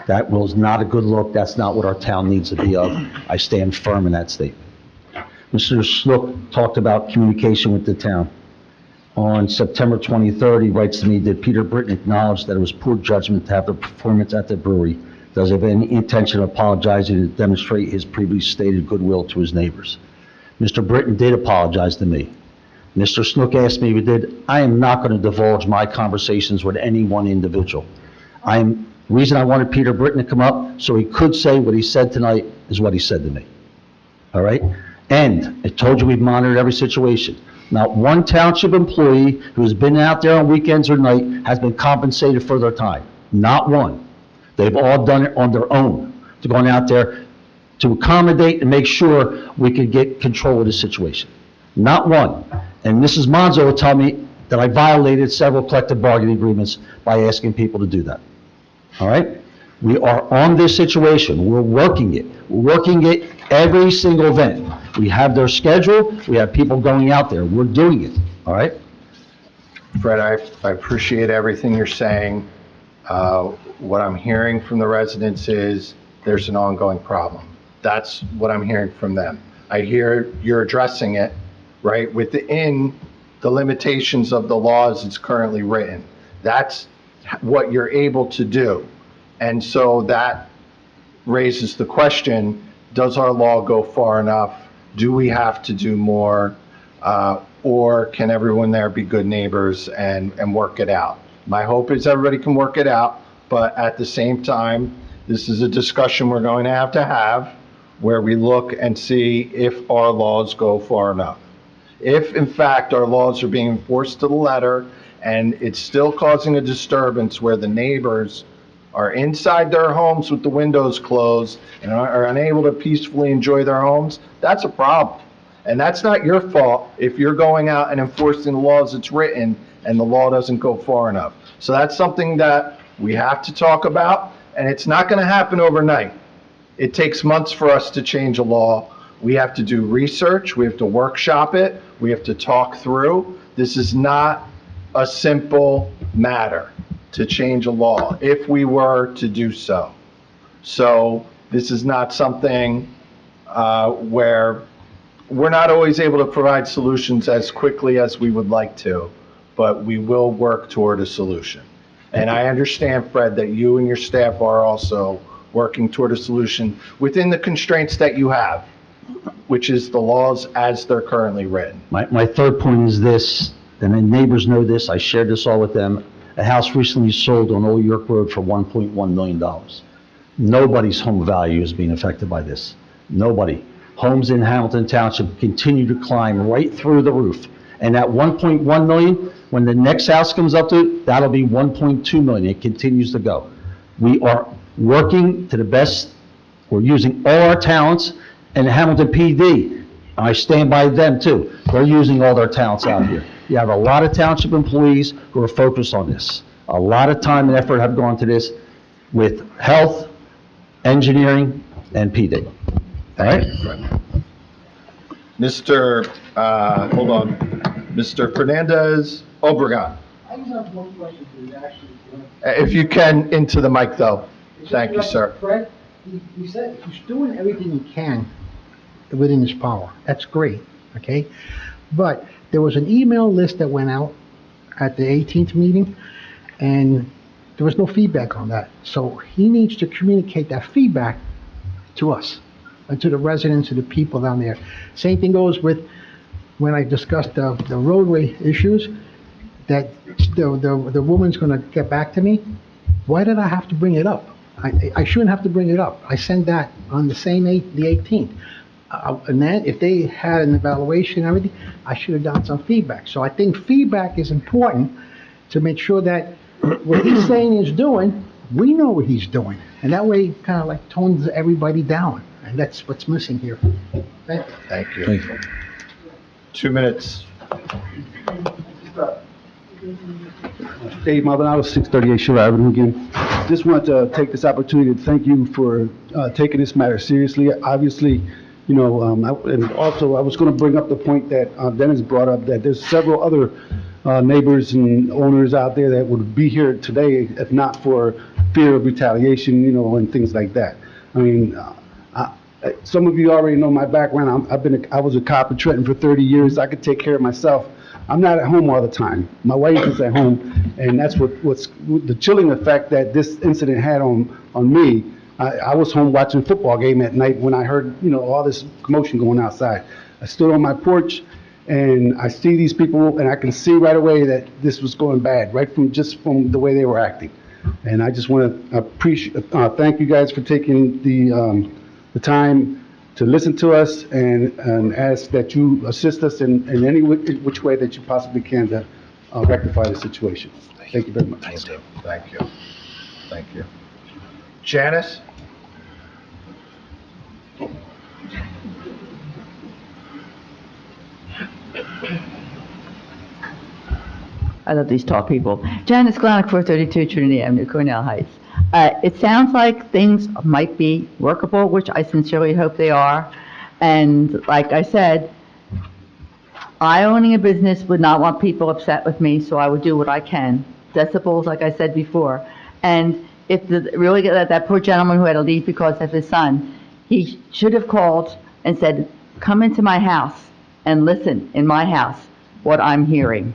That was not a good look. That's not what our town needs to be of. I stand firm in that statement. Mr. Snook talked about communication with the town. On September 23rd, he writes to me, did Peter Britton acknowledge that it was poor judgment to have the performance at the brewery? Does he have any intention of apologizing to demonstrate his previously stated goodwill to his neighbors? Mr. Britton did apologize to me. Mr. Snook asked me if he did. I am not going to divulge my conversations with any one individual. The reason I wanted Peter Britton to come up so he could say what he said tonight is what he said to me. All right? And I told you we've monitored every situation. Not one township employee who has been out there on weekends or night has been compensated for their time. Not one. They've all done it on their own, to going out there to accommodate and make sure we could get control of the situation. Not one. And Mrs. Monzo will tell me that I violated several collective bargaining agreements by asking people to do that. All right? We are on this situation. We're working it. We're working it every single event. We have their schedule. We have people going out there. We're doing it. All right? Fred, I appreciate everything you're saying. What I'm hearing from the residents is there's an ongoing problem. That's what I'm hearing from them. I hear you're addressing it, right, within the limitations of the laws it's currently written. That's what you're able to do. And so that raises the question, does our law go far enough? Do we have to do more? Or can everyone there be good neighbors and work it out? My hope is everybody can work it out, but at the same time, this is a discussion we're going to have where we look and see if our laws go far enough. If, in fact, our laws are being enforced to the letter and it's still causing a disturbance where the neighbors are inside their homes with the windows closed and are unable to peacefully enjoy their homes, that's a problem. And that's not your fault if you're going out and enforcing the laws it's written and the law doesn't go far enough. So that's something that we have to talk about, and it's not going to happen overnight. It takes months for us to change a law. We have to do research, we have to workshop it, we have to talk through. This is not a simple matter to change a law if we were to do so. So this is not something where we're not always able to provide solutions as quickly as we would like to, but we will work toward a solution. And I understand, Fred, that you and your staff are also working toward a solution within the constraints that you have, which is the laws as they're currently written. My third point is this, and the neighbors know this, I shared this all with them. A house recently sold on Old York Road for $1.1 million. Nobody's home value is being affected by this. Nobody. Homes in Hamilton Township continue to climb right through the roof. And that 1.1 million, when the next house comes up to it, that'll be 1.2 million. It continues to go. We are working to the best. We're using all our talents, and Hamilton PD, I stand by them too. They're using all their talents out here. You have a lot of township employees who are focused on this. A lot of time and effort have gone to this with health, engineering, and PD. All right? Mr., hold on, Mr. Fernandez Obregon. I just have one question for you, actually. If you can, into the mic, though. Thank you, sir. Fred, he said he's doing everything he can within his power. That's great, okay? But there was an email list that went out at the 18th meeting, and there was no feedback on that. So he needs to communicate that feedback to us, and to the residents and the people down there. Same thing goes with when I discussed the roadway issues, that the woman's gonna get back to me. Why did I have to bring it up? I shouldn't have to bring it up. I sent that on the 18th. And then if they had an evaluation and everything, I should have done some feedback. So I think feedback is important to make sure that what he's saying he's doing, we know what he's doing. And that way, kind of like tones everybody down. And that's what's missing here. Okay? Thank you. 2 minutes. Dave Maldonado, 638 Sugar Avenue again. Just want to take this opportunity to thank you for taking this matter seriously. Obviously, you know, and also I was going to bring up the point that Dennis brought up, that there's several other neighbors and owners out there that would be here today if not for fear of retaliation, you know, and things like that. I mean, some of you already know my background. I was a cop in Trenton for 30 years. I could take care of myself. I'm not at home all the time. My wife is at home, and that's what's the chilling effect that this incident had on me. I was home watching a football game at night when I heard, you know, all this commotion going outside. I stood on my porch, and I see these people, and I can see right away that this was going bad, right from the way they were acting. And I just want to thank you guys for taking the time to listen to us and ask that you assist us in any which way that you possibly can to rectify the situation. Thank you very much. Thank you. Thank you. Thank you. Janice? I love these tall people. Janice Glonick, 432 Trinity Avenue, Cornell Heights. It sounds like things might be workable, which I sincerely hope they are. And like I said, I owning a business would not want people upset with me, so I would do what I can. Decibels, like I said before. And if really that poor gentleman who had to leave because of his son, he should have called and said, come into my house and listen in my house what I'm hearing.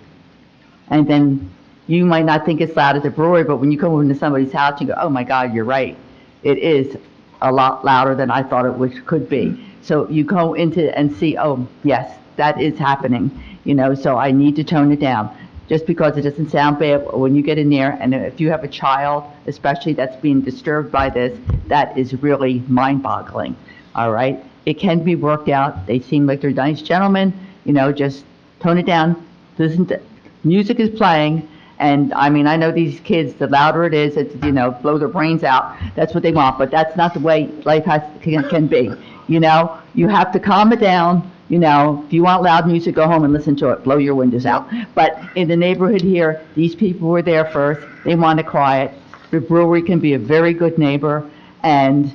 And then you might not think it's loud at the brewery, but when you come into somebody's house, you go, oh my God, you're right. It is a lot louder than I thought it could be. So you go into and see, oh, yes, that is happening, you know, so I need to tone it down. Just because it doesn't sound bad when you get in there, and if you have a child, especially that's being disturbed by this, that is really mind-boggling, all right? It can be worked out. They seem like they're nice gentlemen, you know, just tone it down. Music is playing, and I mean, I know these kids, the louder it is, it's, you know, blow their brains out. That's what they want, but that's not the way life can be. You know, you have to calm it down. You know, if you want loud music, go home and listen to it. Blow your windows out. But in the neighborhood here, these people were there first. They want it quiet. The brewery can be a very good neighbor, and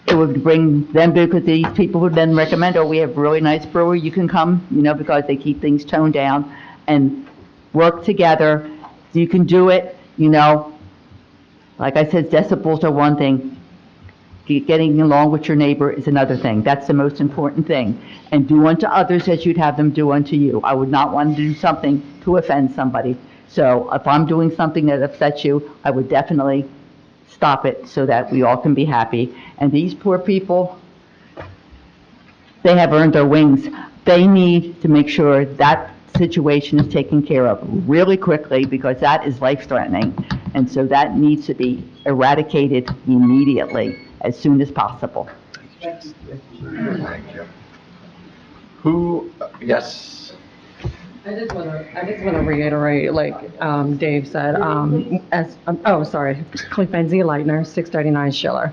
it would bring them, because these people would then recommend, oh, we have a really nice brewery, you can come, you know, because they keep things toned down and work together. You can do it, you know. Like I said, decibels are one thing. Getting along with your neighbor is another thing. That's the most important thing. And do unto others as you'd have them do unto you. I would not want to do something to offend somebody. So if I'm doing something that upsets you, I would definitely stop it so that we all can be happy. And these poor people, they have earned their wings. They need to make sure that situation is taken care of really quickly, because that is life-threatening. And so that needs to be eradicated immediately, as soon as possible. Thank you. Who, yes. I just want to reiterate, like Dave said, Cliff Van Leitner, 639 Schiller.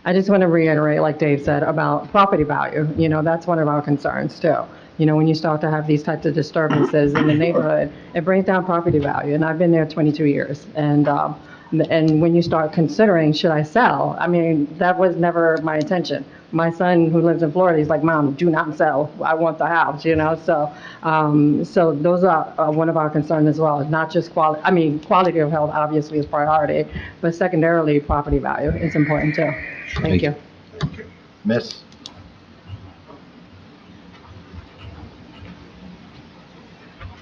I just want to reiterate, like Dave said, about property value. You know, that's one of our concerns too. You know, when you start to have these types of disturbances in the neighborhood, it brings down property value. And I've been there 22 years. And when you start considering, should I sell? I mean, that was never my intention. My son, who lives in Florida, he's like, Mom, do not sell. I want the house, you know? So those are one of our concerns as well. Not just quality. I mean, quality of health obviously is priority, but secondarily, property value is important too. Thank you. Miss?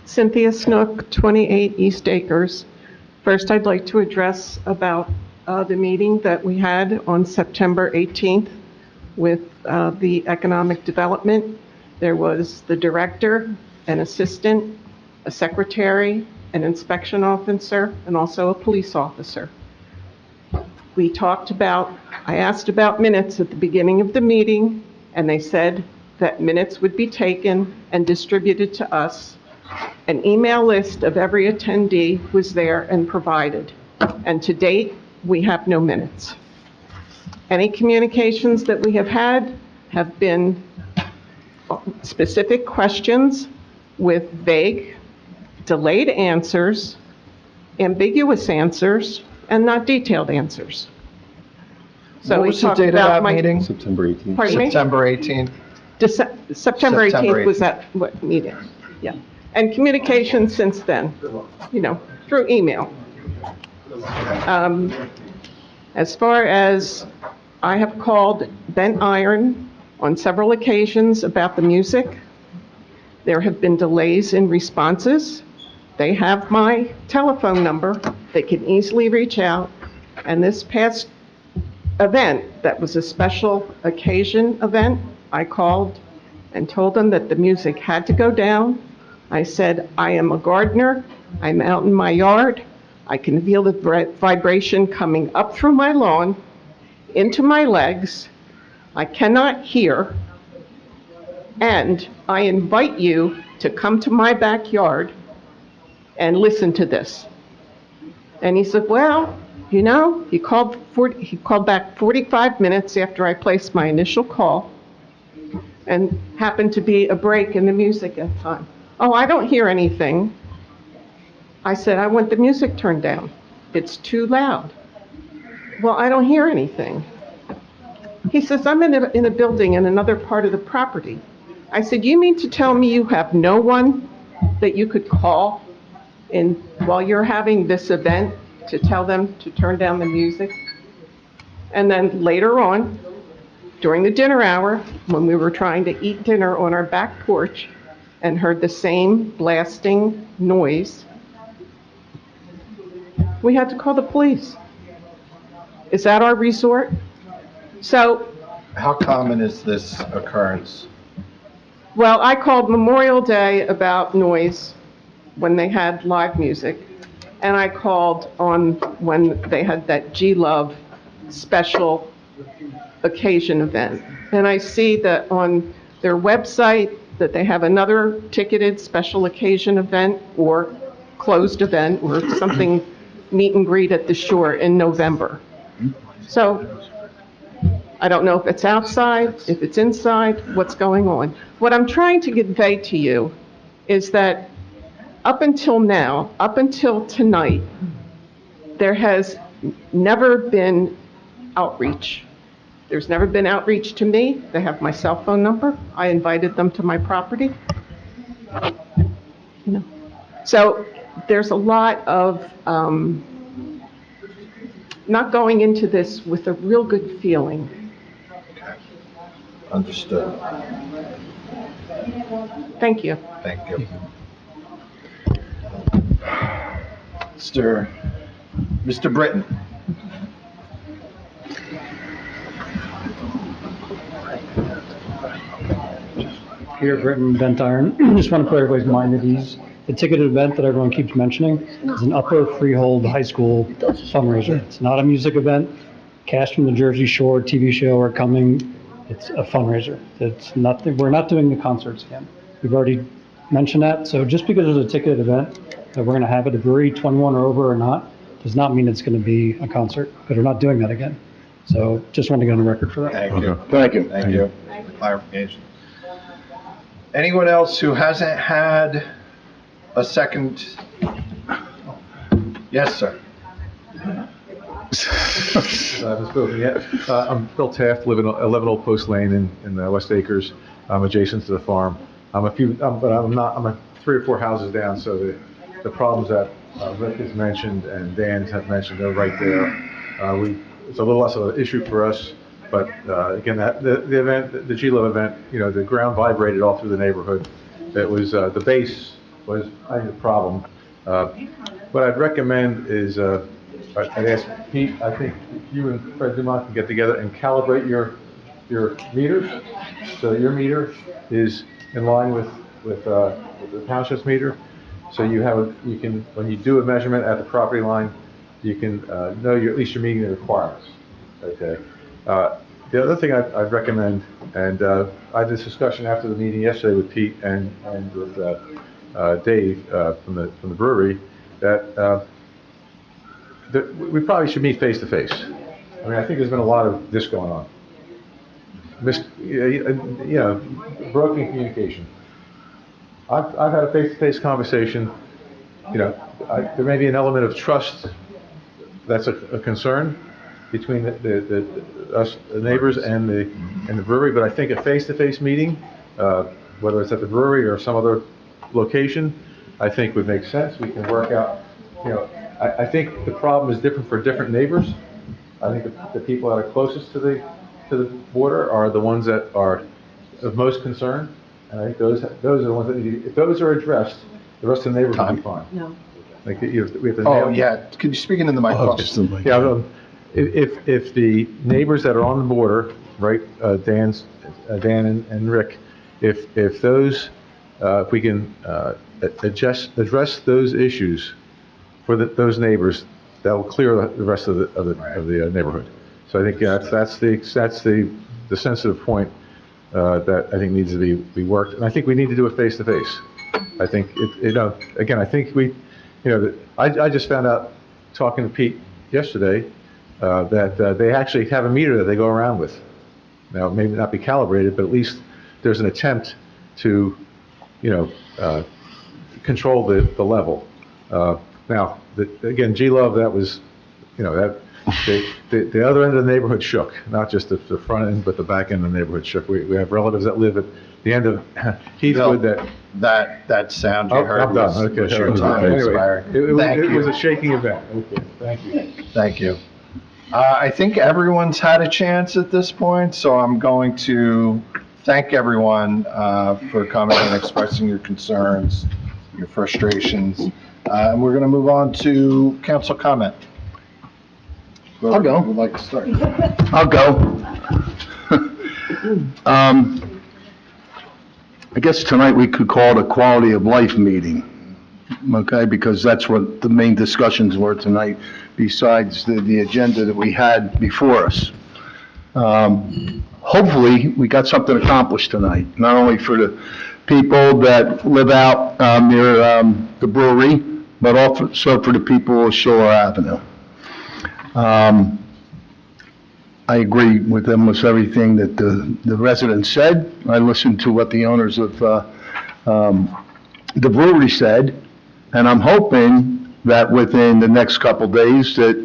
Cynthia Snook, 28 East Acres. First, I'd like to address about the meeting that we had on September 18th with the Economic Development. There was the director, an assistant, a secretary, an inspection officer, and also a police officer. We talked about, I asked about minutes at the beginning of the meeting, and they said that minutes would be taken and distributed to us. An email list of every attendee was there and provided. And to date, we have no minutes. Any communications that we have had have been specific questions with vague, delayed answers, ambiguous answers, and not detailed answers. So What we was the talked date of about that meeting? September 18th. Pardon me? September 18th. September 18th September was that what meeting? Yeah. And communication since then, you know, through email. As far as I have called Bent Iron on several occasions about the music. There have been delays in responses. They have my telephone number. They can easily reach out. And this past event, that was a special occasion event, I called and told them that the music had to go down. I said, I am a gardener. I'm out in my yard. I can feel the vibration coming up through my lawn, into my legs. I cannot hear. And I invite you to come to my backyard and listen to this. And he said, well, you know, he called back 45 minutes after I placed my initial call, and happened to be a break in the music at the time. Oh, I don't hear anything. I said, I want the music turned down. It's too loud. Well, I don't hear anything. He says, I'm in a building in another part of the property. I said, you mean to tell me you have no one that you could call while you're having this event to tell them to turn down the music? And then later on, during the dinner hour, when we were trying to eat dinner on our back porch and heard the same blasting noise, we had to call the police. Is that our resort? So, How common is this occurrence? well, I called Memorial Day about noise when they had live music, and I called on when they had that G-Love special occasion event. And I see that on their website that they have another ticketed special occasion event or closed event or something, meet and greet at the shore in November. So I don't know if it's outside, if it's inside, what's going on. What I'm trying to convey to you is that up until now, up until tonight, there has never been outreach. There's never been outreach to me. They have my cell phone number. I invited them to my property. You know. So there's a lot of not going into this with a real good feeling. Understood. Thank you. Thank you. Mr. Britton. Peter Britton, Bent Iron. Just want to put everybody's mind at ease. The ticketed event that everyone keeps mentioning is an Upper Freehold High School fundraiser. It's not a music event. Cast from the Jersey Shore TV show are coming. It's a fundraiser. It's nothing. We're not doing the concerts again. We've already mention that. So just because there's a ticketed event that we're going to have at the brewery, 21 or over or not, does not mean it's going to be a concert, because we're not doing that again. So just want to get on the record for that. Thank you. Thank you. Thank you. Clarification. Anyone else who hasn't had a second? Yes, sir. I haven't spoken yet. I'm Bill Taft, live in 11 Old Post Lane in West Acres. I'm adjacent to the farm. I'm 3 or 4 houses down, so the problems that Rick has mentioned and Dan has mentioned are right there. It's a little less of an issue for us, but again, the event, the G-Love event, the ground vibrated all through the neighborhood. It was the base was I think the problem. What I'd recommend is I'd ask Pete. I think you and Fred Dumont can get together and calibrate your meters, so your meter is in line with the township's meter. So you can, when you do a measurement at the property line, you can know at least you're meeting the requirements. Okay. The other thing I'd recommend, and I had this discussion after the meeting yesterday with Pete and with Dave from the brewery, that we probably should meet face to face. I mean, I think there's been a lot of this going on. Broken communication. I've had a face-to-face conversation. There may be an element of trust that's a concern between us, the neighbors, and the brewery. But I think a face-to-face meeting, whether it's at the brewery or some other location, I think would make sense. We can work out. I think the problem is different for different neighbors. I think the people that are closest to the border are the ones that are of most concern. And I think those are the ones that need to, if those are addressed, the rest of the neighborhood will be fine. No. Like we have to Oh, yeah. Could you speak into the microphone? Yeah. If the neighbors that are on the border, right, Dan and Rick, if we can address those issues for those neighbors, that will clear the rest of the neighborhood. So I think that's the sensitive point that I think needs to be worked, and I think we need to do it face to face. I think again, I think I just found out talking to Pete yesterday that they actually have a meter that they go around with. Now, it may not be calibrated, but at least there's an attempt to control the level. Now, again, G-Love, that was, the other end of the neighborhood shook, not just the front end, but the back end of the neighborhood shook. We have relatives that live at the end of Heathwood that sound you heard I'm done. Okay. was your time Anyway, expiring. it was a shaking event. Okay, thank you. Thank you. I think everyone's had a chance at this point, so I'm going to thank everyone for coming and expressing your concerns, your frustrations. And we're going to move on to council comment. I'll go. Would like to start? I'll go. I guess tonight we could call it a quality of life meeting, okay? Because that's what the main discussions were tonight, besides the agenda that we had before us. Hopefully, we got something accomplished tonight, not only for the people that live out near the brewery, but also for the people of Shore Avenue. I agree with almost everything that the residents said. I listened to what the owners of the brewery said, and I'm hoping that within the next couple days that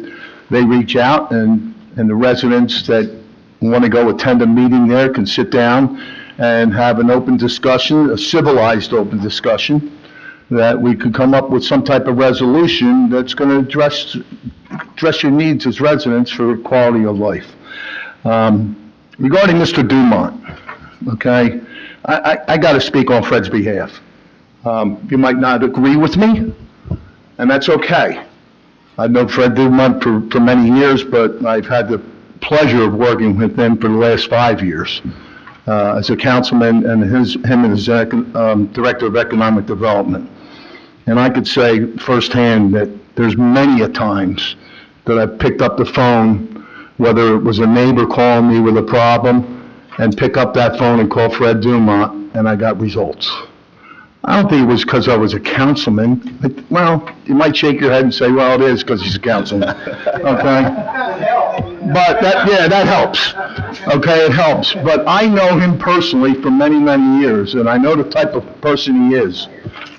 they reach out and the residents that want to go attend a meeting there can sit down and have an open discussion, a civilized open discussion, that we could come up with some type of resolution that's going to address your needs as residents for quality of life. Regarding Mr. Dumont, okay, I got to speak on Fred's behalf. You might not agree with me, and that's okay. I've known Fred Dumont for many years, but I've had the pleasure of working with him for the last 5 years as a councilman and him as Director of Economic Development. And I could say firsthand that there's many a times that I've picked up the phone, whether it was a neighbor calling me with a problem, and pick up that phone and call Fred Dumont, and I got results. I don't think it was because I was a councilman. Well, you might shake your head and say, well, it is because he's a councilman, okay? But that helps, okay, it helps. But I know him personally for many, many years, and I know the type of person he is.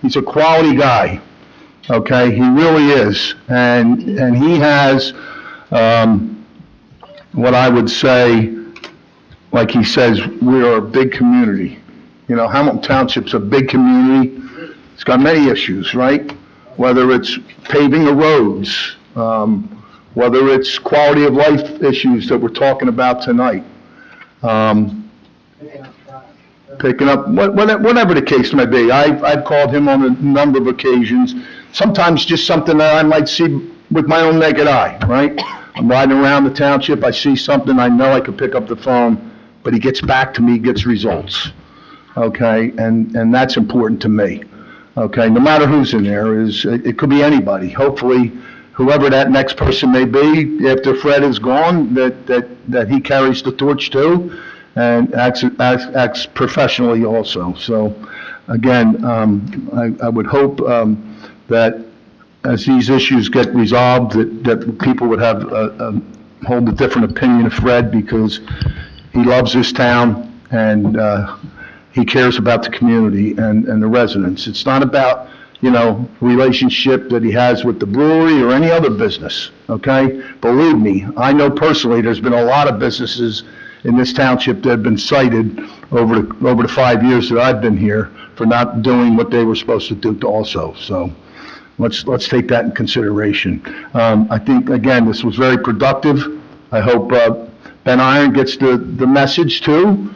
He's a quality guy, okay? He really is. And he has, what I would say, like he says, we are a big community. You know, Hamilton Township's a big community. It's got many issues, right? Whether it's paving the roads, whether it's quality of life issues that we're talking about tonight, picking up, whatever the case may be. I've called him on a number of occasions, sometimes just something that I might see with my own naked eye, right? I'm riding around the township, I see something, I know I could pick up the phone, but he gets back to me, gets results. Okay, and that's important to me. Okay, no matter who's in there, it could be anybody. Hopefully, whoever that next person may be, after Fred is gone, that he carries the torch too, and acts professionally also. So, again, I would hope that as these issues get resolved, that people would have hold a different opinion of Fred, because he loves this town and he cares about the community and the residents. It's not about, relationship that he has with the brewery or any other business, okay? Believe me, I know personally there's been a lot of businesses in this township that have been cited over the 5 years that I've been here for not doing what they were supposed to do also. So let's take that in consideration. I think, again, this was very productive. I hope Ben Iron gets the message too,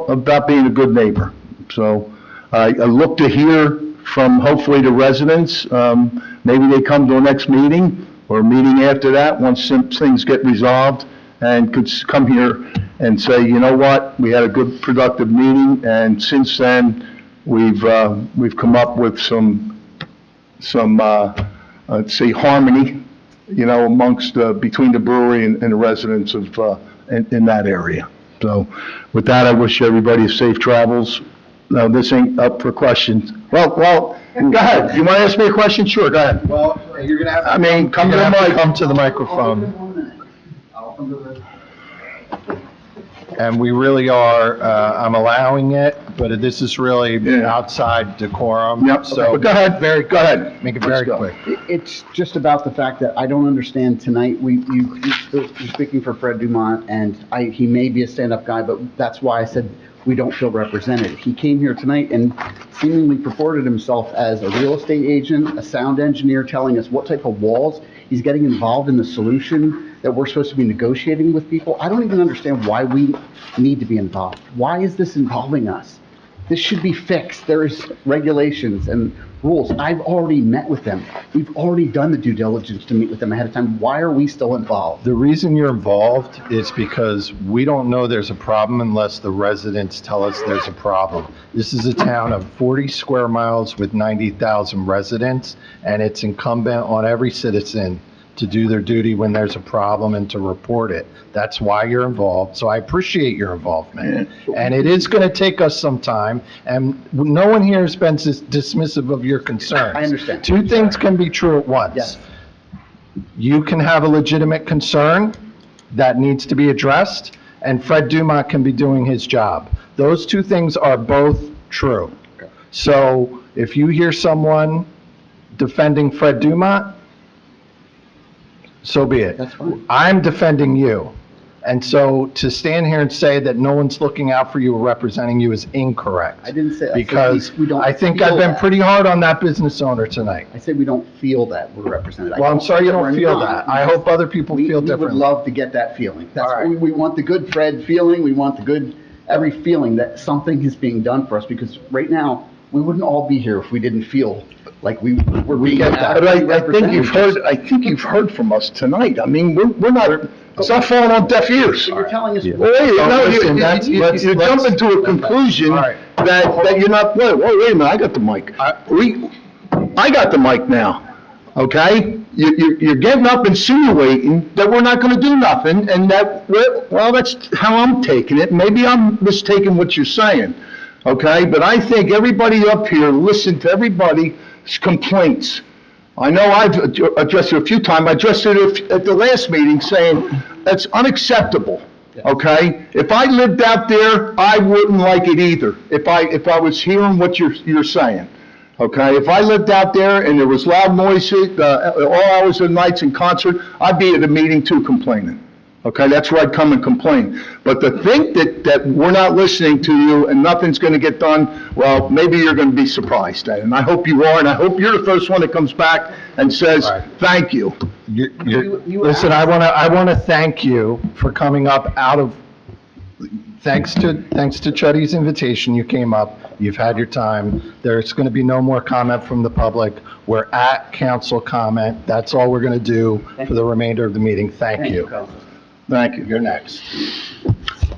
about being a good neighbor. So I look to hear from hopefully the residents. Maybe they come to a next meeting or a meeting after that once things get resolved, and could come here and say, you know what, we had a good productive meeting, and since then we've come up with some let's say harmony, amongst between the brewery and the residents of in that area. So with that, I wish everybody safe travels. No, this ain't up for questions. Well, go ahead. You want to ask me a question? Sure, go ahead. Well, you're going to have to... come to the mic. Come to the microphone. And we really are, I'm allowing it, but this is really outside decorum. Yep, So go ahead. Go ahead. Make it very quick. It's just about the fact that I don't understand tonight, you're speaking for Fred Dumont, and he may be a stand-up guy, but that's why I said we don't feel represented. He came here tonight and seemingly purported himself as a real estate agent, a sound engineer, telling us what type of walls. He's getting involved in the solution that we're supposed to be negotiating with people. I don't even understand why we need to be involved. Why is this involving us? This should be fixed. There's regulations and rules. I've already met with them. We've already done the due diligence to meet with them ahead of time. Why are we still involved? The reason you're involved is because we don't know there's a problem unless the residents tell us there's a problem. This is a town of 40 square miles with 90,000 residents, and it's incumbent on every citizen to do their duty when there's a problem and to report it. That's why you're involved, so I appreciate your involvement. And it is gonna take us some time, and no one here has been dismissive of your concerns. I understand. Two things can be true at once. Yes. You can have a legitimate concern that needs to be addressed, and Fred Dumont can be doing his job. Those two things are both true. So if you hear someone defending Fred Dumont, so be it. That's fine. I'm defending you. And so to stand here and say that no one's looking out for you or representing you is incorrect. I didn't say that. Because we don't I think feel I've been that. pretty hard on that business owner tonight. I said we don't feel that we're represented. Well, I'm sorry you don't We're feel not. that. I hope other people feel We would differently. love to get that feeling. That's All right. we want the good Fred feeling. We want the good, every feeling that something is being done for us, because right now, we wouldn't all be here if we didn't feel like we were being But I think you've heard from us tonight. I mean, we're not, it's not falling on deaf ears. You're telling us. Well, you're jumping to a conclusion that you're not, wait a minute, I got the mic. I got the mic now, okay? You're getting up insinuating that we're not gonna do nothing, and that, well, that's how I'm taking it. Maybe I'm mistaking what you're saying, okay? But I think everybody up here listened to everybody's complaints. I know I've addressed it a few times. I addressed it at the last meeting saying that's unacceptable, okay? If I lived out there, I wouldn't like it either, if I was hearing what you're saying, okay? If I lived out there and there was loud noises, all hours of nights and concert, I'd be at a meeting too complaining. Okay, that's where I'd come and complain. But to think that we're not listening to you and nothing's going to get done, well, maybe you're going to be surprised. And I hope you are, and I hope you're the first one that comes back and says, thank you. Listen, I want to thank you for coming up thanks to Chuddy's invitation, you came up, you've had your time. There's going to be no more comment from the public. We're at council comment. That's all we're going to do for the remainder of the meeting. Thank you. Thank you. You're next.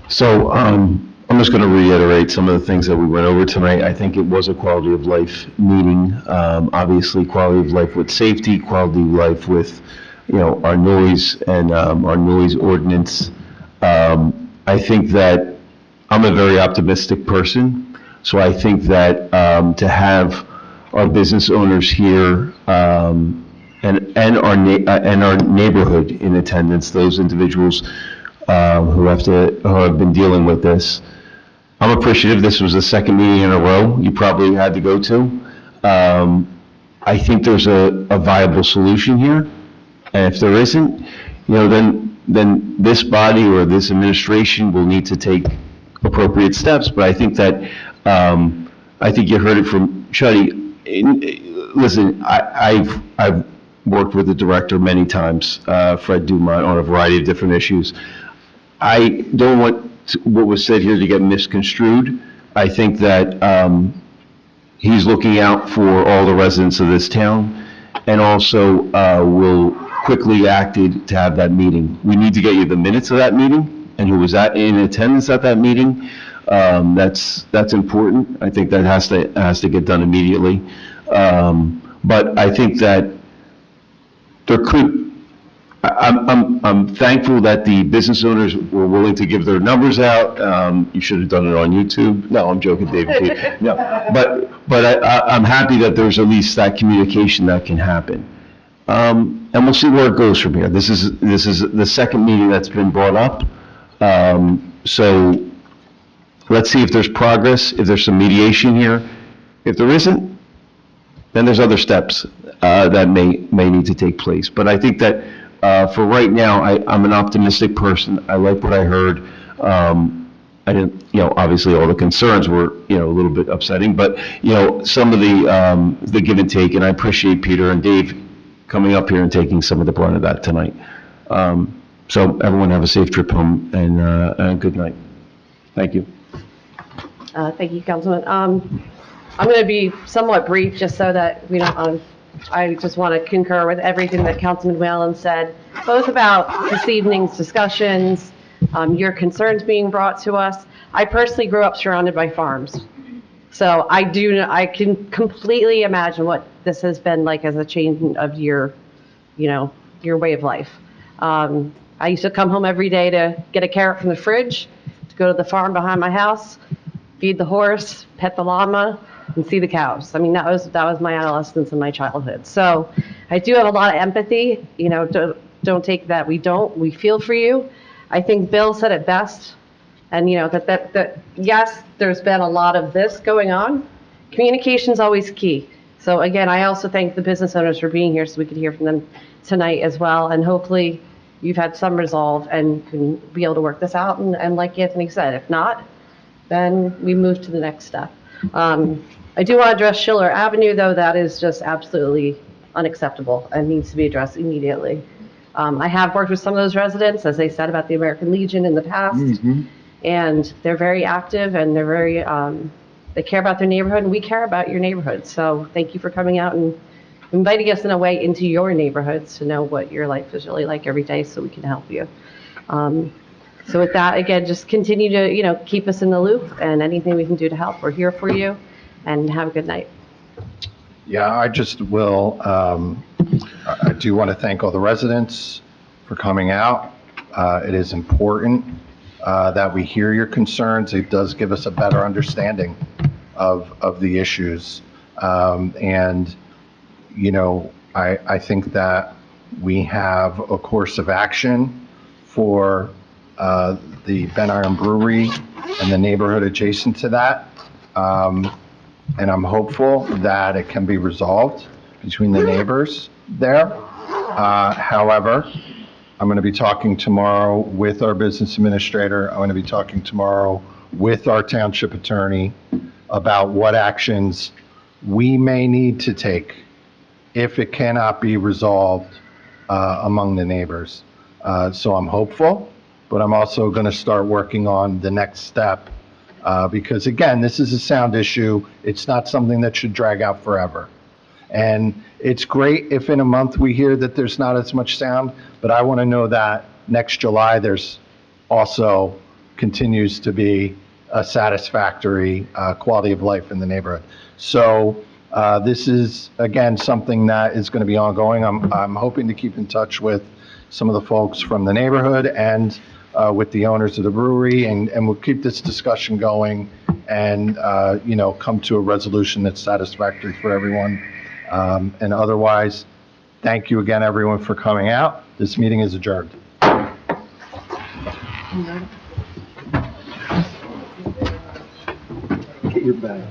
So, I'm just going to reiterate some of the things that we went over tonight. I think it was a quality of life meeting. Obviously, quality of life with safety, quality of life with, our noise and our noise ordinance. I think that I'm a very optimistic person, so I think that to have our business owners here and our neighborhood in attendance, those individuals who have been dealing with this. I'm appreciative. This was the second meeting in a row you probably had to go to. I think there's a viable solution here, and if there isn't, then this body or this administration will need to take appropriate steps. But I think that I think you heard it from Chuddy. Listen, I've worked with the director many times, Fred Dumont, on a variety of different issues. I don't want what was said here to get misconstrued. I think that he's looking out for all the residents of this town, and also will quickly acted to have that meeting. We need to get you the minutes of that meeting and who was in attendance at that meeting. That's important. I think that has to get done immediately. But I think that I'm thankful that the business owners were willing to give their numbers out. You should have done it on YouTube. No, I'm joking, David. No, but I'm happy that there's at least that communication that can happen. And we'll see where it goes from here. This is the second meeting that's been brought up. So let's see if there's progress, if there's some mediation here. If there isn't, then there's other steps that may need to take place. But I think that for right now, I'm an optimistic person. I like what I heard. I didn't, obviously all the concerns were, a little bit upsetting, but, some of the give and take, and I appreciate Peter and Dave coming up here and taking some of the brunt of that tonight. So everyone have a safe trip home and a good night. Thank you. Thank you, Councilman. I'm going to be somewhat brief just so that we don't, I just want to concur with everything that Councilman Whalen said, both about this evening's discussions, your concerns being brought to us. I personally grew up surrounded by farms. So I can completely imagine what this has been like as a change of your way of life. I used to come home every day to get a carrot from the fridge, to go to the farm behind my house, feed the horse, pet the llama, and see the cows. I mean, that was my adolescence and my childhood. So I do have a lot of empathy. Don't take that we feel for you. I think Bill said it best. And that yes, there's been a lot of this going on. Communication is always key. So again, I also thank the business owners for being here so we could hear from them tonight as well. And hopefully you've had some resolve and can be able to work this out. And like Anthony said, if not, then we move to the next step. I do want to address Schiller Avenue, though. That is just absolutely unacceptable and needs to be addressed immediately. I have worked with some of those residents, as they said about the American Legion in the past, and they're very active and they're very, they care about their neighborhood, and we care about your neighborhood. So thank you for coming out and inviting us in a way into your neighborhoods to know what your life is really like every day so we can help you. So with that, again, just continue to, keep us in the loop, and anything we can do to help, we're here for you, and have a good night. Yeah, I just will, I do want to thank all the residents for coming out. It is important that we hear your concerns. It does give us a better understanding of the issues. And, you know, I think that we have a course of action for the Ben Iron Brewery and the neighborhood adjacent to that. And I'm hopeful that it can be resolved between the neighbors there. However, I'm going to be talking tomorrow with our business administrator. I'm going to be talking tomorrow with our township attorney about what actions we may need to take if it cannot be resolved among the neighbors. So I'm hopeful, but I'm also going to start working on the next step because, again, this is a sound issue. It's not something that should drag out forever. And it's great if in a month we hear that there's not as much sound, but I want to know that next July there's also continues to be a satisfactory quality of life in the neighborhood. So this is, again, something that is going to be ongoing. I'm hoping to keep in touch with some of the folks from the neighborhood and with the owners of the brewery, and we'll keep this discussion going and, you know, come to a resolution that's satisfactory for everyone. And otherwise, thank you again, everyone, for coming out. This meeting is adjourned. Get your bag.